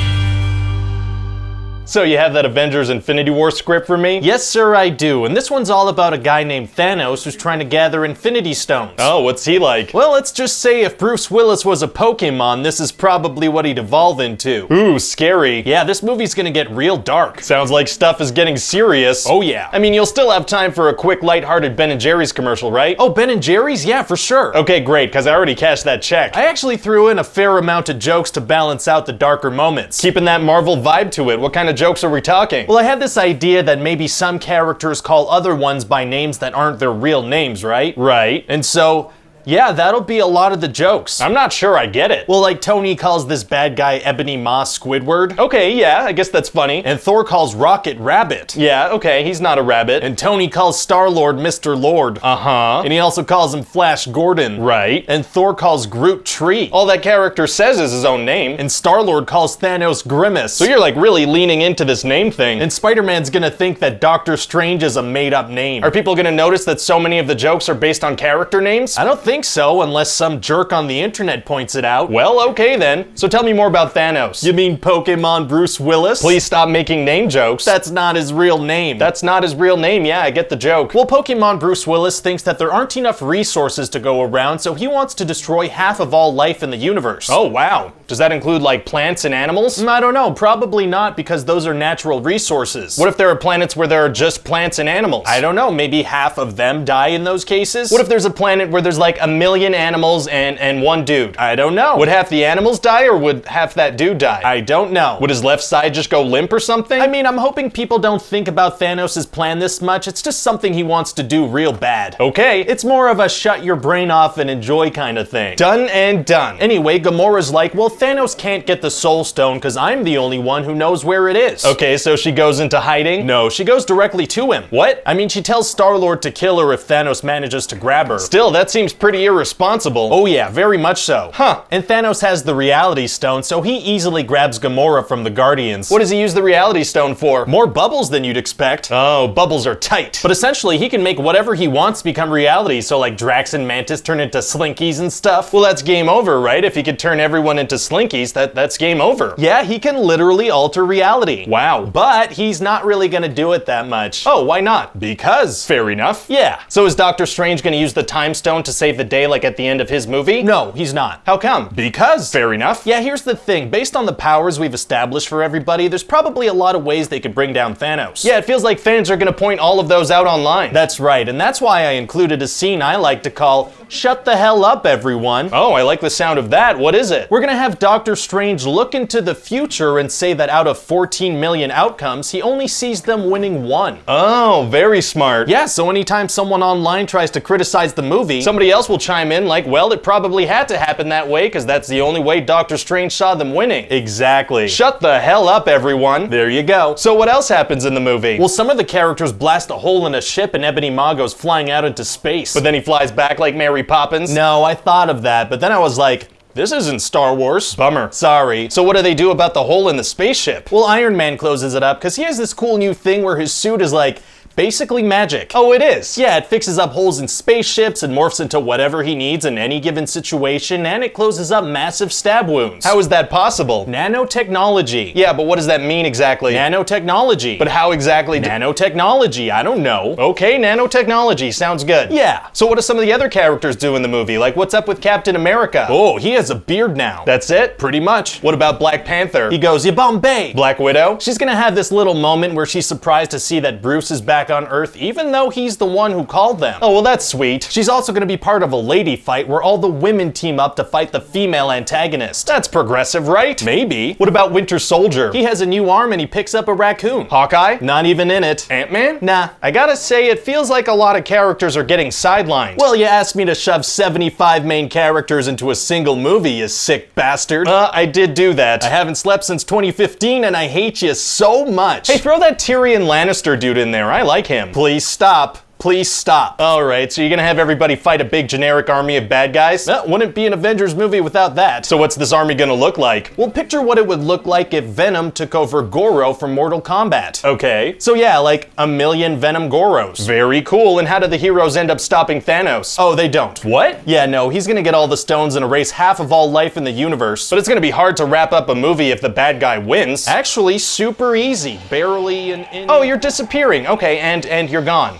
So you have that Avengers Infinity War script for me? Yes, sir, I do. And this one's all about a guy named Thanos who's trying to gather Infinity Stones. Oh, what's he like? Well, let's just say if Bruce Willis was a Pokemon, this is probably what he'd evolve into. Ooh, scary. Yeah, this movie's gonna get real dark. Sounds like stuff is getting serious. Oh yeah. I mean, you'll still have time for a quick, lighthearted Ben & Jerry's commercial, right? Oh, Ben & Jerry's? Yeah, for sure. Okay, great, because I already cashed that check. I actually threw in a fair amount of jokes to balance out the darker moments. Keeping that Marvel vibe to it, what kind of jokes are we talking? Well, I had this idea that maybe some characters call other ones by names that aren't their real names, right? Right. And so, yeah, that'll be a lot of the jokes. I'm not sure I get it. Well, like Tony calls this bad guy Ebony Moss Squidward. Okay, yeah, I guess that's funny. And Thor calls Rocket Rabbit. Yeah, okay, he's not a rabbit. And Tony calls Star-Lord Mr. Lord. Uh-huh. And he also calls him Flash Gordon. Right. And Thor calls Groot Tree. All that character says is his own name. And Star-Lord calls Thanos Grimace. So you're like really leaning into this name thing. And Spider-Man's gonna think that Doctor Strange is a made-up name. Are people gonna notice that so many of the jokes are based on character names? I don't think think so, unless some jerk on the internet points it out. Well, okay then. So tell me more about Thanos. You mean Pokemon Bruce Willis? Please stop making name jokes. That's not his real name. That's not his real name, yeah, I get the joke. Well, Pokemon Bruce Willis thinks that there aren't enough resources to go around, so he wants to destroy half of all life in the universe. Oh, wow. Does that include, like, plants and animals? I don't know, probably not, because those are natural resources. What if there are planets where there are just plants and animals? I don't know, maybe half of them die in those cases? What if there's a planet where there's like 1 million animals and one dude? I don't know. Would half the animals die, or would half that dude die? I don't know. Would his left side just go limp or something? I mean, I'm hoping people don't think about Thanos' plan this much. It's just something he wants to do real bad. Okay, it's more of a shut your brain off and enjoy kind of thing. Done and done. Anyway, Gamora's like, well, Thanos can't get the Soul Stone because I'm the only one who knows where it is. Okay, so she goes into hiding? No, she goes directly to him. What? I mean, she tells Star-Lord to kill her if Thanos manages to grab her. Still, that seems pretty irresponsible. Oh yeah, very much so. Huh. And Thanos has the Reality Stone, so he easily grabs Gamora from the Guardians. What does he use the Reality Stone for? More bubbles than you'd expect. Oh, bubbles are tight. But essentially, he can make whatever he wants become reality, so like Drax and Mantis turn into Slinkies and stuff. Well, that's game over, right? If he could turn everyone into Slinkies, that's game over. Yeah, he can literally alter reality. Wow. But he's not really gonna do it that much. Oh, why not? Because. Fair enough. Yeah. So is Doctor Strange gonna use the Time Stone to save the day like at the end of his movie? No, he's not. How come? Because. Fair enough. Yeah, here's the thing. Based on the powers we've established for everybody, there's probably a lot of ways they could bring down Thanos. Yeah, it feels like fans are gonna point all of those out online. That's right, and that's why I included a scene I like to call Shut the Hell Up, Everyone. Oh, I like the sound of that. What is it? We're gonna have Doctor Strange look into the future and say that out of 14 million outcomes, he only sees them winning one. Oh, very smart. Yeah, so anytime someone online tries to criticize the movie, somebody else will chime in like, well, it probably had to happen that way because that's the only way Doctor Strange saw them winning. Exactly. Shut the hell up, everyone. There you go. So what else happens in the movie? Well, some of the characters blast a hole in a ship and Ebony Maw goes flying out into space. But then he flies back like Mary Poppins. No, I thought of that, but then I was like, this isn't Star Wars. Bummer. Sorry. So what do they do about the hole in the spaceship? Well, Iron Man closes it up because he has this cool new thing where his suit is like, basically magic. Oh, it is? Yeah, it fixes up holes in spaceships and morphs into whatever he needs in any given situation, and it closes up massive stab wounds. How is that possible? Nanotechnology. Yeah, but what does that mean exactly? Nanotechnology. But how exactly? Nanotechnology, I don't know. Okay, nanotechnology, sounds good. Yeah. So what do some of the other characters do in the movie? Like, what's up with Captain America? Oh, he has a beard now. That's it? Pretty much. What about Black Panther? He goes, "Ya Bombay." Black Widow? She's gonna have this little moment where she's surprised to see that Bruce is back on Earth, even though he's the one who called them. Oh, well, that's sweet. She's also gonna be part of a lady fight where all the women team up to fight the female antagonist. That's progressive, right? Maybe. What about Winter Soldier? He has a new arm and he picks up a raccoon. Hawkeye? Not even in it. Ant-Man? Nah. I gotta say, it feels like a lot of characters are getting sidelined. Well, you asked me to shove 75 main characters into a single movie, you sick bastard. I did do that. I haven't slept since 2015 and I hate you so much. Hey, throw that Tyrion Lannister dude in there. I like him. Please stop. Please stop. Alright, so you're gonna have everybody fight a big generic army of bad guys? Wouldn't be an Avengers movie without that. So what's this army gonna look like? Well, picture what it would look like if Venom took over Goro from Mortal Kombat. Okay. So yeah, like 1 million Venom Goros. Very cool, and how do the heroes end up stopping Thanos? Oh, they don't. What? Yeah, no, he's gonna get all the stones and erase half of all life in the universe. But it's gonna be hard to wrap up a movie if the bad guy wins. Actually, super easy. Barely in... Oh, you're disappearing. Okay, and you're gone.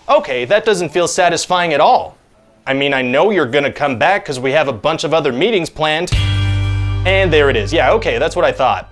Okay, that doesn't feel satisfying at all. I mean, I know you're gonna come back because we have a bunch of other meetings planned. And there it is. Yeah, okay, that's what I thought.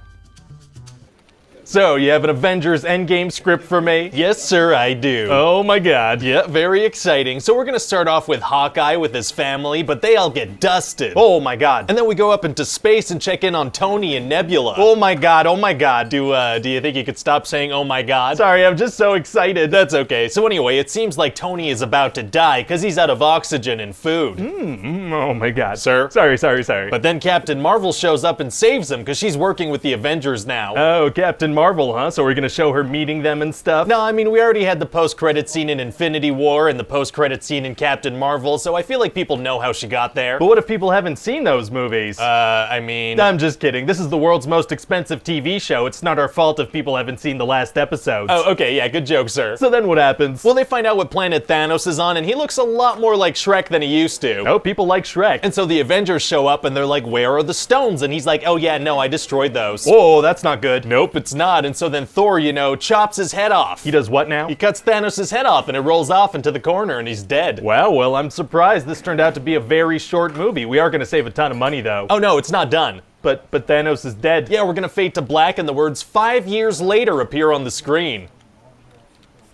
So, you have an Avengers Endgame script for me? Yes, sir, I do. Oh my god. Yeah, very exciting. So we're gonna start off with Hawkeye with his family, but they all get dusted. Oh my god. And then we go up into space and check in on Tony and Nebula. Oh my god, oh my god. Do you think you could stop saying oh my god? Sorry, I'm just so excited. That's okay. So anyway, it seems like Tony is about to die because he's out of oxygen and food. Oh my god. Sir? Sorry. But then Captain Marvel shows up and saves him because she's working with the Avengers now. Oh, Captain Marvel, huh? So we're gonna show her meeting them and stuff? No, I mean, we already had the post-credit scene in Infinity War and the post-credit scene in Captain Marvel, so I feel like people know how she got there. But what if people haven't seen those movies? I mean... I'm just kidding. This is the world's most expensive TV show. It's not our fault if people haven't seen the last episodes. Oh, okay, yeah, good joke, sir. So then what happens? Well, they find out what planet Thanos is on, and he looks a lot more like Shrek than he used to. Oh, people like Shrek. And so the Avengers show up, and they're like, where are the stones? And he's like, oh yeah, no, I destroyed those. Whoa, that's not good. Nope, it's not. And so then Thor, you know, chops his head off. He does what now? He cuts Thanos' head off, and it rolls off into the corner, and he's dead. Well, I'm surprised this turned out to be a very short movie. We are gonna save a ton of money, though. Oh no, it's not done. But Thanos is dead. Yeah, we're gonna fade to black, and the words 5 years later appear on the screen.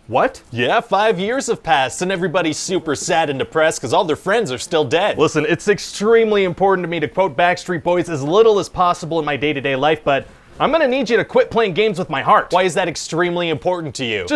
What? Yeah, 5 years have passed, and everybody's super sad and depressed because all their friends are still dead. Listen, it's extremely important to me to quote Backstreet Boys as little as possible in my day-to-day life, but I'm gonna need you to quit playing games with my heart. Why is that extremely important to you?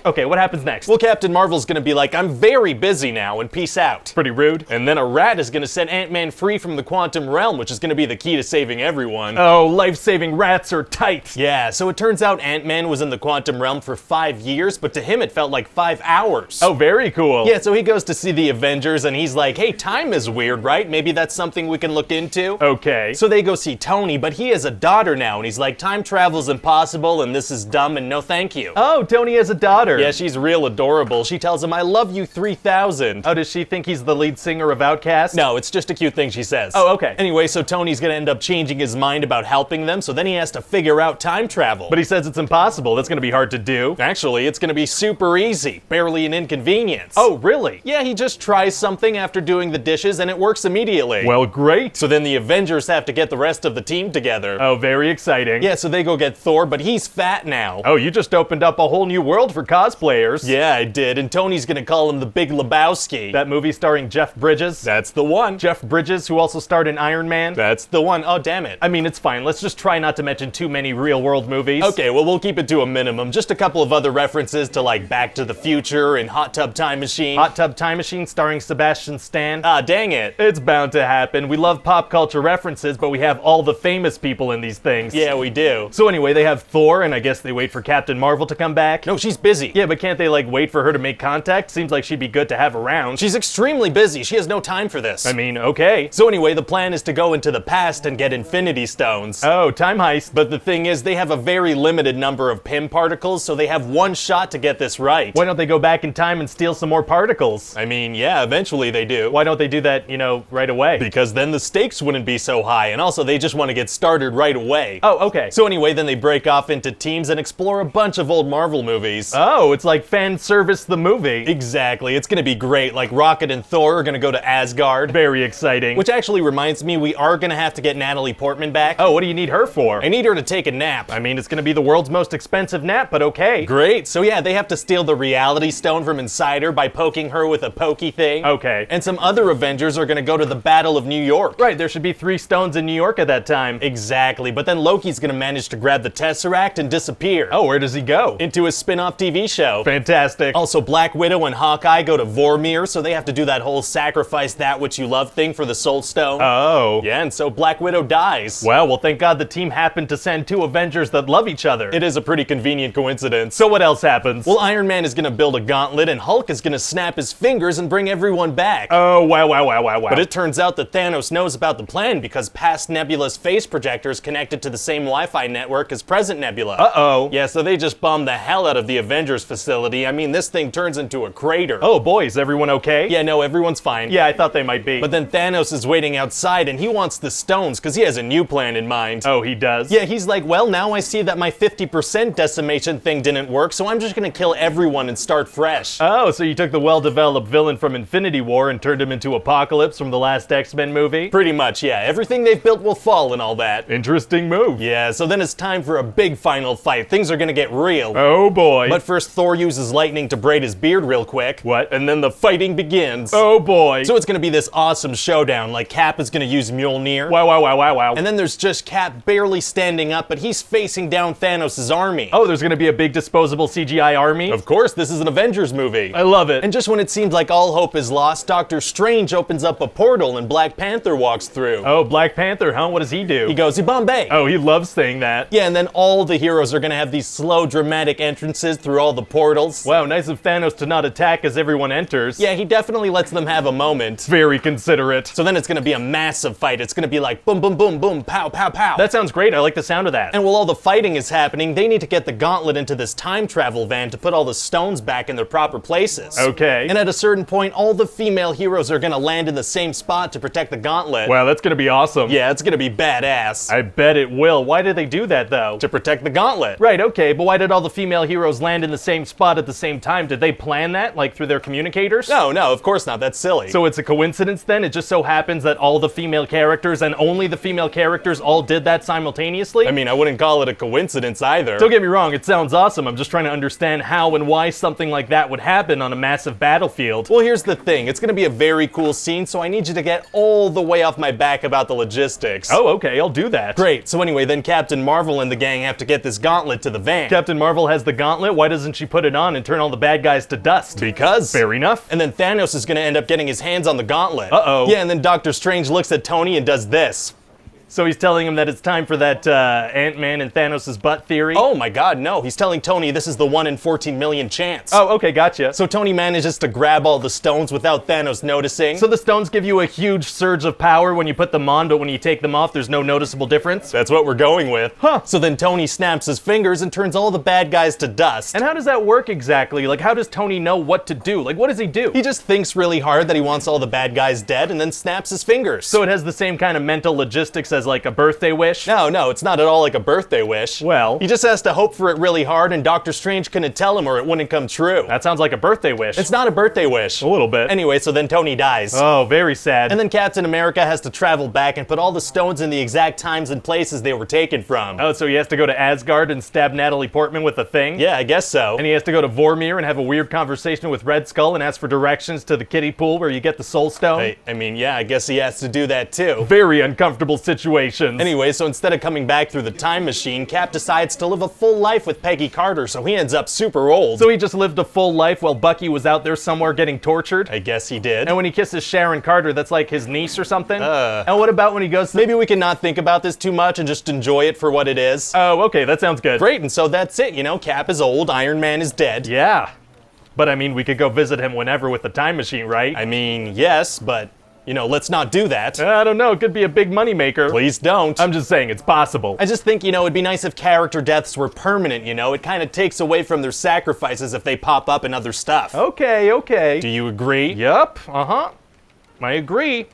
Okay, what happens next? Well, Captain Marvel's gonna be like, I'm very busy now, and peace out. Pretty rude. And then a rat is gonna set Ant-Man free from the quantum realm, which is gonna be the key to saving everyone. Oh, life-saving rats are tight. Yeah, so it turns out Ant-Man was in the quantum realm for 5 years, but to him it felt like 5 hours. Oh, very cool. Yeah, so he goes to see the Avengers, and he's like, hey, time is weird, right? Maybe that's something we can look into. Okay. So they go see Tony, but he has a daughter now, and he's like, time travel's impossible, and this is dumb, and no thank you. Oh, Tony has a daughter. Yeah, she's real adorable. She tells him, I love you 3000. Oh, does she think he's the lead singer of Outkast? No, it's just a cute thing she says. Oh, okay. Anyway, so Tony's gonna end up changing his mind about helping them, so then he has to figure out time travel. But he says it's impossible. That's gonna be hard to do. Actually, it's gonna be super easy. Barely an inconvenience. Oh, really? Yeah, he just tries something after doing the dishes, and it works immediately. Well, great. So then the Avengers have to get the rest of the team together. Oh, very exciting. Yeah, so they go get Thor, but he's fat now. Oh, you just opened up a whole new world for cosplayers. Yeah, I did, and Tony's gonna call him the Big Lebowski. That movie starring Jeff Bridges? That's the one. Jeff Bridges, who also starred in Iron Man? That's the one. Oh, damn it. I mean, it's fine. Let's just try not to mention too many real-world movies. Okay, well, we'll keep it to a minimum. Just a couple of other references to, like, Back to the Future and Hot Tub Time Machine. Hot Tub Time Machine starring Sebastian Stan? Ah, dang it. It's bound to happen. We love pop culture references, but we have all the famous people in these things. Yeah, we do. So anyway, they have Thor, and I guess they wait for Captain Marvel to come back. No, she's busy. Yeah, but can't they, like, wait for her to make contact? Seems like she'd be good to have around. She's extremely busy. She has no time for this. I mean, okay. So anyway, the plan is to go into the past and get Infinity Stones. Oh, time heist. But the thing is, they have a very limited number of Pym particles, so they have one shot to get this right. Why don't they go back in time and steal some more particles? I mean, yeah, eventually they do. Why don't they do that, right away? Because then the stakes wouldn't be so high, and also they just want to get started right away. Oh, okay. So anyway, then they break off into teams and explore a bunch of old Marvel movies. Oh, it's like fan service the movie. Exactly, it's gonna be great. Like Rocket and Thor are gonna go to Asgard. Very exciting. Which actually reminds me, we are gonna have to get Natalie Portman back. Oh, what do you need her for? I need her to take a nap. I mean, it's gonna be the world's most expensive nap, but okay. Great, so yeah, they have to steal the reality stone from inside her by poking her with a pokey thing. Okay. And some other Avengers are gonna go to the Battle of New York. Right, there should be 3 stones in New York at that time. Exactly, but then Loki's gonna manage to grab the Tesseract and disappear. Oh, where does he go? Into a spin-off TV show. Fantastic. Also, Black Widow and Hawkeye go to Vormir, so they have to do that whole sacrifice that which you love thing for the Soul Stone. Oh. Yeah, and so Black Widow dies. Well, thank God the team happened to send 2 Avengers that love each other. It is a pretty convenient coincidence. So what else happens? Well, Iron Man is gonna build a gauntlet, and Hulk is gonna snap his fingers and bring everyone back. Oh, wow. But it turns out that Thanos knows about the plan because past Nebula's face projector is connected to the same Wi-Fi network as present Nebula. Uh-oh. Yeah, so they just bombed the hell out of the Avengers facility. I mean, this thing turns into a crater. Oh boy, is everyone okay? Yeah, no, everyone's fine. Yeah, I thought they might be. But then Thanos is waiting outside and he wants the stones because he has a new plan in mind. Oh, he does? Yeah, he's like, well, now I see that my 50% decimation thing didn't work, so I'm just gonna kill everyone and start fresh. Oh, so you took the well-developed villain from Infinity War and turned him into Apocalypse from the last X-Men movie? Pretty much, yeah. Everything they've built will fall and all that. Interesting move. Yeah, so then it's time for a big final fight. Things are gonna get real. Oh boy. But first, first, Thor uses lightning to braid his beard real quick. What? And then the fighting begins. Oh boy. So it's gonna be this awesome showdown, like Cap is gonna use Mjolnir. Wow. And then there's just Cap barely standing up, but he's facing down Thanos' army. Oh, there's gonna be a big disposable CGI army? Of course, this is an Avengers movie. I love it. And just when it seems like all hope is lost, Doctor Strange opens up a portal and Black Panther walks through. Oh, Black Panther, huh? What does he do? He goes, Bombay. Oh, he loves saying that. Yeah, and then all the heroes are gonna have these slow, dramatic entrances through all the portals. Wow, nice of Thanos to not attack as everyone enters. Yeah, he definitely lets them have a moment. Very considerate. So then it's gonna be a massive fight. It's gonna be like boom, boom, boom, boom, pow, pow, pow. That sounds great. I like the sound of that. And while all the fighting is happening, they need to get the gauntlet into this time travel van to put all the stones back in their proper places. Okay. And at a certain point, all the female heroes are gonna land in the same spot to protect the gauntlet. Wow, that's gonna be awesome. Yeah, it's gonna be badass. I bet it will. Why did they do that, though? To protect the gauntlet. Right, okay, but why did all the female heroes land in the same spot at the same time? Did they plan that, like through their communicators? No, of course not. That's silly. So it's a coincidence then? It just so happens that all the female characters and only the female characters all did that simultaneously? I mean, I wouldn't call it a coincidence either. Don't get me wrong, it sounds awesome. I'm just trying to understand how and why something like that would happen on a massive battlefield. Well, here's the thing. It's gonna be a very cool scene, so I need you to get all the way off my back about the logistics. Oh, okay, I'll do that. Great. So anyway, then Captain Marvel and the gang have to get this gauntlet to the van. Captain Marvel has the gauntlet, why doesn't she put it on and turn all the bad guys to dust? Because. Fair enough. And then Thanos is gonna end up getting his hands on the gauntlet. Uh-oh. Yeah, and then Doctor Strange looks at Tony and does this. So he's telling him that it's time for that Ant-Man and Thanos' butt theory? Oh my god, no. He's telling Tony this is the 1 in 14 million chance. Oh, okay, gotcha. So Tony manages to grab all the stones without Thanos noticing. So the stones give you a huge surge of power when you put them on, but when you take them off, there's no noticeable difference? That's what we're going with. Huh. So then Tony snaps his fingers and turns all the bad guys to dust. And how does that work exactly? Like, how does Tony know what to do? Like, what does he do? He just thinks really hard that he wants all the bad guys dead and then snaps his fingers. So it has the same kind of mental logistics as like a birthday wish? No, it's not at all like a birthday wish. Well, he just has to hope for it really hard and Doctor Strange couldn't tell him or it wouldn't come true. that sounds like a birthday wish. It's not a birthday wish. a little bit. Anyway, so then Tony dies. Oh, very sad. And then Captain America has to travel back and put all the stones in the exact times and places they were taken from. Oh, so he has to go to Asgard and stab Natalie Portman with a thing? Yeah, I guess so. And he has to go to Vormir and have a weird conversation with Red Skull and ask for directions to the kiddie pool where you get the Soul Stone? I mean, yeah, I guess he has to do that too. Very uncomfortable situations. Anyway, so instead of coming back through the time machine, Cap decides to live a full life with Peggy Carter, so he ends up super old. So he just lived a full life while Bucky was out there somewhere getting tortured? I guess he did. And when he kisses Sharon Carter, that's like his niece or something? And what about when he goes to... Maybe we can not think about this too much and just enjoy it for what it is. Oh, okay, that sounds good. Great, and so that's it, Cap is old, Iron Man is dead. Yeah. But I mean, we could go visit him whenever with the time machine, right? I mean, yes, but, let's not do that. I don't know, it could be a big moneymaker. Please don't. I'm just saying, it's possible. I just think, it'd be nice if character deaths were permanent, It kind of takes away from their sacrifices if they pop up in other stuff. Okay. Do you agree? Yup, I agree.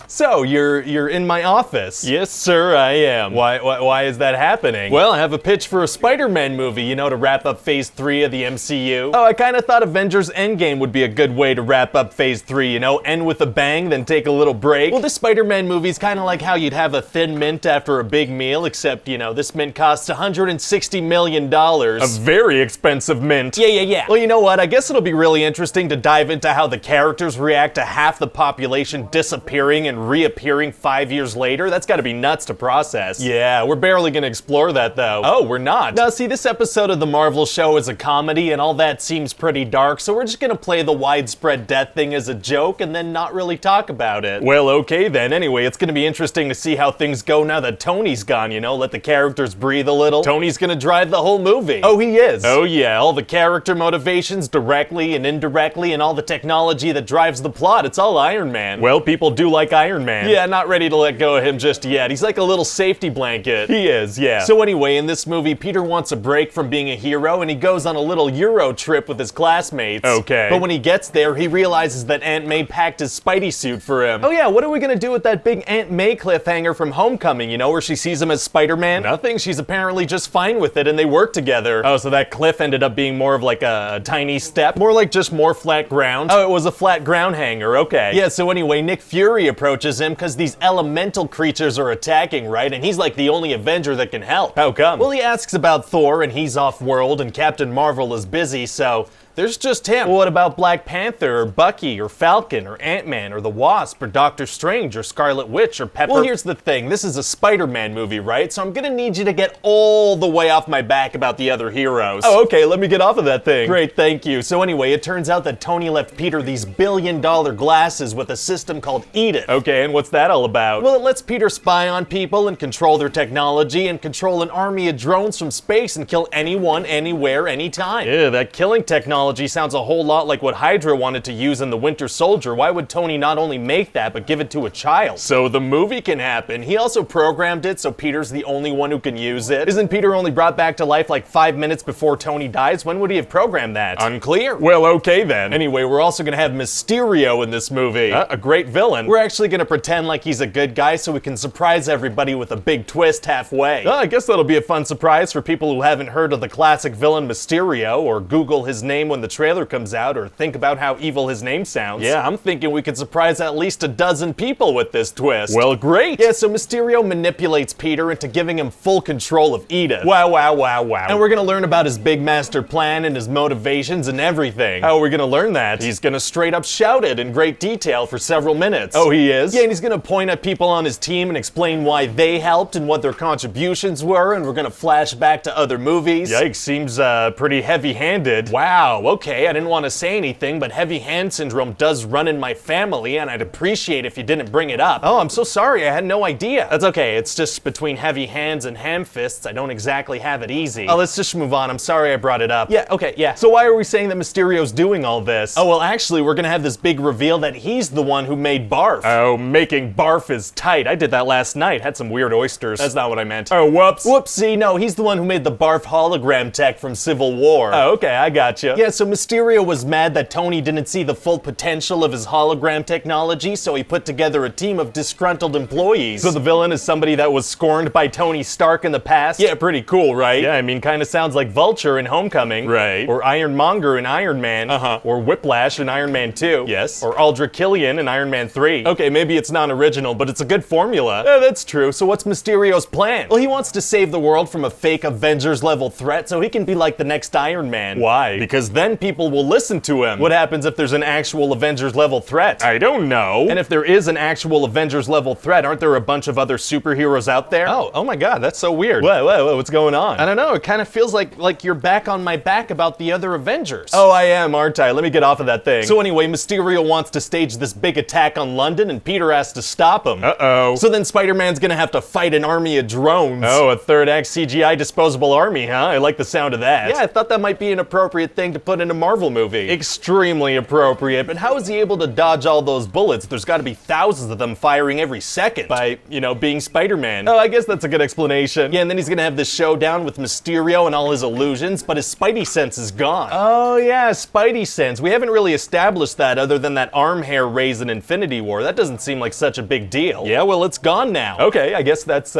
So, you're in my office. Yes, sir, I am. Why is that happening? Well, I have a pitch for a Spider-Man movie, to wrap up Phase 3 of the MCU. Oh, I kind of thought Avengers Endgame would be a good way to wrap up Phase 3, end with a bang, then take a little break. Well, this Spider-Man movie's kind of like how you'd have a Thin Mint after a big meal, except, this mint costs $160 million. A very expensive mint. Yeah. Well, you know what? I guess it'll be really interesting to dive into how the characters react to half the population disappearing and reappearing 5 years later. That's gotta be nuts to process. Yeah, we're barely gonna explore that though. Oh, we're not. Now see, this episode of the Marvel show is a comedy and all that seems pretty dark, so we're just gonna play the widespread death thing as a joke and then not really talk about it. Well, okay then. Anyway, it's gonna be interesting to see how things go now that Tony's gone, let the characters breathe a little. Tony's gonna drive the whole movie. Oh, he is? Oh yeah, all the character motivations directly and indirectly and all the technology that drives the plot. It's all Iron Man. Well, people do like Iron Man. Yeah, not ready to let go of him just yet. He's like a little safety blanket. He is, yeah. So anyway, in this movie, Peter wants a break from being a hero and he goes on a little Euro trip with his classmates. Okay. But when he gets there, he realizes that Aunt May packed his Spidey suit for him. Oh yeah, what are we gonna do with that big Aunt May cliffhanger from Homecoming, where she sees him as Spider-Man? Nothing, she's apparently just fine with it and they work together. Oh, so that cliff ended up being more of like a tiny step? More like just more flat ground? Oh, it was a flat ground hanger, okay. Yeah, so anyway, Nick Fury approaches approaches him because these elemental creatures are attacking, right? And he's like the only Avenger that can help. How come? Well, he asks about Thor, and he's off-world, and Captain Marvel is busy, so there's just him. Well, what about Black Panther, or Bucky, or Falcon, or Ant-Man, or the Wasp, or Doctor Strange, or Scarlet Witch, or Pepper? Well, here's the thing. This is a Spider-Man movie, right? So I'm gonna need you to get all the way off my back about the other heroes. Oh, okay, let me get off of that thing. Great, thank you. So anyway, it turns out that Tony left Peter these billion-dollar glasses with a system called Edith. Okay, and what's that all about? Well, it lets Peter spy on people and control their technology and control an army of drones from space and kill anyone, anywhere, anytime. Yeah, that killing technology sounds a whole lot like what Hydra wanted to use in the Winter Soldier. Why would Tony not only make that, but give it to a child? So the movie can happen. He also programmed it so Peter's the only one who can use it. Isn't Peter only brought back to life like 5 minutes before Tony dies? When would he have programmed that? Unclear. Well, okay then. Anyway, we're also gonna have Mysterio in this movie. A great villain. We're actually gonna pretend like he's a good guy so we can surprise everybody with a big twist halfway. I guess that'll be a fun surprise for people who haven't heard of the classic villain Mysterio, or Google his name when the trailer comes out, or think about how evil his name sounds. Yeah, I'm thinking we could surprise at least a dozen people with this twist. Well, great. Yeah, so Mysterio manipulates Peter into giving him full control of Edith. Wow, wow, wow, wow. And we're gonna learn about his big master plan and his motivations and everything. How are we gonna learn that? He's gonna straight up shout it in great detail for several minutes. Oh, he is? Yeah, and he's gonna point at people on his team and explain why they helped and what their contributions were, and we're gonna flash back to other movies. Yikes, seems pretty heavy-handed. Wow, okay, I didn't want to say anything, but heavy hand syndrome does run in my family, and I'd appreciate if you didn't bring it up. Oh, I'm so sorry, I had no idea. That's okay, it's just between heavy hands and ham fists, I don't exactly have it easy. Oh, let's just move on, I'm sorry I brought it up. Yeah, okay, yeah. So why are we saying that Mysterio's doing all this? Oh, well actually, we're gonna have this big reveal that he's the one who made barf. Oh, making barf is tight. I did that last night, had some weird oysters. That's not what I meant. Oh, whoops. Whoopsie, no, he's the one who made the barf hologram tech from Civil War. Oh, okay, I gotcha. Yeah, so Mysterio was mad that Tony didn't see the full potential of his hologram technology, so he put together a team of disgruntled employees. So the villain is somebody that was scorned by Tony Stark in the past? Yeah, pretty cool, right? Yeah, I mean, kinda sounds like Vulture in Homecoming. Right. Or Ironmonger in Iron Man. Uh-huh. Or Whiplash in Iron Man 2. Yes. Or Aldrich Killian in Iron Man 3. Okay, maybe it's non-original, but it's a good formula. Yeah, that's true. So what's Mysterio's plan? Well, he wants to save the world from a fake Avengers-level threat so he can be like the next Iron Man. Why? Because then people will listen to him. What happens if there's an actual Avengers-level threat? I don't know. And if there is an actual Avengers-level threat, aren't there a bunch of other superheroes out there? Oh my god, that's so weird. Whoa, what's going on? I don't know, it kind of feels like you're back on my back about the other Avengers. Oh, I am, aren't I? Let me get off of that thing. So anyway, Mysterio wants to stage this big attack on London, and Peter has to stop him. Uh-oh. So then Spider-Man's gonna have to fight an army of drones. Oh, a third-act CGI disposable army, huh? I like the sound of that. Yeah, I thought that might be an appropriate thing to put in a Marvel movie. Extremely appropriate, but how is he able to dodge all those bullets? There's gotta be thousands of them firing every second. By, being Spider-Man. Oh, I guess that's a good explanation. Yeah, and then he's gonna have this showdown with Mysterio and all his illusions, but his Spidey sense is gone. Oh yeah, Spidey sense. We haven't really established that other than that arm hair raise in Infinity War. That doesn't seem like such a big deal. Yeah, well, it's gone now. Okay, I guess that's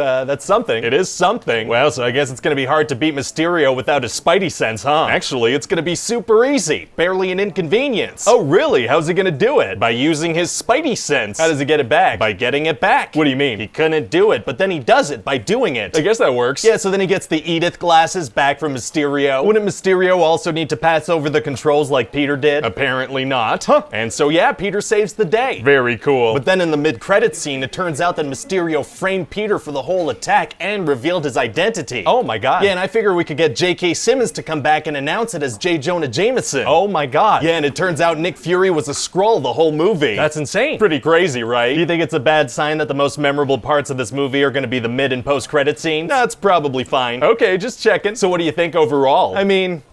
something. It is something. Well, so I guess it's gonna be hard to beat Mysterio without his Spidey sense, huh? Actually, it's gonna be super easy. Barely an inconvenience. Oh, really? How's he gonna do it? By using his Spidey sense. How does he get it back? By getting it back. What do you mean? He couldn't do it, but then he does it by doing it. I guess that works. Yeah, so then he gets the Edith glasses back from Mysterio. Wouldn't Mysterio also need to pass over the controls like Peter did? Apparently not. Huh. And so yeah, Peter saves the day. Very cool. But then in the mid-credits scene, it turns out that Mysterio framed Peter for the whole attack and revealed his identity. Oh my god. Yeah, and I figure we could get J.K. Simmons to come back and announce it as J. Jonah Jameson. Oh my god. Yeah, and it turns out Nick Fury was a Skrull the whole movie. That's insane. Pretty crazy, right? Do you think it's a bad sign that the most memorable parts of this movie are gonna be the mid and post-credit scenes? That's probably fine. Okay, just checking. So what do you think overall? I mean,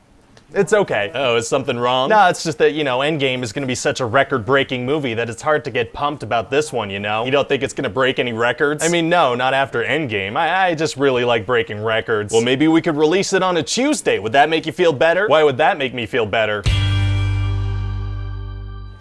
it's okay. Oh, is something wrong? No, it's just that, Endgame is gonna be such a record-breaking movie that it's hard to get pumped about this one, You don't think it's gonna break any records? I mean, no, not after Endgame. I just really like breaking records. Well, maybe we could release it on a Tuesday. Would that make you feel better? Why would that make me feel better?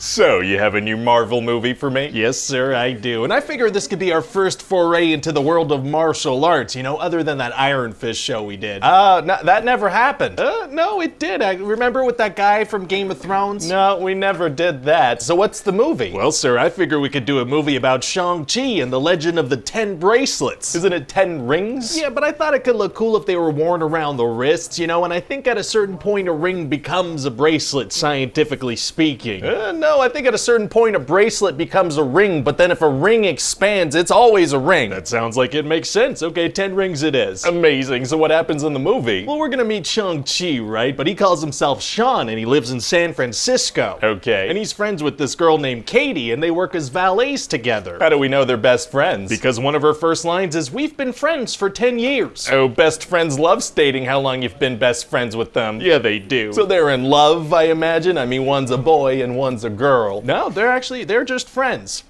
So, you have a new Marvel movie for me? Yes, sir, I do. And I figure this could be our first foray into the world of martial arts, you know, other than that Iron Fist show we did. That never happened. No, it did. I remember with that guy from Game of Thrones? No, we never did that. So what's the movie? Well, sir, I figure we could do a movie about Shang-Chi and the legend of the 10 bracelets. Isn't it 10 rings? Yeah, but I thought it could look cool if they were worn around the wrists, you know, and I think at a certain point a ring becomes a bracelet, scientifically speaking. No, I think at a certain point a bracelet becomes a ring, but then if a ring expands, it's always a ring. That sounds like it makes sense. Okay, 10 rings it is. Amazing. So what happens in the movie? Well, we're gonna meet Shang-Chi, right? But he calls himself Sean, and he lives in San Francisco. Okay. And he's friends with this girl named Katie, and they work as valets together. How do we know they're best friends? Because one of her first lines is, "We've been friends for 10 years. Oh, best friends love stating how long you've been best friends with them. Yeah, they do. So they're in love, I imagine? I mean, one's a boy and one's a girl. No, they're just friends.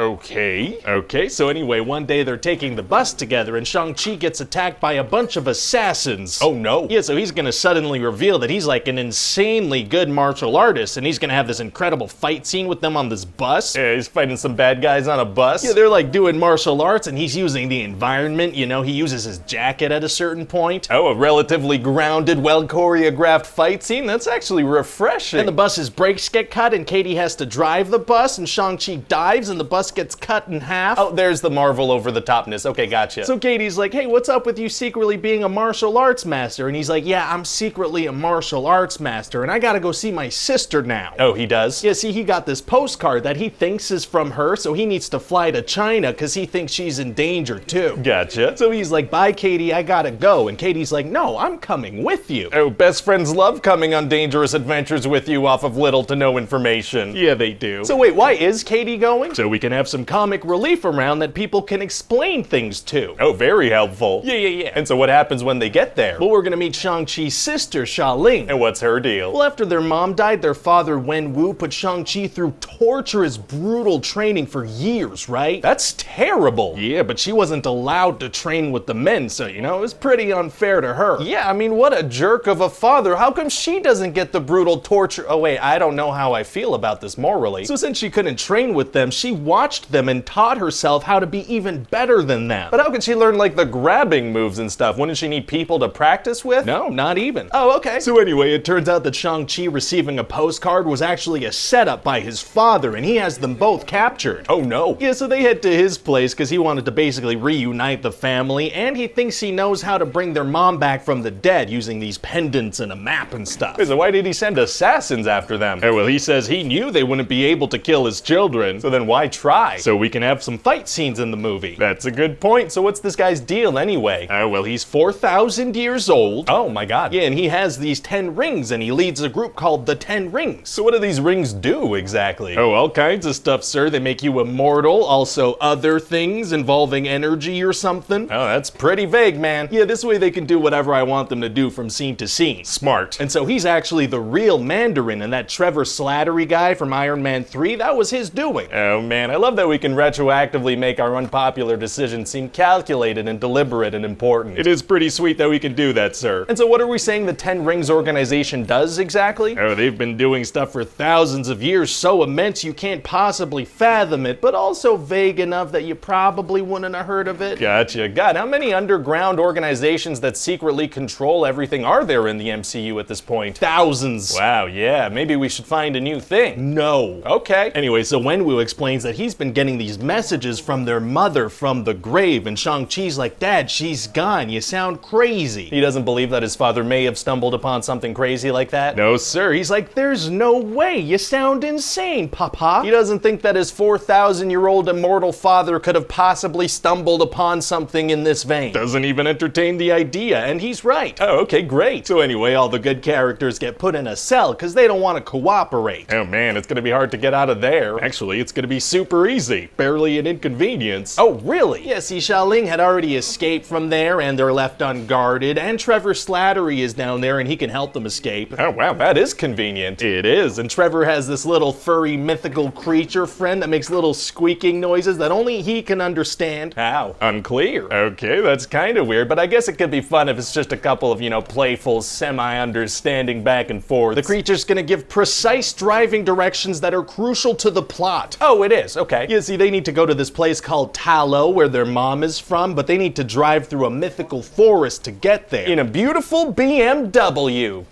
Okay, so anyway, one day they're taking the bus together and Shang-Chi gets attacked by a bunch of assassins. Oh no. Yeah, so he's gonna suddenly reveal that he's like an insanely good martial artist and he's gonna have this incredible fight scene with them on this bus. Yeah, he's fighting some bad guys on a bus? Yeah, they're like doing martial arts and he's using the environment, you know, he uses his jacket at a certain point. Oh, a relatively grounded, well-choreographed fight scene? That's actually refreshing. And the bus's brakes get cut and Katie has to drive the bus and Shang-Chi dives and the bus gets cut in half. Oh, there's the Marvel over-the-topness. Okay, gotcha. So Katie's like, "Hey, what's up with you secretly being a martial arts master?" And he's like, "Yeah, I'm secretly a martial arts master, and I gotta go see my sister now." Oh, he does? Yeah, see, he got this postcard that he thinks is from her, so he needs to fly to China because he thinks she's in danger too. Gotcha. So he's like, "Bye, Katie, I gotta go." And Katie's like, "No, I'm coming with you." Oh, best friends love coming on dangerous adventures with you off of little to no information. Yeah, they do. So wait, why is Katie going? So we can have some comic relief around that people can explain things to. Oh, very helpful. Yeah. And so what happens when they get there? Well, we're gonna meet Shang-Chi's sister, Xialing. And what's her deal? Well, after their mom died, their father, Wen-Wu, put Shang-Chi through torturous, brutal training for years, right? That's terrible. Yeah, but she wasn't allowed to train with the men, so, you know, it was pretty unfair to her. Yeah, I mean, what a jerk of a father. How come she doesn't get the brutal torture? Oh, wait, I don't know how I feel about this morally. So since she couldn't train with them, she watched them and taught herself how to be even better than them. But how could she learn, like, the grabbing moves and stuff? Wouldn't she need people to practice with? No, not even. Oh, okay. So anyway, it turns out that Shang-Chi receiving a postcard was actually a setup by his father, and he has them both captured. Oh, no. Yeah, so they head to his place because he wanted to basically reunite the family, and he thinks he knows how to bring their mom back from the dead using these pendants and a map and stuff. So why did he send assassins after them? Oh, well, he says he knew they wouldn't be able to kill his children. So then why try? So we can have some fight scenes in the movie. That's a good point. So what's this guy's deal anyway? Well, he's 4,000 years old. Oh my god. Yeah, and he has these 10 rings, and he leads a group called the 10 Rings. So what do these rings do exactly? Oh, all kinds of stuff, sir. They make you immortal, also other things involving energy or something. Oh, that's pretty vague, man. Yeah, this way they can do whatever I want them to do from scene to scene. Smart. And so he's actually the real Mandarin, and that Trevor Slattery guy from Iron Man 3, that was his doing. Oh man, I love that we can retroactively make our unpopular decisions seem calculated and deliberate and important. It is pretty sweet that we can do that, sir. And so what are we saying the 10 Rings organization does exactly? Oh, they've been doing stuff for thousands of years, so immense you can't possibly fathom it, but also vague enough that you probably wouldn't have heard of it. Gotcha. God, how many underground organizations that secretly control everything are there in the MCU at this point? Thousands. Wow, yeah, maybe we should find a new thing. No. Okay. Anyway, so Wenwu explains that he's been getting these messages from their mother from the grave, and Shang-Chi's like, "Dad, she's gone. You sound crazy." He doesn't believe that his father may have stumbled upon something crazy like that? No, sir. He's like, "There's no way. You sound insane, Papa." He doesn't think that his 4,000-year-old immortal father could have possibly stumbled upon something in this vein. Doesn't even entertain the idea, and he's right. Oh, okay, great. So anyway, all the good characters get put in a cell because they don't want to cooperate. Oh man, it's gonna be hard to get out of there. Actually, it's gonna be super super easy. Barely an inconvenience. Oh, really? Yeah, see, Xiaoling had already escaped from there, and they're left unguarded, and Trevor Slattery is down there, and he can help them escape. Oh, wow, that is convenient. It is, and Trevor has this little furry mythical creature friend that makes little squeaking noises that only he can understand. How? Unclear. Okay, that's kind of weird, but I guess it could be fun if it's just a couple of, playful, semi-understanding back and forth. The creature's gonna give precise driving directions that are crucial to the plot. Oh, it is, okay. You see, they need to go to this place called Talo, where their mom is from, but they need to drive through a mythical forest to get there. In a beautiful BMW.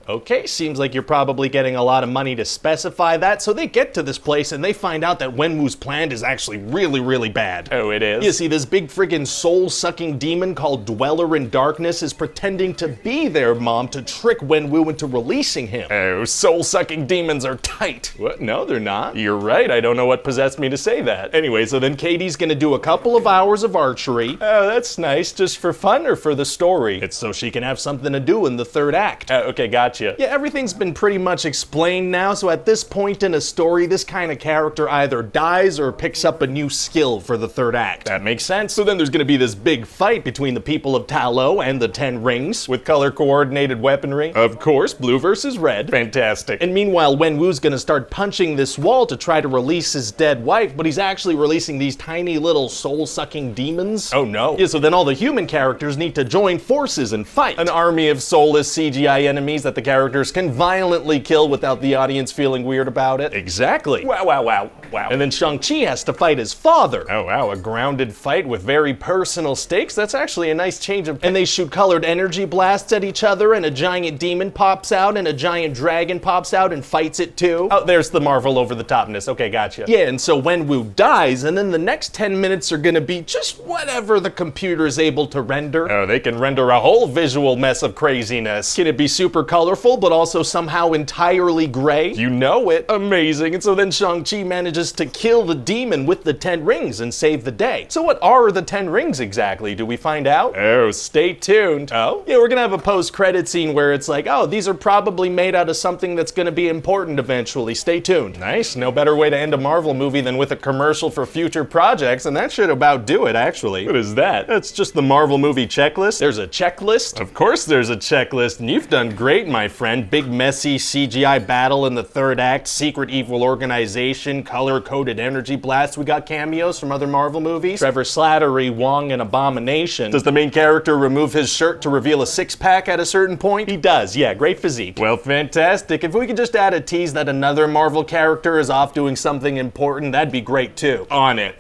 Okay, seems like you're probably getting a lot of money to specify that, so they get to this place and they find out that Wenwu's plan is actually really, really bad. Oh, it is? You see, this big friggin' soul-sucking demon called Dweller in Darkness is pretending to be their mom to trick Wenwu into releasing him. Oh, soul-sucking demons are tight. What? No, they're not. You're right, I don't know what possessed me to say that. Anyway, so then Katie's gonna do a couple of hours of archery. Oh, that's nice. Just for fun or for the story? It's so she can have something to do in the third act. Oh, okay, gotcha. Yeah, everything's been pretty much explained now, so at this point in a story, this kind of character either dies or picks up a new skill for the third act. That makes sense. So then there's gonna be this big fight between the people of Talo and the Ten Rings. With color-coordinated weaponry? Of course, blue versus red. Fantastic. And meanwhile, Wenwu's gonna start punching this wall to try to release his dead wife, but he's actually releasing these tiny little soul-sucking demons. Oh no. Yeah, so then all the human characters need to join forces and fight. An army of soulless CGI enemies that the characters can violently kill without the audience feeling weird about it. Exactly. Wow, wow, wow, wow. And then Shang-Chi has to fight his father. Oh wow, a grounded fight with very personal stakes? That's actually a nice change of... And they shoot colored energy blasts at each other, and a giant demon pops out, and a giant dragon pops out and fights it too. Oh, there's the Marvel over-the-topness. Okay, gotcha. Yeah, and so Wenwu dies, and then the next 10 minutes are gonna be just whatever the computer is able to render. Oh, they can render a whole visual mess of craziness. Can it be super colorful, but also somehow entirely gray? You know it. Amazing. And so then Shang-Chi manages to kill the demon with the 10 rings and save the day. So what are the 10 rings exactly? Do we find out? Oh, stay tuned. Oh? Yeah, we're gonna have a post-credit scene where it's like, oh, these are probably made out of something that's gonna be important eventually. Stay tuned. Nice. No better way to end a Marvel movie than with a commercial for future projects, and that should about do it, actually. What is that? That's just the Marvel movie checklist. There's a checklist? Of course there's a checklist, and you've done great, my friend. Big messy CGI battle in the third act, secret evil organization, color-coded energy blasts. We got cameos from other Marvel movies. Trevor Slattery, Wong, and Abomination. Does the main character remove his shirt to reveal a six-pack at a certain point? He does, yeah, great physique. Well, fantastic. If we could just add a tease that another Marvel character is off doing something important, that'd be great too. On it.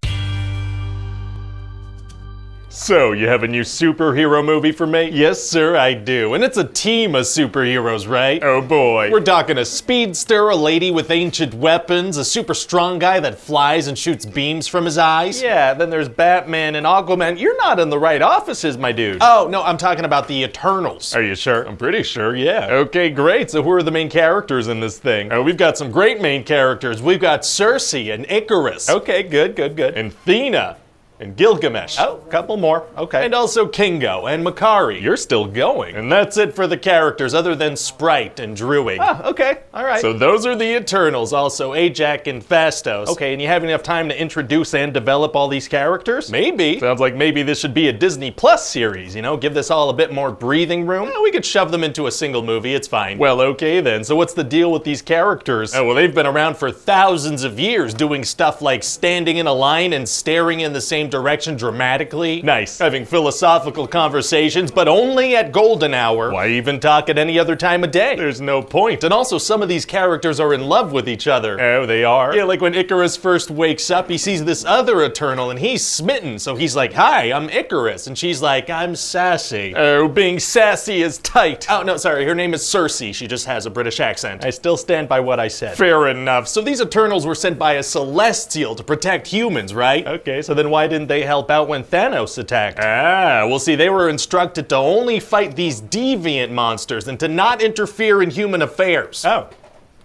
So, you have a new superhero movie for me? Yes, sir, I do. And it's a team of superheroes, right? Oh boy. We're talking a speedster, a lady with ancient weapons, a super strong guy that flies and shoots beams from his eyes. Yeah, then there's Batman and Aquaman. You're not in the right offices, my dude. Oh, no, I'm talking about the Eternals. Are you sure? I'm pretty sure, yeah. Okay, great. So who are the main characters in this thing? Oh, we've got some great main characters. We've got Cersei and Icarus. Okay, good. And Thena. And Gilgamesh. Oh, couple more. Okay. And also Kingo and Makari. You're still going. And that's it for the characters, other than Sprite and Druig. Ah, okay. All right. So those are the Eternals, also Ajax and Phastos. Okay, and you have enough time to introduce and develop all these characters? Maybe. Sounds like maybe this should be a Disney Plus series, give this all a bit more breathing room. We could shove them into a single movie, it's fine. Well, okay then. So what's the deal with these characters? Oh, well, they've been around for thousands of years doing stuff like standing in a line and staring in the same direction dramatically. Nice. Having philosophical conversations, but only at golden hour. Why even talk at any other time of day? There's no point. And also, some of these characters are in love with each other. Oh, they are? Yeah, like when Icarus first wakes up, he sees this other Eternal, and he's smitten. So he's like, hi, I'm Icarus. And she's like, I'm sassy. Oh, being sassy is tight. Oh, no, sorry, her name is Cersei. She just has a British accent. I still stand by what I said. Fair enough. So these Eternals were sent by a Celestial to protect humans, right? Okay, so then why didn't they help out when Thanos attacked? Well, see, they were instructed to only fight these deviant monsters and to not interfere in human affairs. Oh.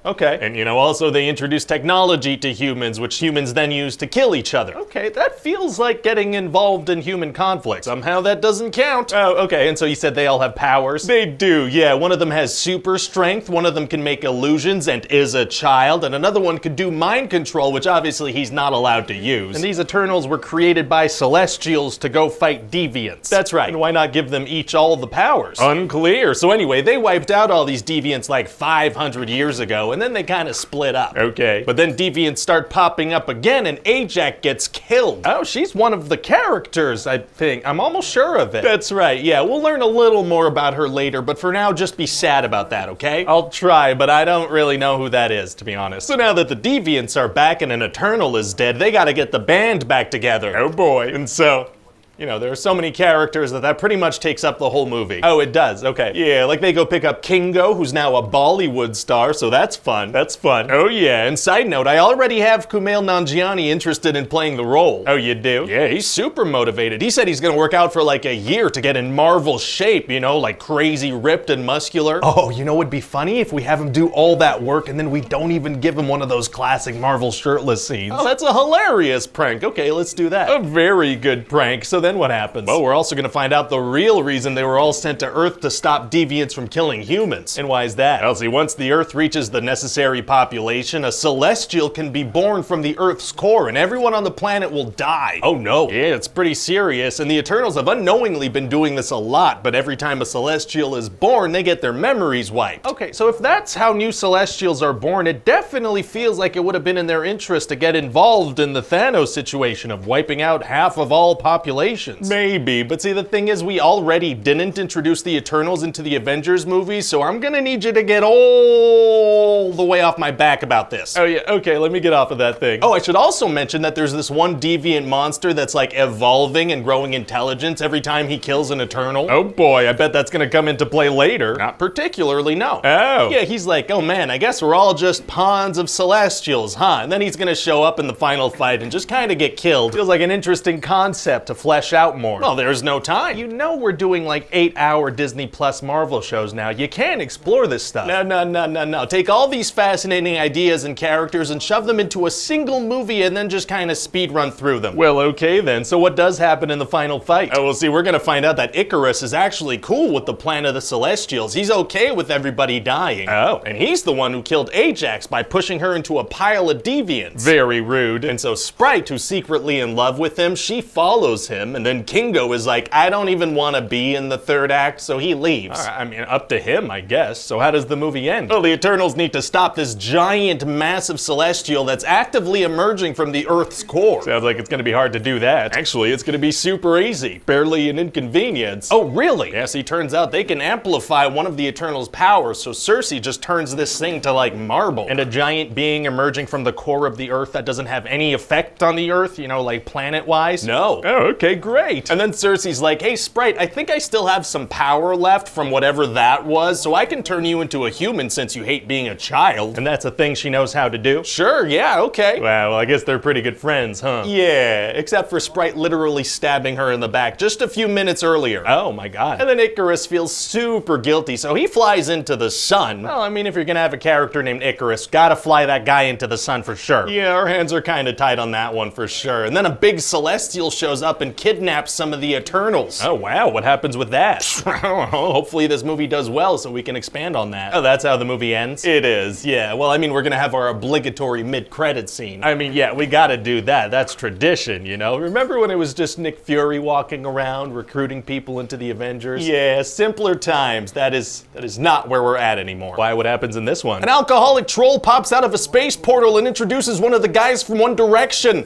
Okay. And also they introduced technology to humans, which humans then use to kill each other. Okay, that feels like getting involved in human conflict. Somehow that doesn't count. Oh, okay, and so you said they all have powers? They do, yeah. One of them has super strength, one of them can make illusions and is a child, and another one could do mind control, which obviously he's not allowed to use. And these Eternals were created by Celestials to go fight deviants. That's right. And why not give them each all the powers? Unclear. So anyway, they wiped out all these deviants like 500 years ago, and then they kind of split up. Okay. But then deviants start popping up again, and Ajax gets killed. Oh, she's one of the characters, I think. I'm almost sure of it. That's right, yeah. We'll learn a little more about her later, but for now, just be sad about that, okay? I'll try, but I don't really know who that is, to be honest. So now that the deviants are back and an Eternal is dead, they gotta get the band back together. Oh boy. And so, there are so many characters that pretty much takes up the whole movie. Oh, it does, okay. Yeah, like they go pick up Kingo, who's now a Bollywood star, so that's fun. That's fun. Oh yeah, and side note, I already have Kumail Nanjiani interested in playing the role. Oh, you do? Yeah, he's super motivated. He said he's gonna work out for like a year to get in Marvel shape, like crazy ripped and muscular. Oh, what'd be funny? If we have him do all that work and then we don't even give him one of those classic Marvel shirtless scenes. Oh, that's a hilarious prank. Okay, let's do that. A very good prank. So then what happens? Well, we're also gonna find out the real reason they were all sent to Earth to stop deviants from killing humans. And why is that? Well, see, once the Earth reaches the necessary population, a Celestial can be born from the Earth's core, and everyone on the planet will die. Oh no. Yeah, it's pretty serious, and the Eternals have unknowingly been doing this a lot, but every time a Celestial is born, they get their memories wiped. Okay, so if that's how new Celestials are born, it definitely feels like it would have been in their interest to get involved in the Thanos situation of wiping out half of all populations. Maybe, but see, the thing is, we already didn't introduce the Eternals into the Avengers movies, so I'm gonna need you to get all the way off my back about this. Oh yeah, okay, let me get off of that thing. Oh, I should also mention that there's this one deviant monster that's like evolving and growing intelligence every time he kills an Eternal. Oh boy, I bet that's gonna come into play later. Not particularly, no. Oh. Yeah, he's like, oh man, I guess we're all just pawns of Celestials, huh? And then he's gonna show up in the final fight and just kind of get killed. Feels like an interesting concept to flesh out more. Well, there's no time. We're doing like 8-hour Disney Plus Marvel shows now. You can't explore this stuff. No. Take all these fascinating ideas and characters and shove them into a single movie and then just kind of speed run through them. Well, okay then. So what does happen in the final fight? Oh, well, see, we're gonna find out that Icarus is actually cool with the plan of the Celestials. He's okay with everybody dying. Oh. And he's the one who killed Ajax by pushing her into a pile of deviants. Very rude. And so Sprite, who's secretly in love with him, she follows him, and then Kingo is like, I don't even want to be in the third act, so he leaves. I mean, up to him, I guess. So how does the movie end? Well, the Eternals need to stop this giant, massive Celestial that's actively emerging from the Earth's core. Sounds like it's gonna be hard to do that. Actually, it's gonna be super easy. Barely an inconvenience. Oh, really? Yes, he turns out they can amplify one of the Eternals' powers, so Cersei just turns this thing to like marble. And a giant being emerging from the core of the Earth that doesn't have any effect on the Earth, like planet-wise? No. Oh, okay, great. And then Cersei's like, hey, Sprite, I think I still have some power left from whatever that was, so I can turn you into a human since you hate being a child. And that's a thing she knows how to do? Sure, yeah, okay. Well, I guess they're pretty good friends, huh? Yeah, except for Sprite literally stabbing her in the back just a few minutes earlier. Oh my god. And then Icarus feels super guilty, so he flies into the sun. Well, I mean, if you're gonna have a character named Icarus, gotta fly that guy into the sun for sure. Yeah, our hands are kind of tied on that one for sure. And then a big Celestial shows up and kidnaps some of the Eternals. Oh wow, what happens with that? I don't know, hopefully this movie does well so we can expand on that. Oh, that's how the movie ends? It is, yeah. Well, I mean, we're gonna have our obligatory mid-credit scene. I mean, yeah, we gotta do that. That's tradition, Remember when it was just Nick Fury walking around recruiting people into the Avengers? Yeah, simpler times. That is not where we're at anymore. Why? What happens in this one? An alcoholic troll pops out of a space portal and introduces one of the guys from One Direction.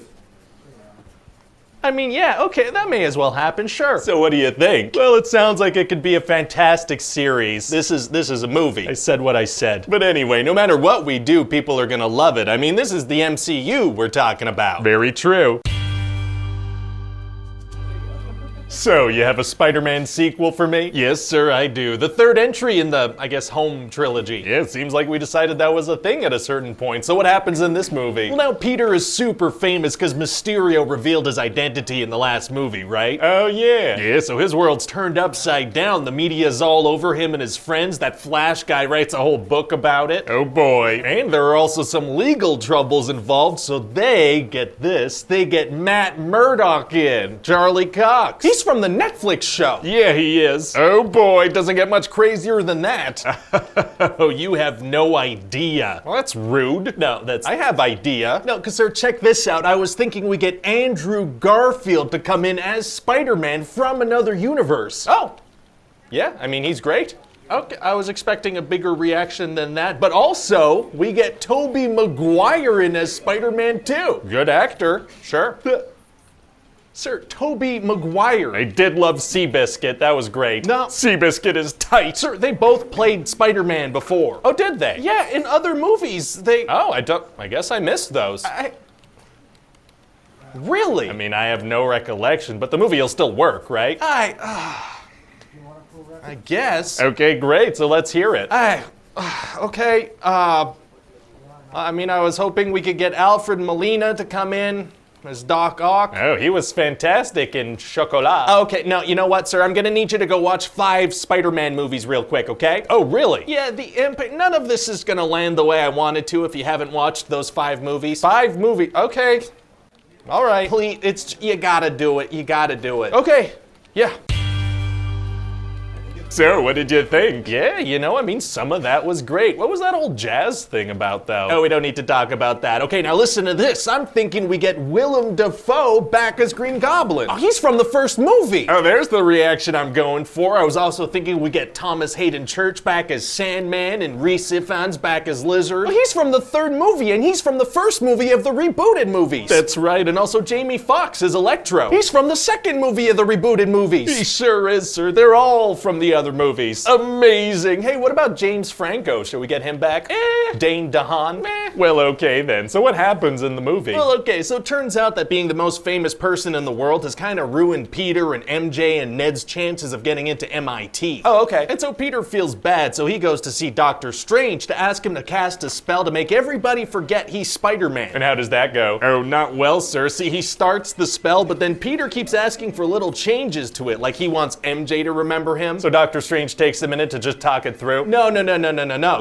I mean, yeah, okay, that may as well happen, sure. So what do you think? Well, it sounds like it could be a fantastic series. This is a movie. I said what I said. But anyway, no matter what we do, people are gonna love it. I mean, this is the MCU we're talking about. Very true. So, you have a Spider-Man sequel for me? Yes, sir, I do. The third entry in the, I guess, home trilogy. Yeah, it seems like we decided that was a thing at a certain point. So what happens in this movie? Well, now Peter is super famous because Mysterio revealed his identity in the last movie, right? Oh, yeah. Yeah, so his world's turned upside down. The media's all over him and his friends. That Flash guy writes a whole book about it. Oh, boy. And there are also some legal troubles involved, so they get this. They get Matt Murdock in. Charlie Cox. He's from the Netflix show. Yeah, he is. Oh boy, doesn't get much crazier than that. Oh, you have no idea. Well, that's rude. No, I have idea. No, because sir, check this out. I was thinking we get Andrew Garfield to come in as Spider-Man from another universe. Oh. Yeah, I mean, he's great. Okay, I was expecting a bigger reaction than that, but also we get Tobey Maguire in as Spider-Man too. Good actor. Sure. Sir, Tobey Maguire. I did love Seabiscuit. That was great. No. Seabiscuit is tight. Sir, they both played Spider-Man before. Oh, did they? Yeah, in other movies, they... Oh, I guess I missed those. Really? I mean, I have no recollection, but the movie will still work, right? I guess. Okay, great. So let's hear it. Okay, I mean, I was hoping we could get Alfred Molina to come in as Doc Ock. Oh, he was fantastic in Chocolat. Okay, no, you know what, sir? I'm gonna need you to go watch 5 Spider-Man movies real quick, okay? Oh, really? Yeah, the impact. None of this is gonna land the way I wanted to if you haven't watched those 5 movies. 5 movies. Okay. All right. Please, you gotta do it. You gotta do it. Okay. Yeah. So, what did you think? Yeah, you know, I mean, some of that was great. What was that old jazz thing about, though? Oh, we don't need to talk about that. Okay, now listen to this. I'm thinking we get Willem Dafoe back as Green Goblin. Oh, he's from the first movie. Oh, there's the reaction I'm going for. I was also thinking we get Thomas Hayden Church back as Sandman and Rhys Ifans back as Lizard. Oh, he's from the 3rd movie, and he's from the 1st movie of the rebooted movies. That's right, and also Jamie Foxx as Electro. He's from the 2nd movie of the rebooted movies. He sure is, sir. They're all from the other movies. Amazing. Hey, what about James Franco? Should we get him back? Dane DeHaan? Meh. Well, okay then. So what happens in the movie? Well, okay, so it turns out that being the most famous person in the world has kind of ruined Peter and MJ and Ned's chances of getting into MIT. Oh, okay. And so Peter feels bad, so he goes to see Doctor Strange to ask him to cast a spell to make everybody forget he's Spider-Man. And how does that go? Oh, not well, sir. See, he starts the spell, but then Peter keeps asking for little changes to it, like he wants MJ to remember him. So Doctor Strange takes a minute to just talk it through? No,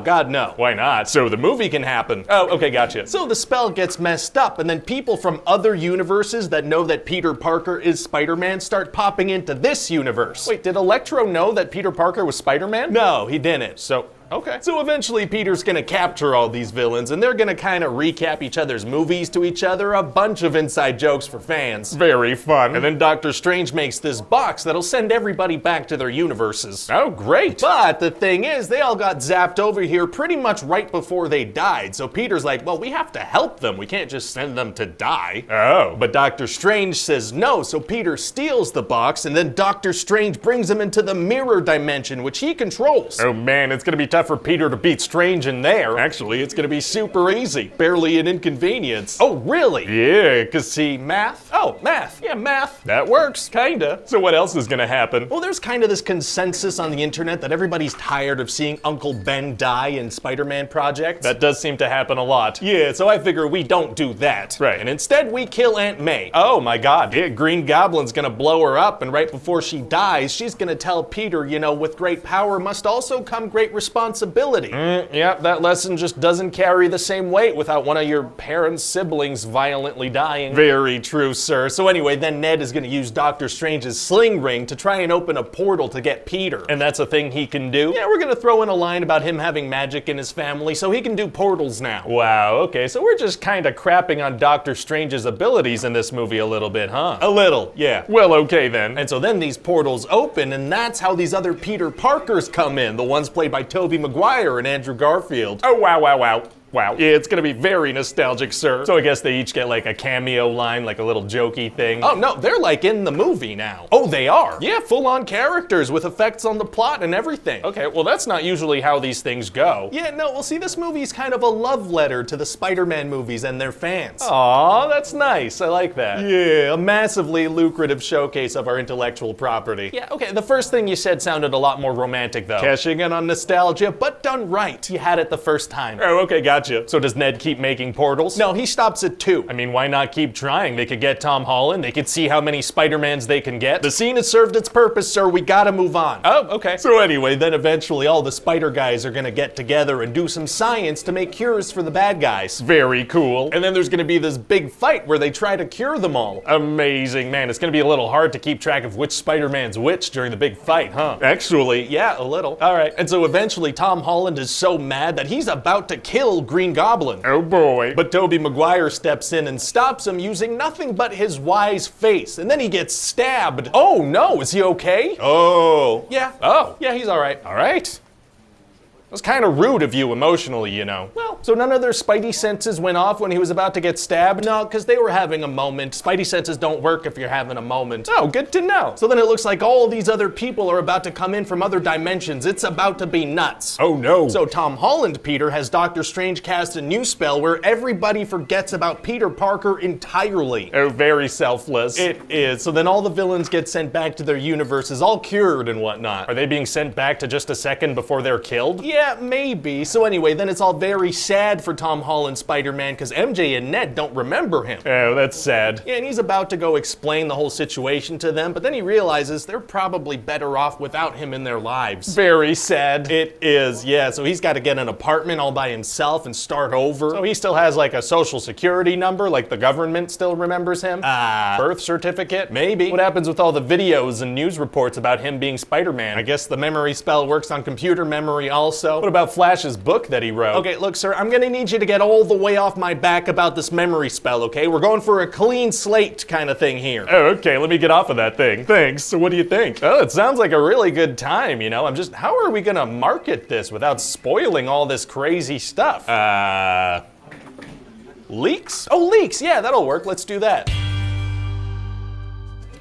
God, no. Why not? So the movie can happen. Oh, okay, gotcha. So the spell gets messed up, and then people from other universes that know that Peter Parker is Spider-Man start popping into this universe. Wait, did Electro know that Peter Parker was Spider-Man? No, he didn't. So, okay. So eventually Peter's gonna capture all these villains, and they're gonna kind of recap each other's movies to each other, a bunch of inside jokes for fans. Very fun. And then Doctor Strange makes this box that'll send everybody back to their universes. Oh, great. But the thing is, they all got zapped over here pretty much right before they died. So Peter's like, well, we have to help them. We can't just send them to die. Oh. But Doctor Strange says no, so Peter steals the box, and then Doctor Strange brings him into the mirror dimension, which he controls. Oh man, it's gonna be tough for Peter to beat Strange in there. Actually, it's gonna be super easy. Barely an inconvenience. Oh, really? Yeah, cause see, Math? Oh, math. Yeah, math. that works, kinda. So what else is gonna happen? Well, there's kind of this consensus on the internet that everybody's tired of seeing Uncle Ben die in Spider-Man projects. That does seem to happen a lot. Yeah, so I figure we don't do that. Right. And instead we kill Aunt May. Oh my god. Yeah, Green Goblin's gonna blow her up, and right before she dies, she's gonna tell Peter, you know, with great power must also come great responsibility. Yeah, that lesson just doesn't carry the same weight without one of your parents' siblings violently dying. Very true, sir. So anyway, then Ned is gonna use Doctor Strange's sling ring to try and open a portal to get Peter. And that's a thing he can do? Yeah, we're gonna throw in a line about him having magic in his family, so he can do portals now. Wow, okay, so we're just kinda crapping on Doctor Strange's abilities in this movie a little bit, huh? A little, yeah. Well, okay then. And so then these portals open, and that's how these other Peter Parkers come in, the ones played by Tobey Maguire and Andrew Garfield. Oh, wow. Wow. Yeah, it's gonna be very nostalgic, sir. So I guess they each get like a cameo line, like a little jokey thing. Oh no, they're like in the movie now. Oh, they are? Yeah, full-on characters with effects on the plot and everything. Okay, well that's not usually how these things go. Yeah, no, well see, this movie's kind of a love letter to the Spider-Man movies and their fans. Aw, that's nice. I like that. Yeah, a massively lucrative showcase of our intellectual property. Yeah, okay, the first thing you said sounded a lot more romantic though. Cashing in on nostalgia, but done right. You had it the first time. Oh, okay, gotcha. So does Ned keep making portals? No, he stops at 2. I mean, why not keep trying? They could get Tom Holland, they could see how many Spider-Mans they can get. The scene has served its purpose, sir. We gotta move on. Oh, okay. So anyway, then eventually all the spider guys are gonna get together and do some science to make cures for the bad guys. Very cool. And then there's gonna be this big fight where they try to cure them all. Amazing, man. It's gonna be a little hard to keep track of which Spider-Man's which during the big fight, huh? Actually, yeah, a little. All right. And so eventually Tom Holland is so mad that he's about to kill Green Goblin. Oh boy. But Tobey Maguire steps in and stops him using nothing but his wise face. And then he gets stabbed. Oh no, is he okay? Oh. Yeah. Oh. Yeah, he's all right. All right. It was kind of rude of you emotionally, you know. Well, so none of their spidey senses went off when he was about to get stabbed? No, because they were having a moment. Spidey senses don't work if you're having a moment. Oh, good to know. So then it looks like all these other people are about to come in from other dimensions. It's about to be nuts. Oh no. So Tom Holland, Peter, has Doctor Strange cast a new spell where everybody forgets about Peter Parker entirely. Oh, very selfless. It is. So then all the villains get sent back to their universes, all cured and whatnot. Are they being sent back to just a second before they're killed? Yeah, maybe. So anyway, then it's all very sad for Tom Holland Spider-Man because MJ and Ned don't remember him. Oh, that's sad. Yeah, and he's about to go explain the whole situation to them, but then he realizes they're probably better off without him in their lives. Very sad. It is, yeah. So he's got to get an apartment all by himself and start over. So he still has like a social security number, like the government still remembers him? Birth certificate? Maybe. What happens with all the videos and news reports about him being Spider-Man? I guess the memory spell works on computer memory also. What about Flash's book that he wrote? Okay, look, sir, I'm gonna need you to get all the way off my back about this memory spell, okay? We're going for a clean slate kind of thing here. Oh, okay, let me get off of that thing. Thanks. So what do you think? Oh, it sounds like a really good time, you know? How are we gonna market this without spoiling all this crazy stuff? Leaks? Oh, leaks, yeah, that'll work. Let's do that.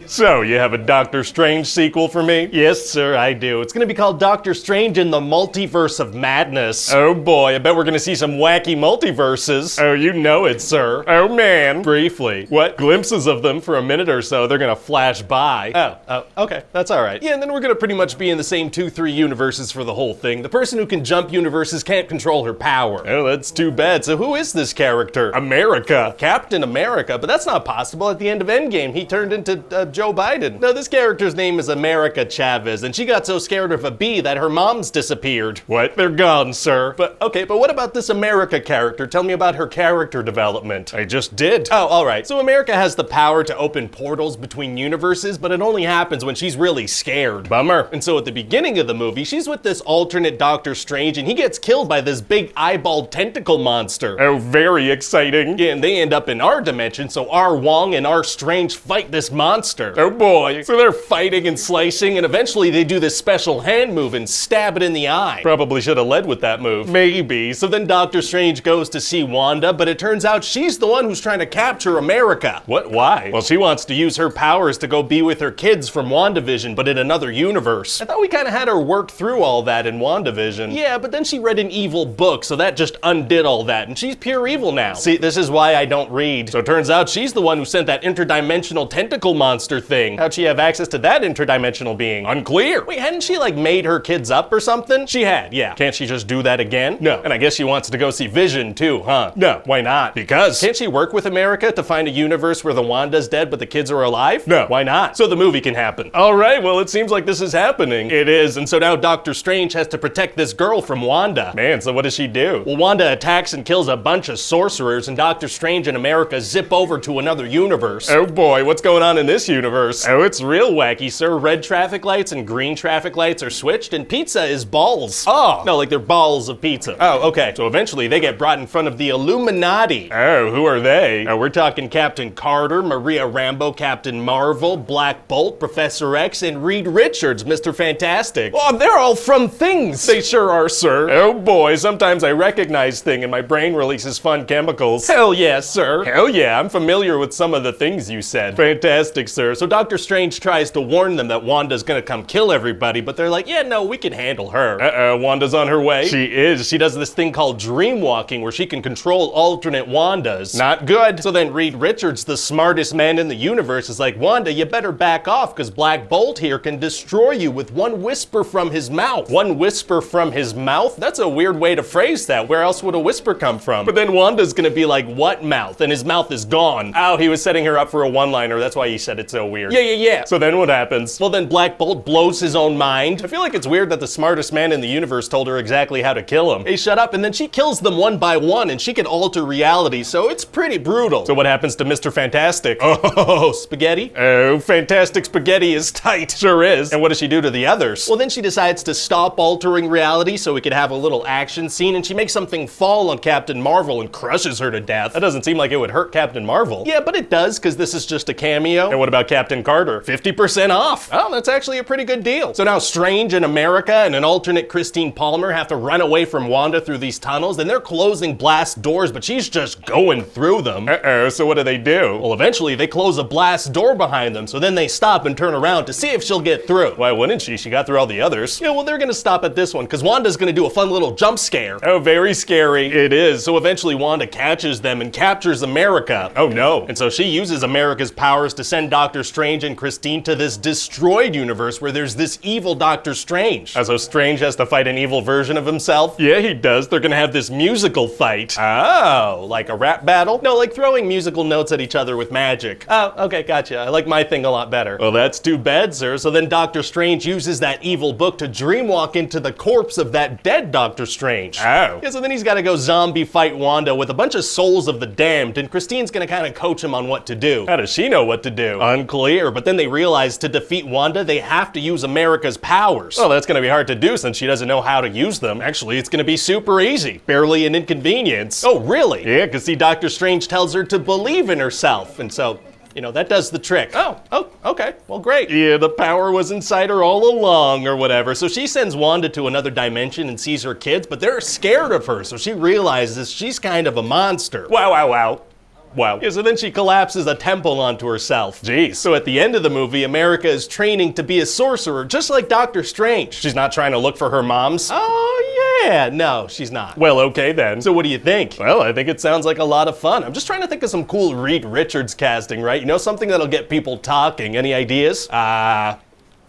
So, you have a Doctor Strange sequel for me? Yes, sir, I do. It's gonna be called Doctor Strange in the Multiverse of Madness. Oh boy, I bet we're gonna see some wacky multiverses. Oh, you know it, sir. Oh man. Briefly. What? Glimpses of them for a minute or so, they're gonna flash by. Oh, okay, that's all right. Yeah, and then we're gonna pretty much be in the same 2-3 universes for the whole thing. The person who can jump universes can't control her power. Oh, that's too bad. So who is this character? America. Captain America, but that's not possible. At the end of Endgame, he turned into Joe Biden. No, this character's name is America Chavez, and she got so scared of a bee that her mom's disappeared. What? They're gone, sir. But what about this America character? Tell me about her character development. I just did. Oh, all right. So America has the power to open portals between universes, but it only happens when she's really scared. Bummer. And so at the beginning of the movie, she's with this alternate Doctor Strange, and he gets killed by this big eyeballed tentacle monster. Oh, very exciting. Yeah, and they end up in our dimension, so our Wong and our Strange fight this monster. Oh boy. So they're fighting and slicing, and eventually they do this special hand move and stab it in the eye. Probably should have led with that move. Maybe. So then Doctor Strange goes to see Wanda, but it turns out she's the one who's trying to capture America. What? Why? Well, she wants to use her powers to go be with her kids from WandaVision, but in another universe. I thought we kind of had her work through all that in WandaVision. Yeah, but then she read an evil book, so that just undid all that, and she's pure evil now. See, this is why I don't read. So it turns out she's the one who sent that interdimensional tentacle monster thing. How'd she have access to that interdimensional being? Unclear. Wait, hadn't she like made her kids up or something? She had, yeah. Can't she just do that again? No. And I guess she wants to go see Vision too, huh? No. Why not? Because. Can't she work with America to find a universe where the Wanda's dead but the kids are alive? No. Why not? So the movie can happen. All right, well, it seems like this is happening. It is, and so now Doctor Strange has to protect this girl from Wanda. Man, so what does she do? Well, Wanda attacks and kills a bunch of sorcerers, and Doctor Strange and America zip over to another universe. Oh boy, what's going on in this universe? universe. Oh, it's real wacky, sir. Red traffic lights and green traffic lights are switched, and pizza is balls. Oh. No, like they're balls of pizza. Oh, okay. So eventually they get brought in front of the Illuminati. Oh, who are they? Oh, we're talking Captain Carter, Maria Rambeau, Captain Marvel, Black Bolt, Professor X, and Reed Richards, Mr. Fantastic. Oh, they're all from Things. They sure are, sir. Oh boy, sometimes I recognize things and my brain releases fun chemicals. Hell yeah, sir. Hell yeah, I'm familiar with some of the things you said. Fantastic, sir. So Doctor Strange tries to warn them that Wanda's gonna come kill everybody, but they're like, yeah, no, we can handle her. Uh-oh, Wanda's on her way. She is. She does this thing called dream walking where she can control alternate Wandas. Not good. So then Reed Richards, the smartest man in the universe, is like, Wanda, you better back off because Black Bolt here can destroy you with one whisper from his mouth. One whisper from his mouth? That's a weird way to phrase that. Where else would a whisper come from? But then Wanda's gonna be like, what mouth? And his mouth is gone. Oh, he was setting her up for a one-liner. That's why he said it so weird. Yeah. So then what happens? Well, then Black Bolt blows his own mind. I feel like it's weird that the smartest man in the universe told her exactly how to kill him. Hey, shut up. And then she kills them one by one, and she can alter reality, so it's pretty brutal. So what happens to Mr. Fantastic? Oh, spaghetti? Oh, Fantastic Spaghetti is tight. Sure is. And what does she do to the others? Well, then she decides to stop altering reality so we could have a little action scene, and she makes something fall on Captain Marvel and crushes her to death. That doesn't seem like it would hurt Captain Marvel. Yeah, but it does, because this is just a cameo. And what about Captain Carter? 50% off. Oh, that's actually a pretty good deal. So now Strange and America and an alternate Christine Palmer have to run away from Wanda through these tunnels, and they're closing blast doors, but she's just going through them. Uh-oh, so what do? Well, eventually they close a blast door behind them, so then they stop and turn around to see if she'll get through. Why wouldn't she? She got through all the others. Yeah, well, they're gonna stop at this one, because Wanda's gonna do a fun little jump scare. Oh, very scary. It is. So eventually Wanda catches them and captures America. Oh no. And so she uses America's powers to send Doctor Strange and Christine to this destroyed universe where there's this evil Doctor Strange. So Strange has to fight an evil version of himself? Yeah, he does. They're gonna have this musical fight. Oh, like a rap battle? No, like throwing musical notes at each other with magic. Oh, okay, gotcha. I like my thing a lot better. Well, that's too bad, sir. So then Doctor Strange uses that evil book to dreamwalk into the corpse of that dead Doctor Strange. Oh. Yeah, so then he's gotta go zombie fight Wanda with a bunch of souls of the damned, and Christine's gonna kind of coach him on what to do. How does she know what to do? Unclear, but then they realize to defeat Wanda, they have to use America's powers. Oh, that's gonna be hard to do since she doesn't know how to use them. Actually, it's gonna be super easy. Barely an inconvenience. Oh, really? Yeah, because see, Doctor Strange tells her to believe in herself, and so, you know, that does the trick. Oh, okay, well, great. Yeah, the power was inside her all along, or whatever. So she sends Wanda to another dimension and sees her kids, but they're scared of her, so she realizes she's kind of a monster. Wow. Yeah, so then she collapses a temple onto herself. Jeez. So at the end of the movie, America is training to be a sorcerer, just like Doctor Strange. She's not trying to look for her moms? Oh, yeah. No, she's not. Well, okay then. So what do you think? Well, I think it sounds like a lot of fun. I'm just trying to think of some cool Reed Richards casting, right? You know, something that'll get people talking. Any ideas?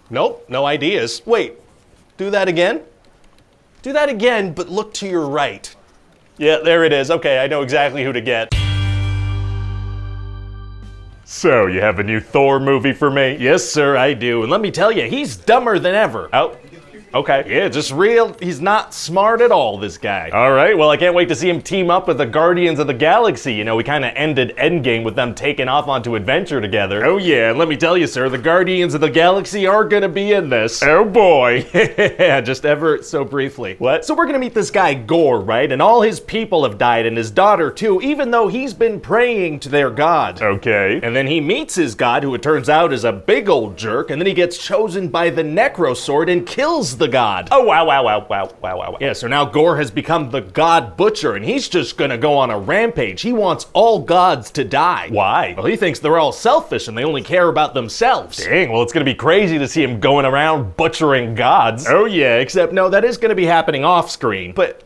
Nope, no ideas. Wait, do that again? Do that again, but look to your right. Yeah, there it is. Okay, I know exactly who to get. So, you have a new Thor movie for me? Yes, sir, I do. And let me tell you, he's dumber than ever. Oh, okay. Yeah, just real. He's not smart at all, this guy. All right, well, I can't wait to see him team up with the Guardians of the Galaxy. You know, we kind of ended Endgame with them taking off onto adventure together. Oh, yeah, and let me tell you, sir, the Guardians of the Galaxy are gonna be in this. Oh, boy. Just ever so briefly. What? So we're gonna meet this guy, Gore, right? And all his people have died, and his daughter, too, even though he's been praying to their god. Okay. And then he meets his god, who it turns out is a big old jerk, and then he gets chosen by the Necro Sword and kills the god. Oh, wow. Yeah, so now Gore has become the God Butcher, and he's just gonna go on a rampage. He wants all gods to die. Why? Well, he thinks they're all selfish and they only care about themselves. Dang, well, it's gonna be crazy to see him going around butchering gods. Oh, yeah, except no, that is gonna be happening off screen. But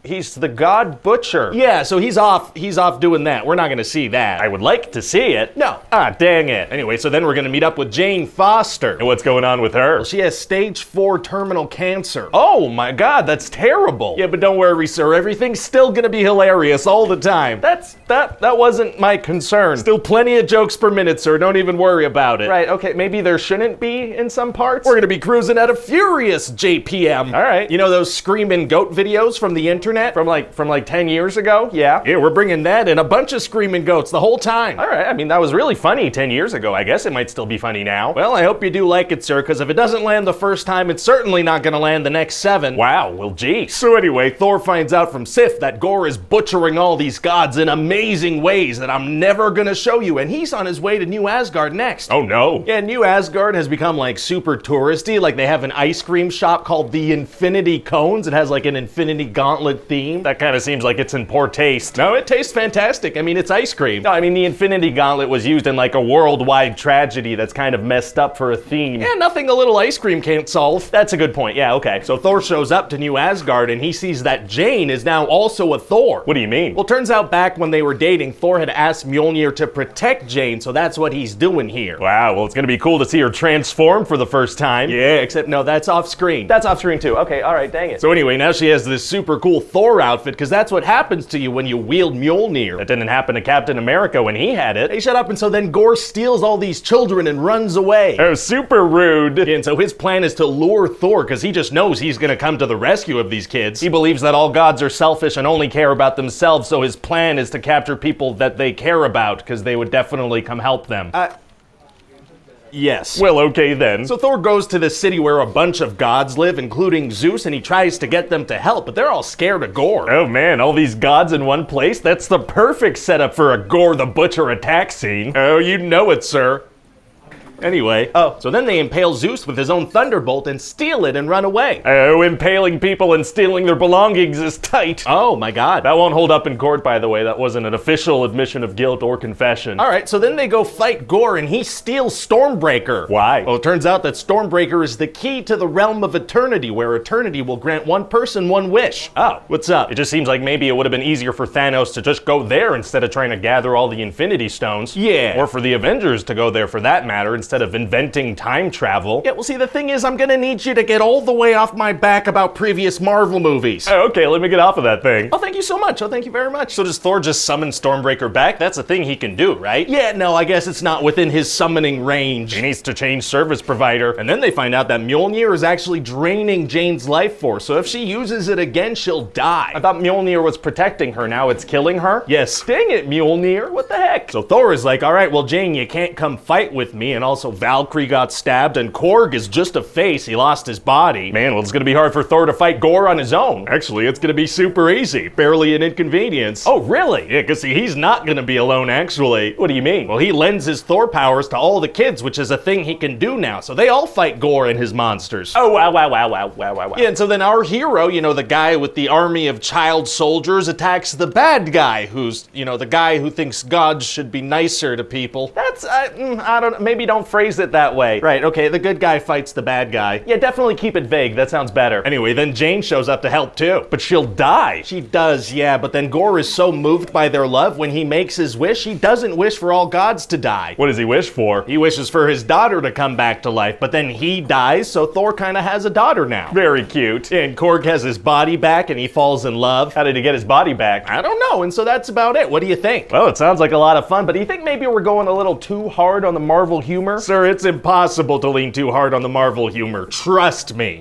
he's the God Butcher. Yeah, so he's off doing that. We're not gonna see that. I would like to see it. No. Ah, dang it. Anyway, so then we're gonna meet up with Jane Foster. And what's going on with her? Well, she has stage 4 terminal cancer. Oh my god, that's terrible. Yeah, but don't worry, sir. Everything's still gonna be hilarious all the time. That wasn't my concern. Still plenty of jokes per minute, sir. Don't even worry about it. Right, okay, maybe there shouldn't be in some parts. We're gonna be cruising at a furious JPM. All right. You know those screaming goat videos from the internet? internet from like 10 years ago? Yeah, we're bringing that and a bunch of screaming goats the whole time. All right, I mean, that was really funny 10 years ago. I guess it might still be funny now. Well, I hope you do like it, sir, because if it doesn't land the first time, it's certainly not gonna land the next 7. Wow, well, geez. So anyway, Thor finds out from Sif that Gore is butchering all these gods in amazing ways that I'm never gonna show you, and he's on his way to New Asgard next. Oh no. Yeah, New Asgard has become like super touristy. Like they have an ice cream shop called the Infinity Cones. It has like an Infinity Gauntlet theme. That kind of seems like it's in poor taste. No, it tastes fantastic. I mean, it's ice cream. No, I mean, the Infinity Gauntlet was used in like a worldwide tragedy that's kind of messed up for a theme. Yeah, nothing a little ice cream can't solve. That's a good point. Yeah, okay. So Thor shows up to New Asgard and he sees that Jane is now also a Thor. What do you mean? Well, turns out back when they were dating, Thor had asked Mjolnir to protect Jane, so that's what he's doing here. Wow, well, it's gonna be cool to see her transform for the first time. Yeah, except no, that's off screen. That's off screen too. Okay, all right, dang it. So anyway, now she has this super cool Thor outfit, because that's what happens to you when you wield Mjolnir. That didn't happen to Captain America when he had it. Hey, shut up. And so then Gore steals all these children and runs away. Oh, super rude. And so his plan is to lure Thor, because he just knows he's gonna come to the rescue of these kids. He believes that all gods are selfish and only care about themselves, so his plan is to capture people that they care about, because they would definitely come help them. Yes. Well, okay then. So Thor goes to the city where a bunch of gods live, including Zeus, and he tries to get them to help, but they're all scared of Gore. Oh man, all these gods in one place? That's the perfect setup for a Gore the Butcher attack scene. Oh, you know it, sir. Anyway, so then they impale Zeus with his own Thunderbolt and steal it and run away. Oh, impaling people and stealing their belongings is tight. Oh my god. That won't hold up in court, by the way. That wasn't an official admission of guilt or confession. Alright, so then they go fight Gore and he steals Stormbreaker. Why? Well, it turns out that Stormbreaker is the key to the realm of eternity, where eternity will grant one person one wish. Oh, what's up? It just seems like maybe it would have been easier for Thanos to just go there instead of trying to gather all the Infinity Stones. Yeah. Or for the Avengers to go there for that matter, instead of inventing time travel. Yeah, well, see, the thing is, I'm gonna need you to get all the way off my back about previous Marvel movies. Oh, okay, let me get off of that thing. Oh, thank you so much. Oh, thank you very much. So does Thor just summon Stormbreaker back? That's a thing he can do, right? Yeah, no, I guess it's not within his summoning range. He needs to change service provider. And then they find out that Mjolnir is actually draining Jane's life force, so if she uses it again, she'll die. I thought Mjolnir was protecting her, now it's killing her? Yes. Dang it, Mjolnir, what the heck? So Thor is like, all right, well, Jane, you can't come fight with me, and also Valkyrie got stabbed, and Korg is just a face. He lost his body. Man, well, it's gonna be hard for Thor to fight Gore on his own. Actually, it's gonna be super easy. Barely an inconvenience. Oh, really? Yeah, because see, he's not gonna be alone, actually. What do you mean? Well, he lends his Thor powers to all the kids, which is a thing he can do now, so they all fight Gore and his monsters. Oh, wow, wow, wow, wow, wow, wow, wow. Yeah, and so then our hero, you know, the guy with the army of child soldiers, attacks the bad guy, who's, you know, the guy who thinks gods should be nicer to people. That's, I don't, maybe don't phrase it that way. Right, okay, the good guy fights the bad guy. Yeah, definitely keep it vague, that sounds better. Anyway, then Jane shows up to help too. But she'll die. She does, yeah, but then Gore is so moved by their love, when he makes his wish, he doesn't wish for all gods to die. What does he wish for? He wishes for his daughter to come back to life, but then he dies, so Thor kinda has a daughter now. Very cute. And Korg has his body back and he falls in love. How did he get his body back? I don't know, and so that's about it. What do you think? Well, it sounds like a lot of fun, but do you think maybe we're going a little too hard on the Marvel humor? Sir, it's impossible to lean too hard on the Marvel humor. Trust me.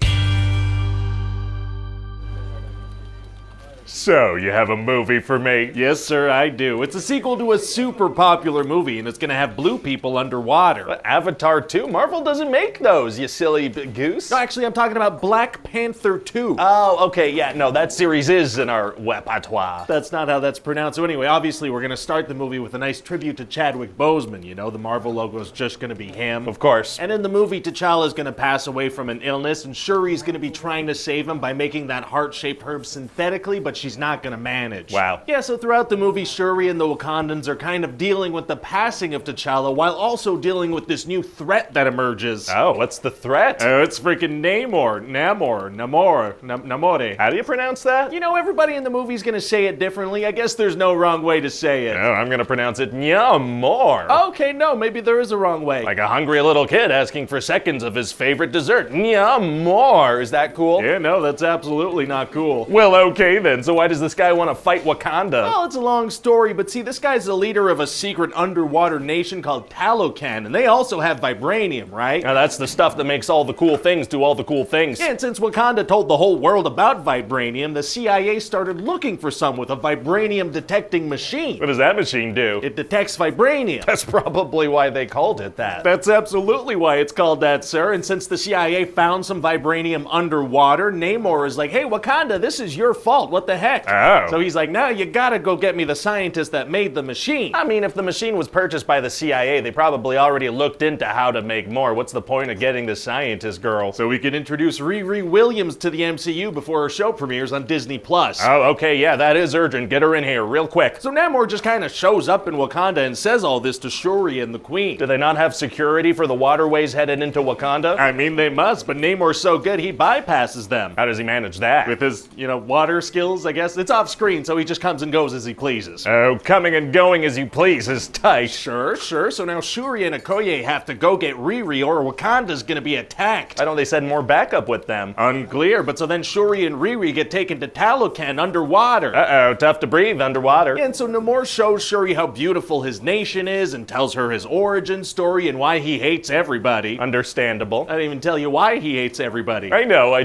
So, you have a movie for me? Yes, sir, I do. It's a sequel to a super popular movie, and it's gonna have blue people underwater. But Avatar 2? Marvel doesn't make those, you silly goose. No, actually, I'm talking about Black Panther 2. Oh, okay, yeah, no, that series is in our repertoire. That's not how that's pronounced. So anyway, obviously, we're gonna start the movie with a nice tribute to Chadwick Boseman. You know, the Marvel logo is just gonna be him. Of course. And in the movie, T'Challa's gonna pass away from an illness, and Shuri's gonna be trying to save him by making that heart-shaped herb synthetically, but she's not gonna manage. Wow. Yeah, so throughout the movie, Shuri and the Wakandans are kind of dealing with the passing of T'Challa while also dealing with this new threat that emerges. Oh, what's the threat? Oh, it's freaking Namor. Namor. How do you pronounce that? You know, everybody in the movie's gonna say it differently. I guess there's no wrong way to say it. Oh, I'm gonna pronounce it Namor. Okay, no, maybe there is a wrong way. Like a hungry little kid asking for seconds of his favorite dessert. Namor. Is that cool? Yeah, no, that's absolutely not cool. Well, okay then. So why does this guy want to fight Wakanda? Well, it's a long story, but see, this guy's the leader of a secret underwater nation called Talocan, and they also have vibranium, right? Now that's the stuff that makes all the cool things do all the cool things. Yeah, and since Wakanda told the whole world about vibranium, the CIA started looking for some with a vibranium detecting machine. What does that machine do? It detects vibranium. That's probably why they called it that. That's absolutely why it's called that, sir. And since the CIA found some vibranium underwater, Namor is like, hey, Wakanda, this is your fault. What the heck? Oh. So he's like, no, you gotta go get me the scientist that made the machine. I mean, if the machine was purchased by the CIA, they probably already looked into how to make more. What's the point of getting the scientist girl? So we can introduce Riri Williams to the MCU before her show premieres on Disney+. Oh, okay, yeah, that is urgent. Get her in here real quick. So Namor just kind of shows up in Wakanda and says all this to Shuri and the Queen. Do they not have security for the waterways headed into Wakanda? I mean, they must, but Namor's so good he bypasses them. How does he manage that? With his, water skills, I guess. It's off screen, so he just comes and goes as he pleases. Oh, coming and going as you please is tight. Sure. So now Shuri and Okoye have to go get Riri or Wakanda's gonna be attacked. Why don't they send more backup with them? Unclear, but so then Shuri and Riri get taken to Talocan underwater. Uh-oh, tough to breathe underwater. And so Namor shows Shuri how beautiful his nation is and tells her his origin story and why he hates everybody. Understandable. I didn't even tell you why he hates everybody. I know, I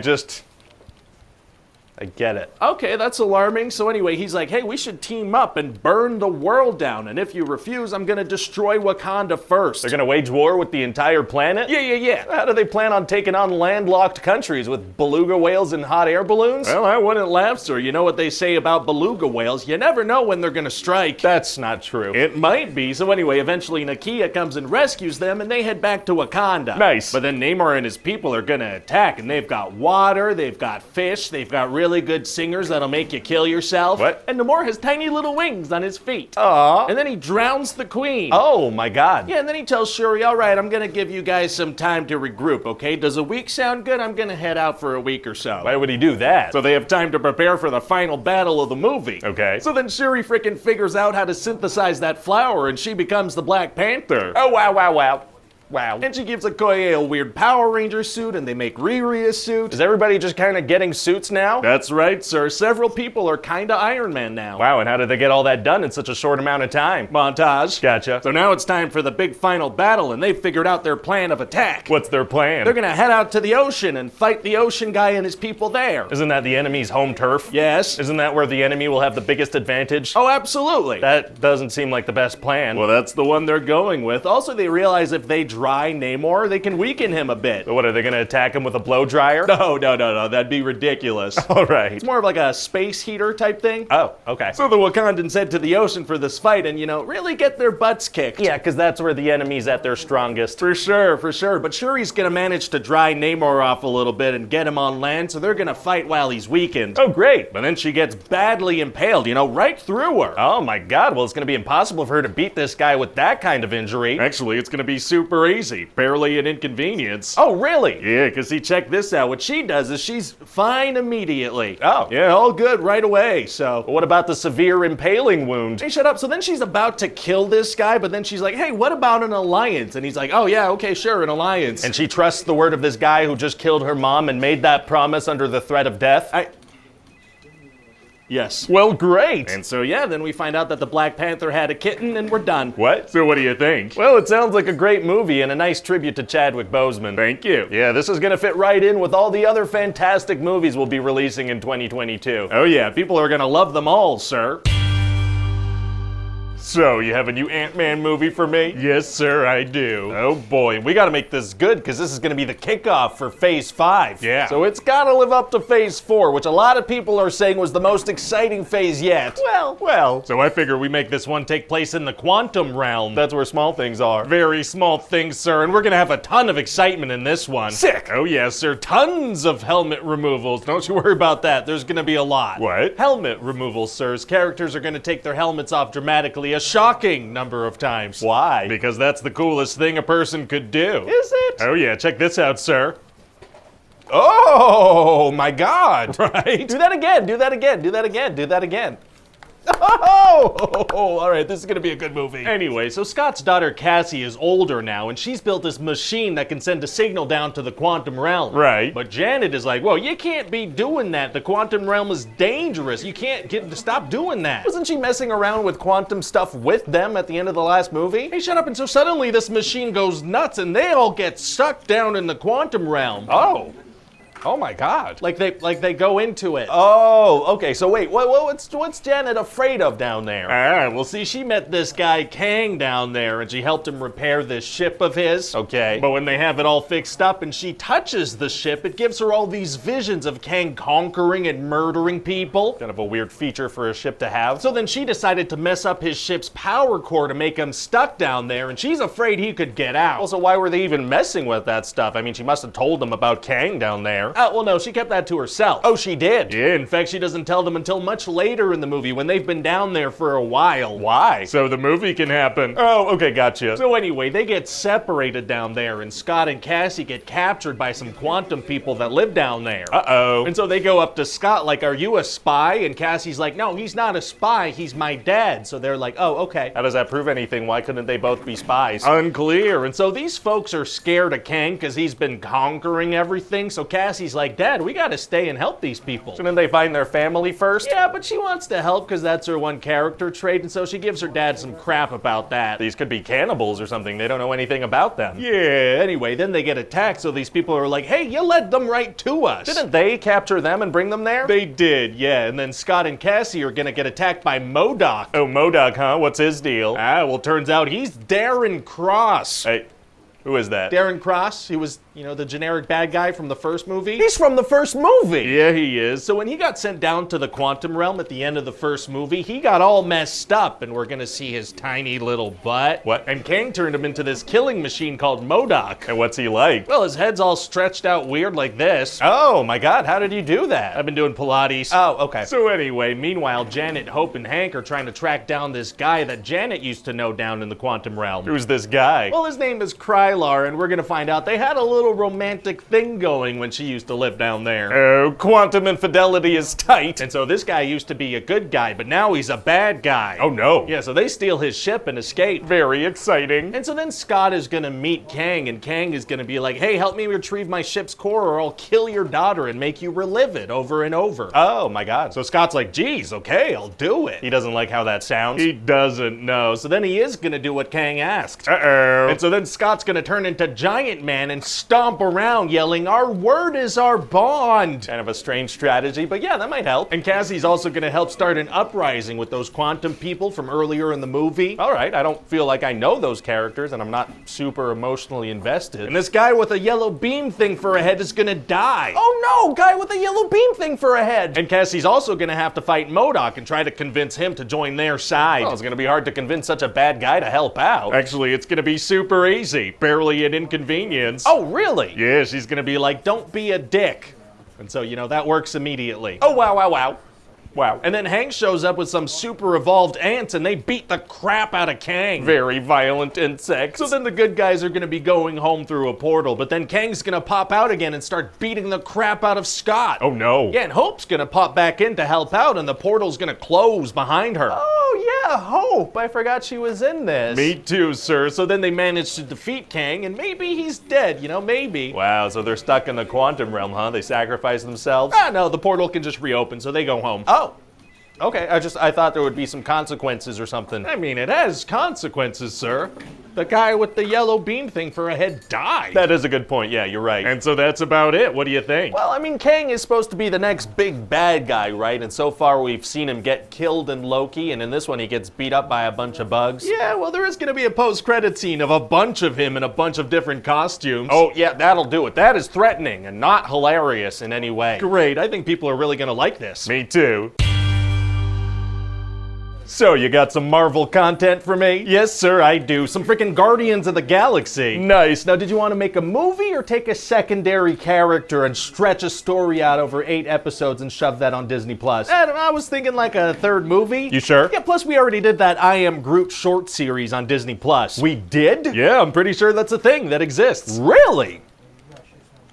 get it. Okay, that's alarming. So anyway, he's like, hey, we should team up and burn the world down. And if you refuse, I'm gonna destroy Wakanda first. They're gonna wage war with the entire planet? Yeah. How do they plan on taking on landlocked countries with beluga whales and hot air balloons? Well, I wouldn't laugh, sir. You know what they say about beluga whales? You never know when they're gonna strike. That's not true. It might be. So anyway, eventually Nakia comes and rescues them and they head back to Wakanda. Nice. But then Namor and his people are gonna attack and they've got water, they've got fish, they've got really good singers that'll make you kill yourself. What? And Namor has tiny little wings on his feet. Aww. And then he drowns the queen. Oh my god. Yeah, and then he tells Shuri, all right, I'm gonna give you guys some time to regroup, okay? Does a week sound good? I'm gonna head out for a week or so. Why would he do that? So they have time to prepare for the final battle of the movie. Okay. So then Shuri frickin' figures out how to synthesize that flower and she becomes the Black Panther. Oh, wow. And she gives Okoye a weird Power Ranger suit and they make Riri a suit. Is everybody just kind of getting suits now? That's right, sir. Several people are kinda Iron Man now. Wow, and how did they get all that done in such a short amount of time? Montage. Gotcha. So now it's time for the big final battle and they've figured out their plan of attack. What's their plan? They're gonna head out to the ocean and fight the ocean guy and his people there. Isn't that the enemy's home turf? Yes. Isn't that where the enemy will have the biggest advantage? Oh, absolutely. That doesn't seem like the best plan. Well, that's the one they're going with. Also, they realize if they dry Namor, they can weaken him a bit. But what, are they gonna attack him with a blow dryer? No, that'd be ridiculous. All right. It's more of like a space heater type thing. Oh, okay. So the Wakandans head to the ocean for this fight and, really get their butts kicked. Yeah, because that's where the enemy's at their strongest. For sure. But Shuri's gonna manage to dry Namor off a little bit and get him on land, so they're gonna fight while he's weakened. Oh, great. But then she gets badly impaled, right through her. Oh my god, well, it's gonna be impossible for her to beat this guy with that kind of injury. Actually, it's gonna be super easy. Barely an inconvenience. Oh, really? Yeah, because see, check this out. What she does is she's fine immediately. Oh. Yeah, all good right away, so. But what about the severe impaling wound? Hey, shut up. So then she's about to kill this guy, but then she's like, hey, what about an alliance? And he's like, oh yeah, okay, sure, an alliance. And she trusts the word of this guy who just killed her mom and made that promise under the threat of death? Yes. Well, great. And so, yeah, then we find out that the Black Panther had a kitten and we're done. What? So what do you think? Well, it sounds like a great movie and a nice tribute to Chadwick Boseman. Thank you. Yeah, this is gonna fit right in with all the other fantastic movies we'll be releasing in 2022. Oh yeah, people are gonna love them all, sir. So, you have a new Ant-Man movie for me? Yes, sir, I do. Oh boy, we gotta make this good because this is gonna be the kickoff for Phase 5. Yeah. So it's gotta live up to Phase 4, which a lot of people are saying was the most exciting phase yet. Well. So I figure we make this one take place in the quantum realm. That's where small things are. Very small things, sir, and we're gonna have a ton of excitement in this one. Sick. Oh yes, sir, tons of helmet removals. Don't you worry about that, there's gonna be a lot. What? Helmet removals, sirs. Characters are gonna take their helmets off dramatically a shocking number of times. Why? Because that's the coolest thing a person could do. Is it? Oh yeah, check this out, sir. Oh my god. Right? Do that again. Oh, all right, this is gonna be a good movie. Anyway, so Scott's daughter Cassie is older now, and she's built this machine that can send a signal down to the quantum realm. Right. But Janet is like, whoa, you can't be doing that. The quantum realm is dangerous. You can't stop doing that. Wasn't she messing around with quantum stuff with them at the end of the last movie? Hey, shut up. And so suddenly this machine goes nuts, and they all get sucked down in the quantum realm. Oh my God. Like they go into it. Oh, okay, so wait, what's Janet afraid of down there? Well, see, she met this guy Kang down there, and she helped him repair this ship of his. Okay. But when they have it all fixed up and she touches the ship, it gives her all these visions of Kang conquering and murdering people. Kind of a weird feature for a ship to have. So then she decided to mess up his ship's power core to make him stuck down there, and she's afraid he could get out. Also, why were they even messing with that stuff? I mean, she must have told them about Kang down there. Well, no, she kept that to herself. Oh, she did? Yeah, in fact, she doesn't tell them until much later in the movie when they've been down there for a while. Why? So the movie can happen. Oh, okay, gotcha. So anyway, they get separated down there, and Scott and Cassie get captured by some quantum people that live down there. Uh-oh. And so they go up to Scott like, are you a spy? And Cassie's like, no, he's not a spy, he's my dad. So they're like, oh, okay. How does that prove anything? Why couldn't they both be spies? Unclear. And so these folks are scared of Kang because he's been conquering everything. So Cassie's like, Dad, we gotta stay and help these people. Shouldn't they find their family first? Yeah, but she wants to help because that's her one character trait, and so she gives her dad some crap about that. These could be cannibals or something. They don't know anything about them. Yeah, anyway, then they get attacked, so these people are like, hey, you led them right to us. Didn't they capture them and bring them there? They did, yeah, and then Scott and Cassie are gonna get attacked by MODOK. Oh, MODOK, huh? What's his deal? Well, turns out he's Darren Cross. Hey, who is that? Darren Cross, he was, the generic bad guy from the first movie. He's from the first movie! Yeah, he is. So when he got sent down to the quantum realm at the end of the first movie, he got all messed up, and we're gonna see his tiny little butt. What? And Kang turned him into this killing machine called MODOK. And what's he like? Well, his head's all stretched out weird like this. Oh my God, how did you do that? I've been doing Pilates. Oh, okay. So anyway, meanwhile, Janet, Hope, and Hank are trying to track down this guy that Janet used to know down in the quantum realm. Who's this guy? Well, his name is Krylar, and we're gonna find out they had a little romantic thing going when she used to live down there. Oh, quantum infidelity is tight. And so this guy used to be a good guy, but now he's a bad guy. Oh no. Yeah, so they steal his ship and escape. Very exciting. And so then Scott is gonna meet Kang, and Kang is gonna be like, hey, help me retrieve my ship's core or I'll kill your daughter and make you relive it over and over. Oh my God. So Scott's like, geez, okay, I'll do it. He doesn't like how that sounds. He doesn't know. So then he is gonna do what Kang asked. Uh-oh. And so then Scott's gonna turn into Giant Man and stomp around yelling, our word is our bond. Kind of a strange strategy, but yeah, that might help. And Cassie's also gonna help start an uprising with those quantum people from earlier in the movie. All right, I don't feel like I know those characters and I'm not super emotionally invested. And this guy with a yellow beam thing for a head is gonna die. Oh no, guy with a yellow beam thing for a head. And Cassie's also gonna have to fight MODOK and try to convince him to join their side. Well, it's gonna be hard to convince such a bad guy to help out. Actually, it's gonna be super easy. Barely an inconvenience. Oh, really? Yeah, she's gonna be like, don't be a dick. And so, that works immediately. Oh, wow. Wow. And then Hank shows up with some super evolved ants and they beat the crap out of Kang. Very violent insects. So then the good guys are gonna be going home through a portal, but then Kang's gonna pop out again and start beating the crap out of Scott. Oh no. Yeah, and Hope's gonna pop back in to help out and the portal's gonna close behind her. Oh yeah, Hope. I forgot she was in this. Me too, sir. So then they manage to defeat Kang and maybe he's dead, maybe. Wow, so they're stuck in the quantum realm, huh? They sacrifice themselves? No, the portal can just reopen, so they go home. Oh. Okay, I thought there would be some consequences or something. I mean, it has consequences, sir. The guy with the yellow beam thing for a head died. That is a good point, yeah, you're right. And so that's about it. What do you think? Well, I mean, Kang is supposed to be the next big bad guy, right? And so far we've seen him get killed in Loki, and in this one he gets beat up by a bunch of bugs. Yeah, well, there is gonna be a post-credit scene of a bunch of him in a bunch of different costumes. Oh, yeah, that'll do it. That is threatening and not hilarious in any way. Great, I think people are really gonna like this. Me too. So, you got some Marvel content for me? Yes, sir, I do. Some freaking Guardians of the Galaxy. Nice. Now, did you want to make a movie or take a secondary character and stretch a story out over 8 episodes and shove that on Disney+? I was thinking like a third movie. You sure? Yeah, plus we already did that I Am Groot short series on Disney+. We did? Yeah, I'm pretty sure that's a thing that exists. Really?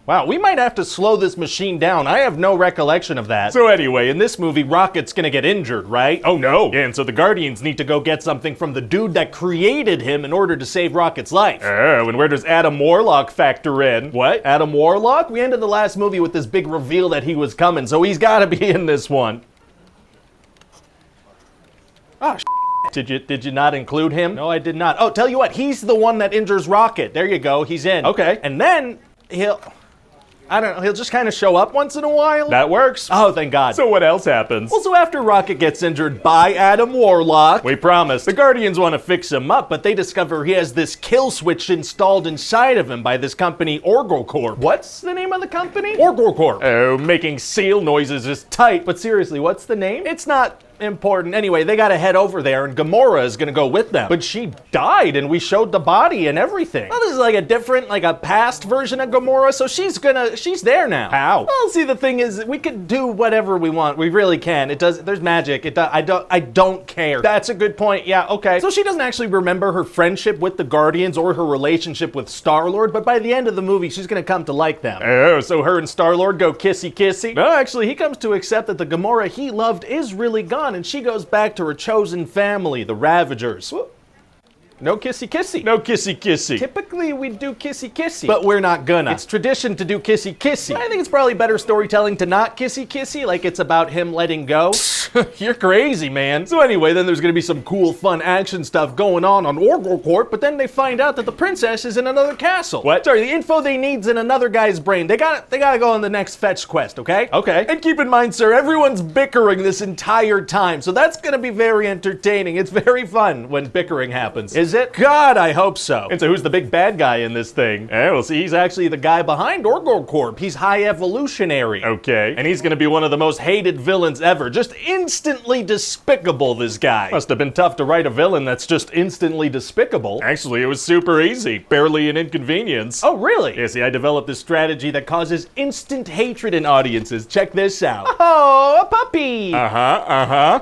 Wow, we might have to slow this machine down. I have no recollection of that. So anyway, in this movie, Rocket's gonna get injured, right? Oh no. Yeah, and so the Guardians need to go get something from the dude that created him in order to save Rocket's life. Oh, and where does Adam Warlock factor in? What? Adam Warlock? We ended the last movie with this big reveal that he was coming, so he's gotta be in this one. Oh, Did you not include him? No, I did not. Oh, tell you what, he's the one that injures Rocket. There you go, he's in. Okay, and then I don't know, he'll just kind of show up once in a while. That works. Oh, thank God. So what else happens? Well, so after Rocket gets injured by Adam Warlock, we promise, the Guardians want to fix him up, but they discover he has this kill switch installed inside of him by this company, Orgel Corp. What's the name of the company? Orgel Corp. Oh, making seal noises is tight, but seriously, what's the name? It's not important. Anyway, they gotta head over there and Gamora is gonna go with them. But she died and we showed the body and everything. Well, this is like a different, like a past version of Gamora, so she's there now. How? Well, see, the thing is, we could do whatever we want. We really can. There's magic. I don't care. That's a good point. Yeah, okay. So she doesn't actually remember her friendship with the Guardians or her relationship with Star-Lord, but by the end of the movie, she's gonna come to like them. Oh, so her and Star-Lord go kissy-kissy? No, actually, he comes to accept that the Gamora he loved is really gone, and she goes back to her chosen family, the Ravagers. No kissy kissy. No kissy kissy. Typically we do kissy kissy, but we're not gonna. It's tradition to do kissy kissy. I think it's probably better storytelling to not kissy kissy, like it's about him letting go. You're crazy, man. So anyway, then there's gonna be some cool, fun action stuff going on Orgel Corp, but then they find out that the princess is in another castle. What? Sorry, the info they need's in another guy's brain. They gotta go on the next fetch quest, okay? Okay. And keep in mind, sir, everyone's bickering this entire time, so that's gonna be very entertaining. It's very fun when bickering happens. Is it? God, I hope so. And so who's the big bad guy in this thing? Well, see, he's actually the guy behind Orgel Corp. He's High Evolutionary. Okay. And he's gonna be one of the most hated villains ever. Just instantly despicable, this guy. Must have been tough to write a villain that's just instantly despicable. Actually, it was super easy. Barely an inconvenience. Oh, really? Yeah, see, I developed this strategy that causes instant hatred in audiences. Check this out. Oh, a puppy! Uh-huh.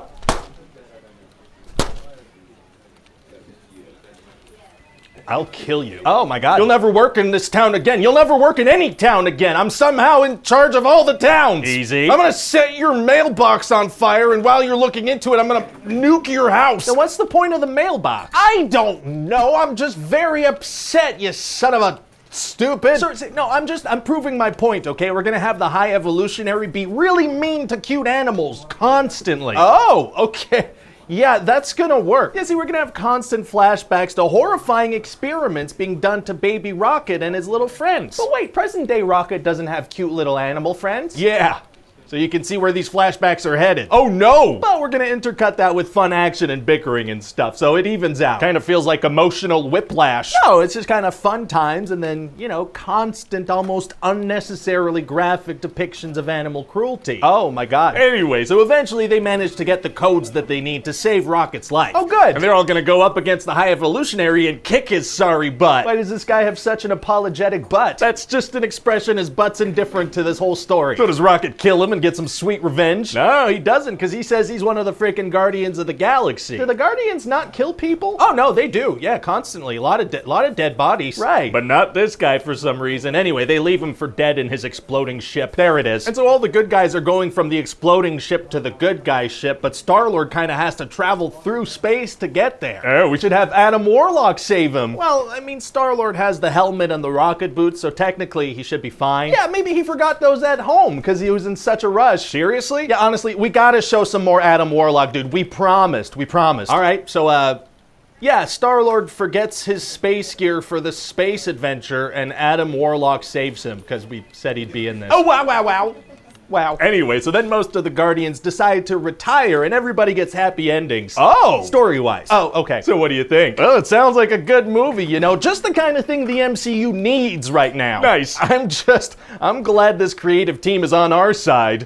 I'll kill you. Oh my God. You'll never work in this town again. You'll never work in any town again. I'm somehow in charge of all the towns. Easy. I'm gonna set your mailbox on fire, and while you're looking into it, I'm gonna nuke your house. Now what's the point of the mailbox? I don't know. I'm just very upset, you son of a stupid. Sir, no, I'm proving my point, okay? We're gonna have the High Evolutionary be really mean to cute animals constantly. Oh, okay. Yeah, that's gonna work. Yeah, see, we're gonna have constant flashbacks to horrifying experiments being done to baby Rocket and his little friends. But wait, present day Rocket doesn't have cute little animal friends? Yeah. So you can see where these flashbacks are headed. Oh no! But we're gonna intercut that with fun action and bickering and stuff, so it evens out. Kind of feels like emotional whiplash. No, it's just kind of fun times and then, you know, constant, almost unnecessarily graphic depictions of animal cruelty. Oh my God. Anyway, so eventually they manage to get the codes that they need to save Rocket's life. Oh good! And they're all gonna go up against the High Evolutionary and kick his sorry butt. Why does this guy have such an apologetic butt? That's just an expression. His butt's indifferent to this whole story. So does Rocket kill him and get some sweet revenge? No, he doesn't, because he says he's one of the freaking Guardians of the Galaxy. Do the Guardians not kill people? Oh no, they do. Yeah, constantly. A lot of dead bodies. Right. But not this guy for some reason. Anyway, they leave him for dead in his exploding ship. There it is. And so all the good guys are going from the exploding ship to the good guy ship, but Star-Lord kind of has to travel through space to get there. Oh, we should have Adam Warlock save him. Well, I mean, Star-Lord has the helmet and the rocket boots, so technically he should be fine. Yeah, maybe he forgot those at home because he was in such a rush. Seriously? Yeah, honestly, we gotta show some more Adam Warlock, dude. We promised. All right, so, yeah, Star-Lord forgets his space gear for the space adventure, and Adam Warlock saves him, because we said he'd be in this. Oh, wow. Anyway, so then most of the Guardians decide to retire, and everybody gets happy endings. Oh! Story-wise. Oh, okay. So what do you think? Well, it sounds like a good movie, you know, just the kind of thing the MCU needs right now. Nice. I'm glad this creative team is on our side.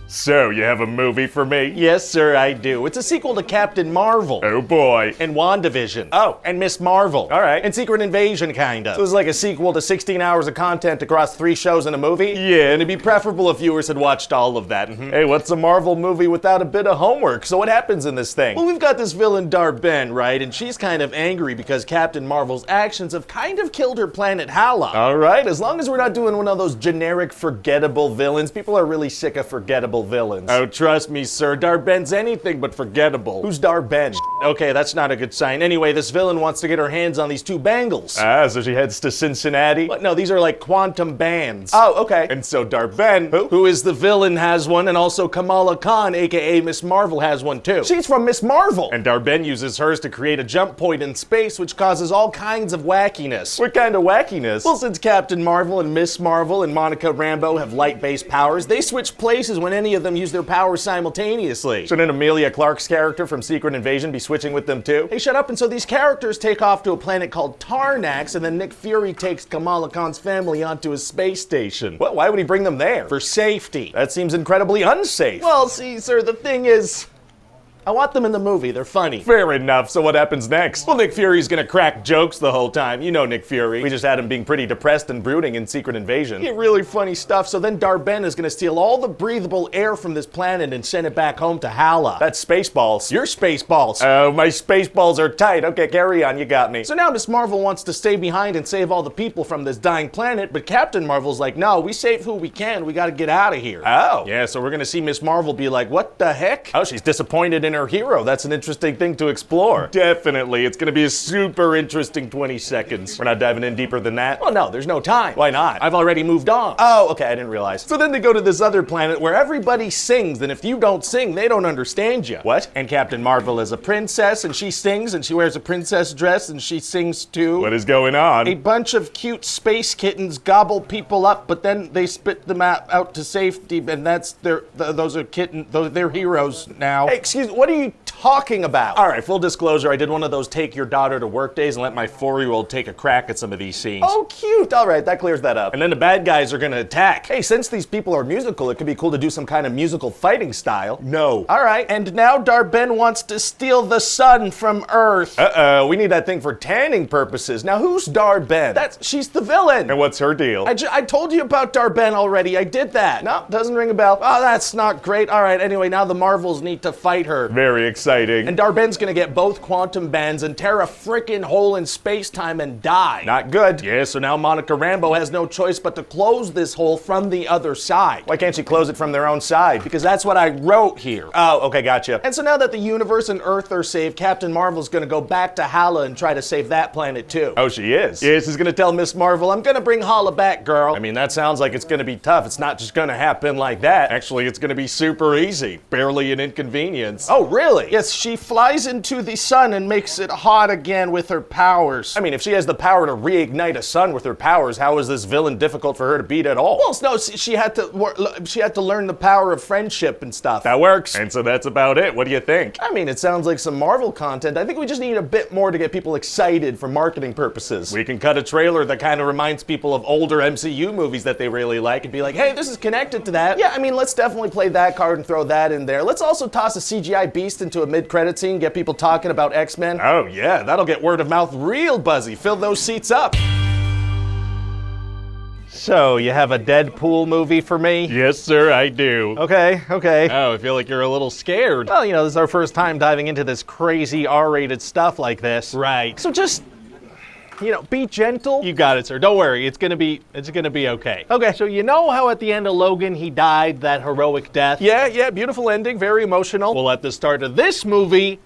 So, you have a movie for me? Yes, sir, I do. It's a sequel to Captain Marvel. Oh boy. And WandaVision. Oh. And Miss Marvel. All right. And Secret Invasion, kinda. So it was like a sequel to 16 hours of content across 3 shows and a movie? Yeah, and it'd be preferable if viewers had watched all of that. Hey, what's a Marvel movie without a bit of homework? So what happens in this thing? Well, we've got this villain Dar-Ben, right? And she's kind of angry because Captain Marvel's actions have kind of killed her planet Hala. All right, As long as we're not doing one of those generic forgettable villains, people are really sick of forgettable villains. Oh, trust me, sir, Dar-Ben's anything but forgettable. Who's Dar-Ben? Okay, that's not a good sign. Anyway, this villain wants to get her hands on these 2 bangles. Ah, so she heads to Cincinnati? What? No, these are like quantum bands. Oh, okay. And so Dar-Ben, Who is the villain, has one, and also Kamala Khan, aka Miss Marvel, has one too. She's from Miss Marvel. and Dar-Ben uses hers to create a jump point in space, which causes all kinds of wackiness. What kind of wackiness? Well, since Captain Marvel and Miss Marvel and Monica Rambeau have light-based powers, they switch places when any of them use their powers simultaneously. Shouldn't Emilia Clarke's character from Secret Invasion be switching with them too? Hey, shut up. And so these characters take off to a planet called Tarnax, and then Nick Fury takes Kamala Khan's family onto his space station. What? Why would he bring them there? For safety. That seems incredibly unsafe. Well, see, sir, the thing is, I want them in the movie. They're funny. Fair enough, so what happens next? Well, Nick Fury's gonna crack jokes the whole time. You know Nick Fury. We just had him being pretty depressed and brooding in Secret Invasion. Get really funny stuff. So then Dar-Ben is gonna steal all the breathable air from this planet and send it back home to Hala. That's Spaceballs. Your Spaceballs. Oh, my Spaceballs are tight. Okay, carry on, you got me. So now Miss Marvel wants to stay behind and save all the people from this dying planet, but Captain Marvel's like, no, we save who we can. We gotta get out of here. Oh. Yeah, so we're gonna see Miss Marvel be like, what the heck? Oh, she's disappointed in her hero. That's an interesting thing to explore. Definitely. It's gonna be a super interesting 20 seconds. We're not diving in deeper than that? Oh no, there's no time. Why not? I've already moved on. Oh, okay, I didn't realize. So then they go to this other planet where everybody sings, and if you don't sing, they don't understand you. What? And Captain Marvel is a princess, and she sings, and she wears a princess dress, and she sings too. What is going on? A bunch of cute space kittens gobble people up, but then they spit them out to safety, and that's those are kittens. They're heroes now. Hey, excuse me, what are you talking about? All right, full disclosure, I did one of those take your daughter to work days and let my 4-year-old take a crack at some of these scenes. Oh, cute. All right, that clears that up. And then the bad guys are gonna attack. Hey, since these people are musical, it could be cool to do some kind of musical fighting style. No. All right, and now Dar-Ben wants to steal the sun from Earth. Uh-oh, we need that thing for tanning purposes. Now, who's Dar-Ben? She's the villain. And what's her deal? I told you about Dar-Ben already. I did that. No, doesn't ring a bell. Oh, that's not great. All right, anyway, now the Marvels need to fight her. Very exciting. And Dar-Ben's gonna get both quantum bands and tear a frickin' hole in space-time and die. Not good. Yeah, so now Monica Rambeau has no choice but to close this hole from the other side. Why can't she close it from their own side? Because that's what I wrote here. Oh, okay, gotcha. And so now that the universe and Earth are saved, Captain Marvel's gonna go back to Hala and try to save that planet too. Oh, she is? Yeah, she's gonna tell Miss Marvel, I'm gonna bring Hala back, girl. I mean, that sounds like it's gonna be tough. It's not just gonna happen like that. Actually, it's gonna be super easy. Barely an inconvenience. Oh, really? Yes, she flies into the sun and makes it hot again with her powers. I mean, if she has the power to reignite a sun with her powers, how is this villain difficult for her to beat at all? Well, no, she had to learn the power of friendship and stuff. That works. And so that's about it. What do you think? I mean, it sounds like some Marvel content. I think we just need a bit more to get people excited for marketing purposes. We can cut a trailer that kind of reminds people of older MCU movies that they really like and be like, hey, this is connected to that. Yeah, I mean, let's definitely play that card and throw that in there. Let's also toss a CGI beast into a mid-credit scene, get people talking about X-Men. Oh, yeah, that'll get word of mouth real buzzy. Fill those seats up. So, you have a Deadpool movie for me? Yes, sir, I do. Okay. Oh, I feel like you're a little scared. Well, this is our first time diving into this crazy R-rated stuff like this. Right. So just, be gentle. You got it, sir. Don't worry. It's gonna be okay. Okay. So you know how at the end of Logan he died that heroic death? Yeah, beautiful ending, very emotional. Well, at the start of this movie,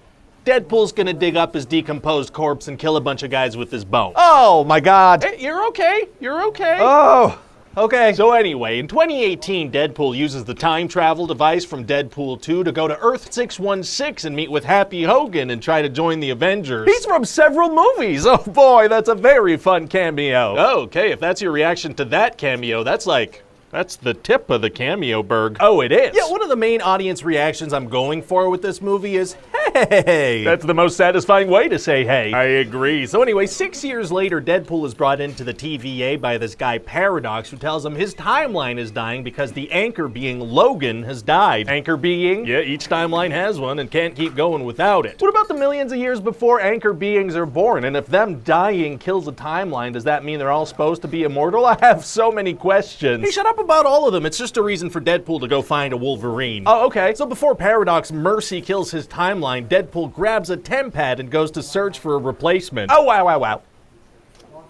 Deadpool's gonna dig up his decomposed corpse and kill a bunch of guys with his bone. Oh my God. Hey, you're okay. You're okay. Oh, okay. So anyway, in 2018, Deadpool uses the time travel device from Deadpool 2 to go to Earth 616 and meet with Happy Hogan and try to join the Avengers. He's from several movies. Oh boy, that's a very fun cameo. Okay, if that's your reaction to that cameo, that's like That's the tip of the cameo berg. Oh, it is? Yeah, one of the main audience reactions I'm going for with this movie is, hey! That's the most satisfying way to say hey. I agree. So anyway, 6 years later, Deadpool is brought into the TVA by this guy Paradox, who tells him his timeline is dying because the anchor being Logan has died. Anchor being? Yeah, each timeline has one and can't keep going without it. What about the millions of years before anchor beings are born? And if them dying kills a timeline, does that mean they're all supposed to be immortal? I have so many questions. Hey, shut up about all of them. It's just a reason for Deadpool to go find a Wolverine. Oh, okay. So before Paradox mercy kills his timeline, Deadpool grabs a TemPad and goes to search for a replacement. Oh, wow.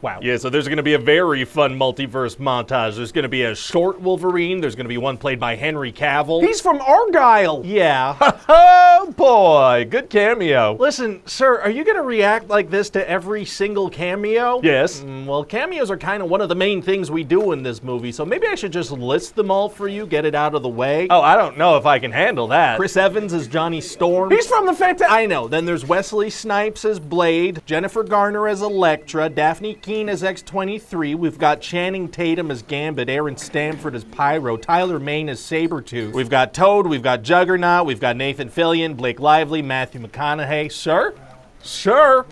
Wow. Yeah, so there's going to be a very fun multiverse montage. There's going to be a short Wolverine. There's going to be one played by Henry Cavill. He's from Argyle. Yeah. Oh, boy. Good cameo. Listen, sir, are you going to react like this to every single cameo? Yes. Well, cameos are kind of one of the main things we do in this movie, so maybe I should just list them all for you, get it out of the way. Oh, I don't know if I can handle that. Chris Evans as Johnny Storm. He's from the Fantastic... I know. Then there's Wesley Snipes as Blade, Jennifer Garner as Elektra, Daphne Keane as X-23. We've got Channing Tatum as Gambit, Aaron Stamford as Pyro, Tyler Mane as Sabretooth. We've got Toad, we've got Juggernaut, we've got Nathan Fillion, Blake Lively, Matthew McConaughey. Sir? Sir?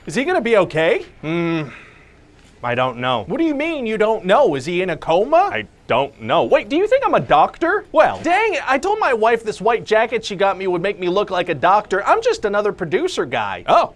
Is he gonna be okay? I don't know. What do you mean you don't know? Is he in a coma? I don't know. Wait, do you think I'm a doctor? Well, Dang it, I told my wife this white jacket she got me would make me look like a doctor. I'm just another producer guy. oh.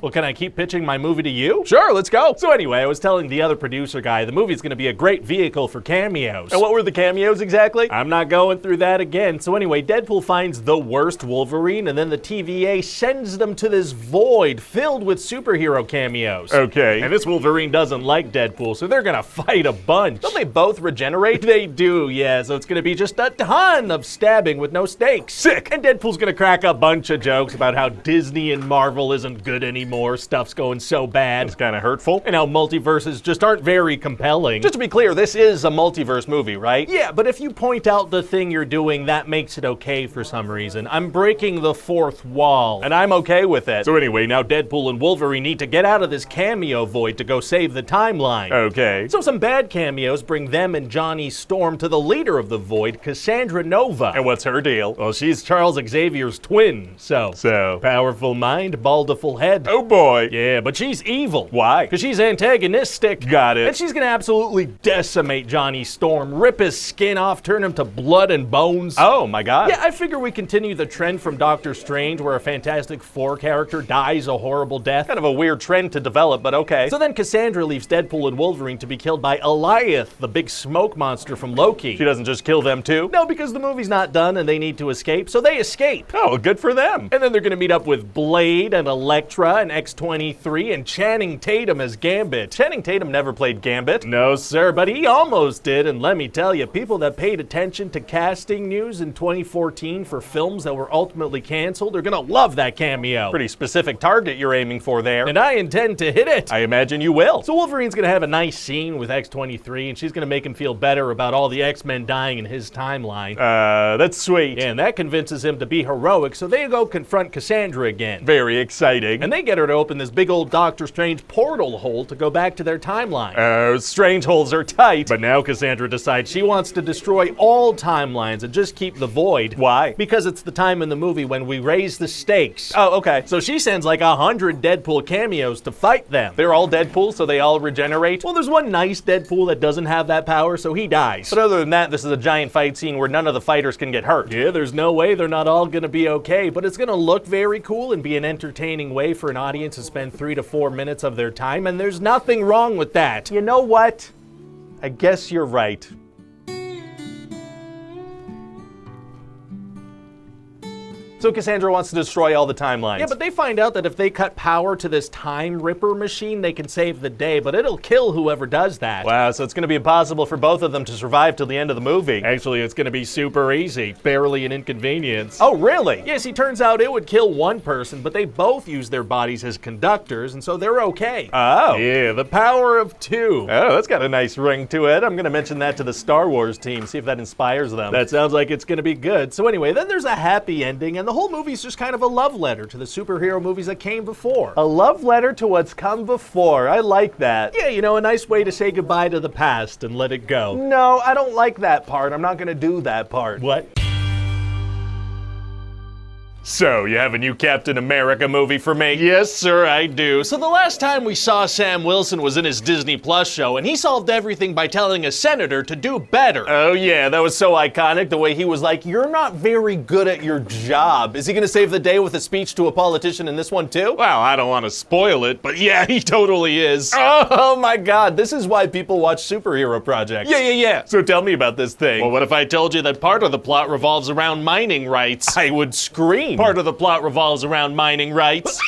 Well, can I keep pitching my movie to you? Sure, let's go. So anyway, I was telling the other producer guy, the movie's gonna be a great vehicle for cameos. And what were the cameos exactly? I'm not going through that again. So anyway, Deadpool finds the worst Wolverine, and then the TVA sends them to this void filled with superhero cameos. Okay. And this Wolverine doesn't like Deadpool, so they're gonna fight a bunch. Don't they both regenerate? They do, yeah, so it's gonna be just a ton of stabbing with no stakes. Sick. And Deadpool's gonna crack a bunch of jokes about how Disney and Marvel isn't good anymore. Stuff's going so bad. It's kind of hurtful. And how multiverses just aren't very compelling. Just to be clear, this is a multiverse movie, right? Yeah, but if you point out the thing you're doing, that makes it okay for some reason. I'm breaking the fourth wall. And I'm okay with it. So anyway, now Deadpool and Wolverine need to get out of this cameo void to go save the timeline. Okay. So some bad cameos bring them and Johnny Storm to the leader of the void, Cassandra Nova. And what's her deal? Well, she's Charles Xavier's twin, so powerful mind, baldiful head. Oh boy. Yeah, but she's evil. Why? Because she's antagonistic. Got it. And she's gonna absolutely decimate Johnny Storm, rip his skin off, turn him to blood and bones. Oh my god. Yeah, I figure we continue the trend from Doctor Strange where a Fantastic Four character dies a horrible death. Kind of a weird trend to develop, but okay. So then Cassandra leaves Deadpool and Wolverine to be killed by Eliath, the big smoke monster from Loki. She doesn't just kill them too? No, because the movie's not done and they need to escape, so they escape. Oh, good for them. And then they're gonna meet up with Blade and Elektra and X-23 and Channing Tatum as Gambit. Channing Tatum never played Gambit. No, sir, but he almost did, and let me tell you, people that paid attention to casting news in 2014 for films that were ultimately canceled are gonna love that cameo. Pretty specific target you're aiming for there. And I intend to hit it. I imagine you will. So Wolverine's gonna have a nice scene with X-23, and she's gonna make him feel better about all the X-Men dying in his timeline. That's sweet. Yeah, and that convinces him to be heroic, so they go confront Cassandra again. Very exciting. And they get her to open this big old Doctor Strange portal hole to go back to their timeline. Oh, strange holes are tight. But now Cassandra decides she wants to destroy all timelines and just keep the void. Why? Because it's the time in the movie when we raise the stakes. Oh, okay. So she sends like 100 Deadpool cameos to fight them. They're all Deadpool, so they all regenerate? Well, there's one nice Deadpool that doesn't have that power, so he dies. But other than that, this is a giant fight scene where none of the fighters can get hurt. Yeah, there's no way they're not all gonna be okay, but it's gonna look very cool and be an entertaining way for an audience to spend 3 to 4 minutes of their time, and there's nothing wrong with that. You know what? I guess you're right. So Cassandra wants to destroy all the timelines. Yeah, but they find out that if they cut power to this time ripper machine, they can save the day, but it'll kill whoever does that. Wow, so it's going to be impossible for both of them to survive till the end of the movie. Actually, it's going to be super easy, barely an inconvenience. Oh, really? Yes, he turns out it would kill one person, but they both use their bodies as conductors, and so they're okay. Oh. Yeah, the power of 2. Oh, that's got a nice ring to it. I'm going to mention that to the Star Wars team, see if that inspires them. That sounds like it's going to be good. So anyway, then there's a happy ending, and the whole movie's just kind of a love letter to the superhero movies that came before. A love letter to what's come before. I like that. Yeah, you know, a nice way to say goodbye to the past and let it go. No, I don't like that part. I'm not gonna do that part. What? So, you have a new Captain America movie for me? Yes, sir, I do. So the last time we saw Sam Wilson was in his Disney Plus show, and he solved everything by telling a senator to do better. Oh yeah, that was so iconic, the way he was like, you're not very good at your job. Is he gonna save the day with a speech to a politician in this one too? Well, I don't want to spoil it, but yeah, he totally is. Oh my god, this is why people watch superhero projects. Yeah. So tell me about this thing. Well, what if I told you that part of the plot revolves around mining rights? I would scream. Part of the plot revolves around mining rights.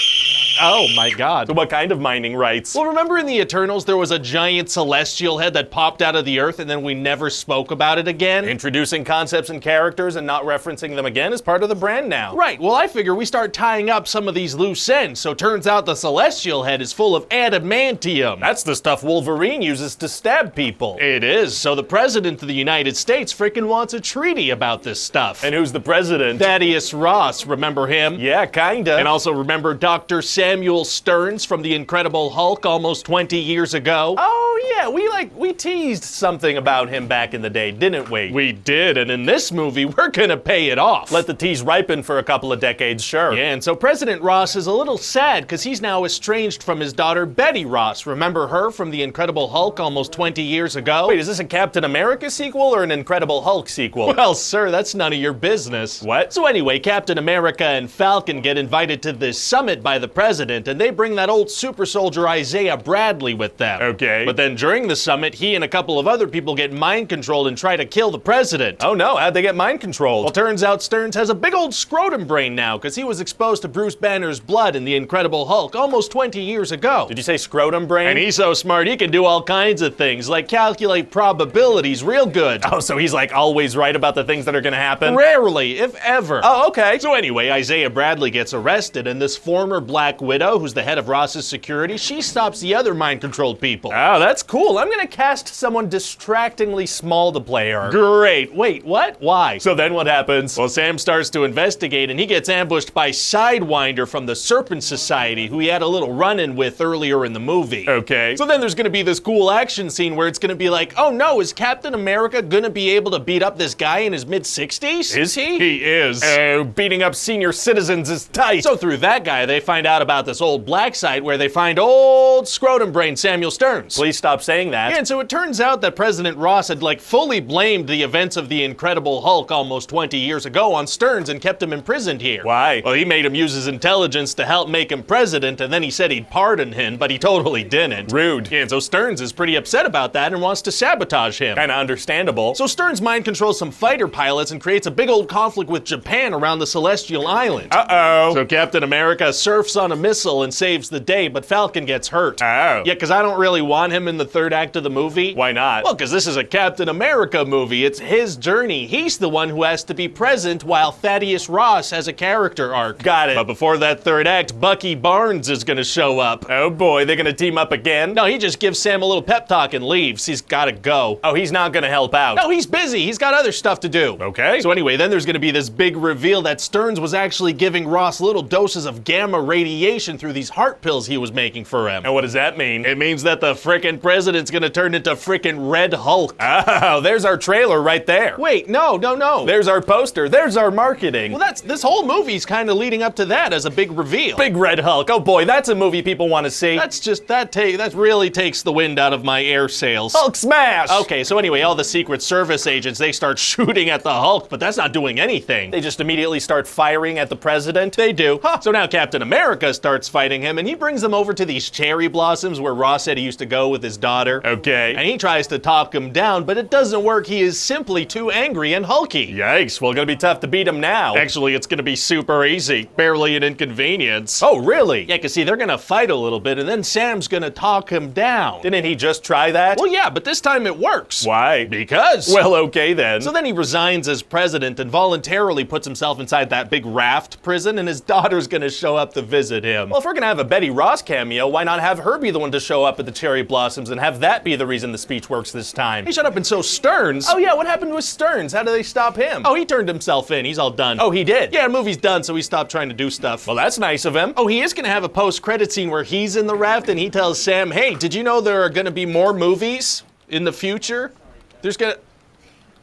Oh my god. So what kind of mining rights? Well, remember in the Eternals there was a giant celestial head that popped out of the earth and then we never spoke about it again? Introducing concepts and characters and not referencing them again is part of the brand now. Right, well I figure we start tying up some of these loose ends, so turns out the celestial head is full of adamantium. That's the stuff Wolverine uses to stab people. It is, so the president of the United States frickin' wants a treaty about this stuff. And who's the president? Thaddeus Ross, remember him? Yeah, kinda. And also remember Dr. Samuel Stearns from The Incredible Hulk almost 20 years ago? Oh yeah, we teased something about him back in the day, didn't we? We did, and in this movie, we're gonna pay it off. Let the tease ripen for a couple of decades, sure. Yeah, and so President Ross is a little sad because he's now estranged from his daughter Betty Ross. Remember her from The Incredible Hulk almost 20 years ago? Wait, is this a Captain America sequel or an Incredible Hulk sequel? Well, sir, that's none of your business. What? So anyway, Captain America and Falcon get invited to this summit by the president, and they bring that old super soldier Isaiah Bradley with them. Okay. But then during the summit, he and a couple of other people get mind controlled and try to kill the president. Oh no, how'd they get mind controlled? Well, turns out Stearns has a big old scrotum brain now, because he was exposed to Bruce Banner's blood in The Incredible Hulk almost 20 years ago. Did you say scrotum brain? And he's so smart, he can do all kinds of things, like calculate probabilities real good. Oh, so he's like always right about the things that are gonna happen? Rarely, if ever. Oh, okay. So anyway, Isaiah Bradley gets arrested, and this former Black Widow, who's the head of Ross's security, she stops the other mind-controlled people. Oh, that's cool. I'm gonna cast someone distractingly small to play her. Great. Wait, what? Why? So then what happens? Well, Sam starts to investigate, and he gets ambushed by Sidewinder from the Serpent Society, who he had a little run-in with earlier in the movie. Okay. So then there's gonna be this cool action scene where it's gonna be like, oh no, is Captain America gonna be able to beat up this guy in his mid-60s? Is he? He is. Oh, beating up senior citizens is tight. So through that guy, they find out about this old black site where they find old scrotum brain Samuel Stearns. Please stop saying that. Yeah, and so it turns out that President Ross had fully blamed the events of the Incredible Hulk almost 20 years ago on Stearns and kept him imprisoned here. Why? Well, he made him use his intelligence to help make him president, and then he said he'd pardon him, but he totally didn't. Rude. Yeah, and so Stearns is pretty upset about that and wants to sabotage him. Kinda understandable. So Stearns mind controls some fighter pilots and creates a big old conflict with Japan around the Celestial Island. Uh-oh. So Captain America surfs on a missile and saves the day, but Falcon gets hurt. Oh. Yeah, because I don't really want him in the third act of the movie. Why not? Well, because this is a Captain America movie. It's his journey. He's the one who has to be present while Thaddeus Ross has a character arc. Got it. But before that third act, Bucky Barnes is gonna show up. Oh boy, they're gonna team up again? No, he just gives Sam a little pep talk and leaves. He's gotta go. Oh, he's not gonna help out. No, he's busy. He's got other stuff to do. Okay. So anyway, then there's gonna be this big reveal that Stearns was actually giving Ross little doses of gamma radiation through these heart pills he was making for him. And what does that mean? It means that the frickin' president's gonna turn into frickin' Red Hulk. Oh, there's our trailer right there. Wait, no. There's our poster. There's our marketing. Well, this whole movie's kind of leading up to that as a big reveal. Big Red Hulk. Oh boy, that's a movie people want to see. That really takes the wind out of my air sails. Hulk smash! Okay, so anyway, all the Secret Service agents, they start shooting at the Hulk, but that's not doing anything. They just immediately start firing at the president. They do. Huh. So now Captain America starts fighting him, and he brings them over to these cherry blossoms where Ross said he used to go with his daughter. Okay. And he tries to talk him down, but it doesn't work. He is simply too angry and hulky. Yikes, well, gonna be tough to beat him now. Actually, it's gonna be super easy. Barely an inconvenience. Oh, really? Yeah, because see, they're gonna fight a little bit, and then Sam's gonna talk him down. Didn't he just try that? Well, yeah, but this time it works. Why? Because. Well, okay then. So then he resigns as president and voluntarily puts himself inside that big raft prison, and his daughter's gonna show up to visit him. Well, if we're gonna have a Betty Ross cameo, why not have her be the one to show up at the cherry blossoms and have that be the reason the speech works this time? Hey, shut up. And so Stearns. Oh yeah, what happened with Stearns? How do they stop him? Oh, he turned himself in. He's all done. Oh, he did? Yeah, the movie's done, so he stopped trying to do stuff. Well, that's nice of him. Oh, he is gonna have a post-credit scene where he's in the raft and he tells Sam, hey, did you know there are gonna be more movies in the future?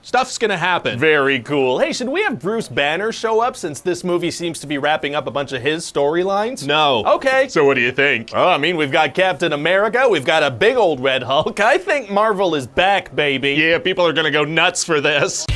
Stuff's gonna happen. Very cool. Hey, should we have Bruce Banner show up since this movie seems to be wrapping up a bunch of his storylines? No. Okay. So what do you think? Well, I mean, we've got Captain America, we've got a big old red Hulk. I think Marvel is back, baby. Yeah, people are gonna go nuts for this.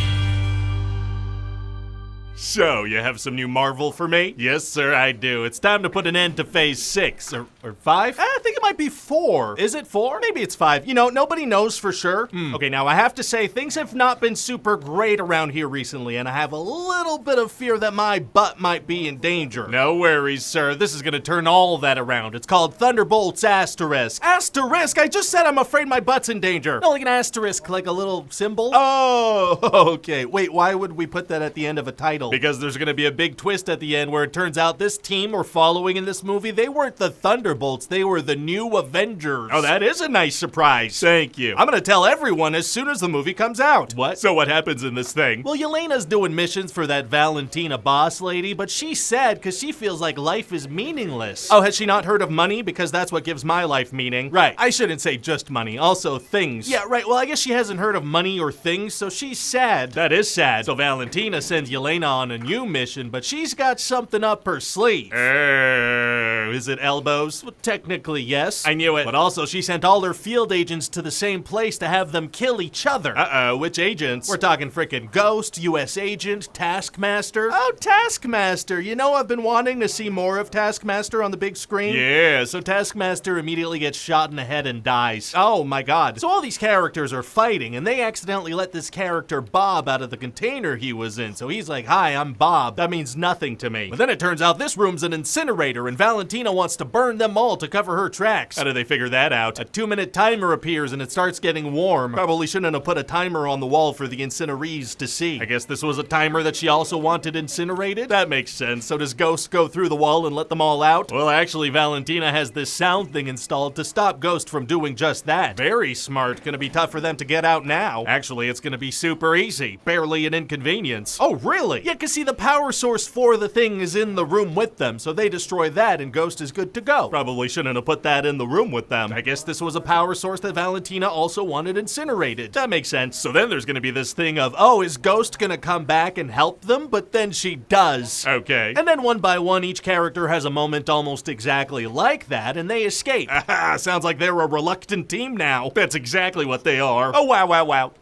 So, you have some new Marvel for me? Yes, sir, I do. It's time to put an end to Phase 6. Or 5? I think it might be 4. Is it 4? Maybe it's 5. You know, nobody knows for sure. Okay, now I have to say, things have not been super great around here recently, and I have a little bit of fear that my butt might be in danger. No worries, sir. This is gonna turn all of that around. It's called Thunderbolts Asterisk. Asterisk? I just said I'm afraid my butt's in danger. No, like an asterisk, like a little symbol. Oh, okay. Wait, why would we put that at the end of a title? Because there's gonna be a big twist at the end where it turns out this team we're following in this movie, they weren't the Thunderbolts, they were the new Avengers. Oh, that is a nice surprise. Thank you. I'm gonna tell everyone as soon as the movie comes out. What? So what happens in this thing? Well, Yelena's doing missions for that Valentina boss lady, but she's sad because she feels like life is meaningless. Oh, has she not heard of money? Because that's what gives my life meaning. Right. I shouldn't say just money, also things. Yeah, right. Well, I guess she hasn't heard of money or things, so she's sad. That is sad. So Valentina sends Yelena on a new mission, but she's got something up her sleeve. Is it elbows? Well, technically, yes. I knew it. But also, she sent all her field agents to the same place to have them kill each other. Uh-oh, which agents? We're talking frickin' Ghost, U.S. Agent, Taskmaster. Oh, Taskmaster. You know, I've been wanting to see more of Taskmaster on the big screen. Yeah, so Taskmaster immediately gets shot in the head and dies. Oh my god. So all these characters are fighting, and they accidentally let this character Bob out of the container he was in. So he's like, hi, I'm Bob. That means nothing to me. But then it turns out this room's an incinerator, and Valentina wants to burn them all to cover her tracks. How do they figure that out? A 2-minute timer appears and it starts getting warm. Probably shouldn't have put a timer on the wall for the incinerees to see. I guess this was a timer that she also wanted incinerated? That makes sense. So does Ghost go through the wall and let them all out? Well, actually, Valentina has this sound thing installed to stop Ghost from doing just that. Very smart. Gonna be tough for them to get out now. Actually, it's gonna be super easy. Barely an inconvenience. Oh, really? Yeah, cause see, the power source for the thing is in the room with them, so they destroy that and Ghost is good to go. Probably shouldn't have put that in the room with them. I guess this was a power source that Valentina also wanted incinerated. That makes sense. So then there's gonna be this thing of, oh, is Ghost gonna come back and help them? But then she does. Okay. And then one by one, each character has a moment almost exactly like that, and they escape. Aha, sounds like they're a reluctant team now. That's exactly what they are. Oh, wow, wow, wow.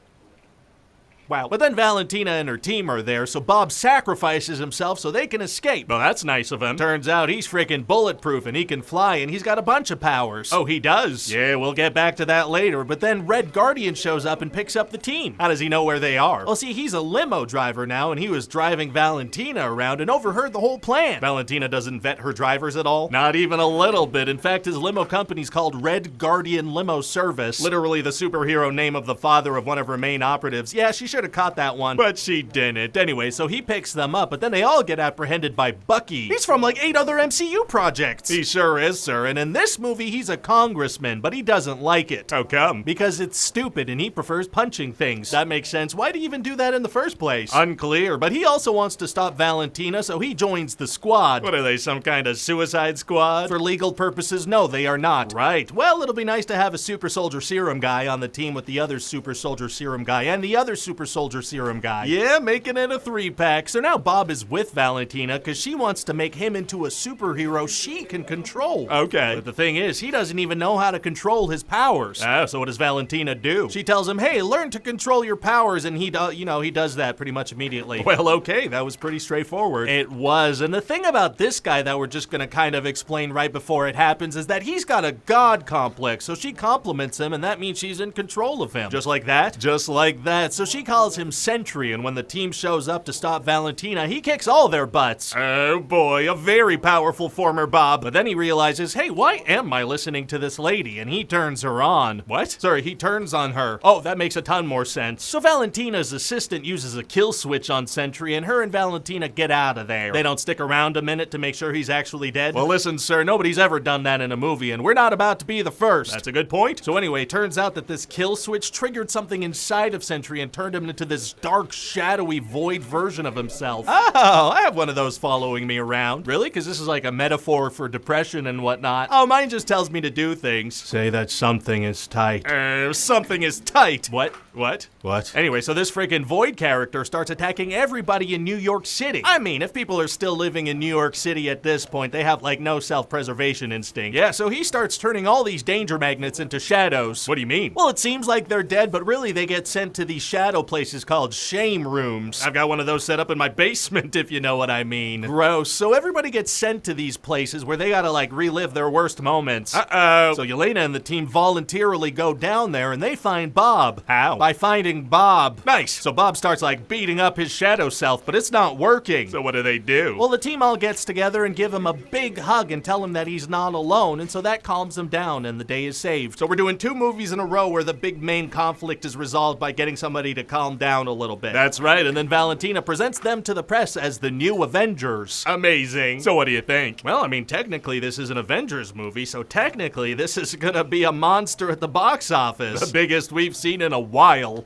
Wow. But then Valentina and her team are there, so Bob sacrifices himself so they can escape. Well, that's nice of him. Turns out he's freaking bulletproof and he can fly and he's got a bunch of powers. Oh, he does? Yeah, we'll get back to that later, but then Red Guardian shows up and picks up the team. How does he know where they are? Well, see, he's a limo driver now and he was driving Valentina around and overheard the whole plan. Valentina doesn't vet her drivers at all? Not even a little bit. In fact, his limo company's called Red Guardian Limo Service. Literally the superhero name of the father of one of her main operatives. Yeah, she should have caught that one, but she didn't. Anyway, so he picks them up, but then they all get apprehended by Bucky. He's from like 8 other MCU projects. He sure is, sir. And in this movie, he's a congressman, but he doesn't like it. How come? Because it's stupid and he prefers punching things. That makes sense. Why'd he even do that in the first place? Unclear, but he also wants to stop Valentina, so he joins the squad. What are they, some kind of suicide squad? For legal purposes, no, they are not. Right. Well, it'll be nice to have a super soldier serum guy on the team with the other super soldier serum guy and the other super soldier serum guy. Yeah, making it a 3-pack. So now Bob is with Valentina because she wants to make him into a superhero she can control. Okay. But the thing is, he doesn't even know how to control his powers. So what does Valentina do? She tells him, hey, learn to control your powers, and he does that pretty much immediately. Well, okay, that was pretty straightforward. It was. And the thing about this guy that we're just gonna kind of explain right before it happens is that he's got a god complex, so she compliments him, and that means she's in control of him. Just like that? Just like that. So she calls him Sentry, and when the team shows up to stop Valentina, he kicks all their butts. Oh boy, a very powerful former Bob. But then he realizes, hey, why am I listening to this lady? And he turns her on. What? Sorry, he turns on her. Oh, that makes a ton more sense. So Valentina's assistant uses a kill switch on Sentry, and her and Valentina get out of there. They don't stick around a minute to make sure he's actually dead. Well, listen, sir, nobody's ever done that in a movie, and we're not about to be the first. That's a good point. So anyway, it turns out that this kill switch triggered something inside of Sentry and turned him into this dark, shadowy, void version of himself. Oh, I have one of those following me around. Really? Because this is like a metaphor for depression and whatnot. Oh, mine just tells me to do things. Say that something is tight. Something is tight. What? Anyway, so this freaking Void character starts attacking everybody in New York City. I mean, if people are still living in New York City at this point, they have like no self-preservation instinct. Yeah, so he starts turning all these danger magnets into shadows. What do you mean? Well, it seems like they're dead, but really they get sent to these shadow places called shame rooms. I've got one of those set up in my basement, if you know what I mean. Gross. So everybody gets sent to these places where they gotta like relive their worst moments. Uh-oh. So Yelena and the team voluntarily go down there and they find Bob. How? By finding Bob. Nice. So Bob starts like beating up his shadow self, but it's not working. So what do? Well, the team all gets together and give him a big hug and tell him that he's not alone, and so that calms him down and the day is saved. So we're doing 2 movies in a row where the big main conflict is resolved by getting somebody to calm down a little bit. That's right, and then Valentina presents them to the press as the new Avengers. Amazing. So what do you think? Well, I mean, technically this is an Avengers movie, so technically this is gonna be a monster at the box office. The biggest we've seen in a while.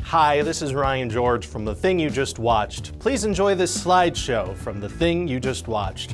Hi, this is Ryan George from The Thing You Just Watched. Please enjoy this slideshow from The Thing You Just Watched.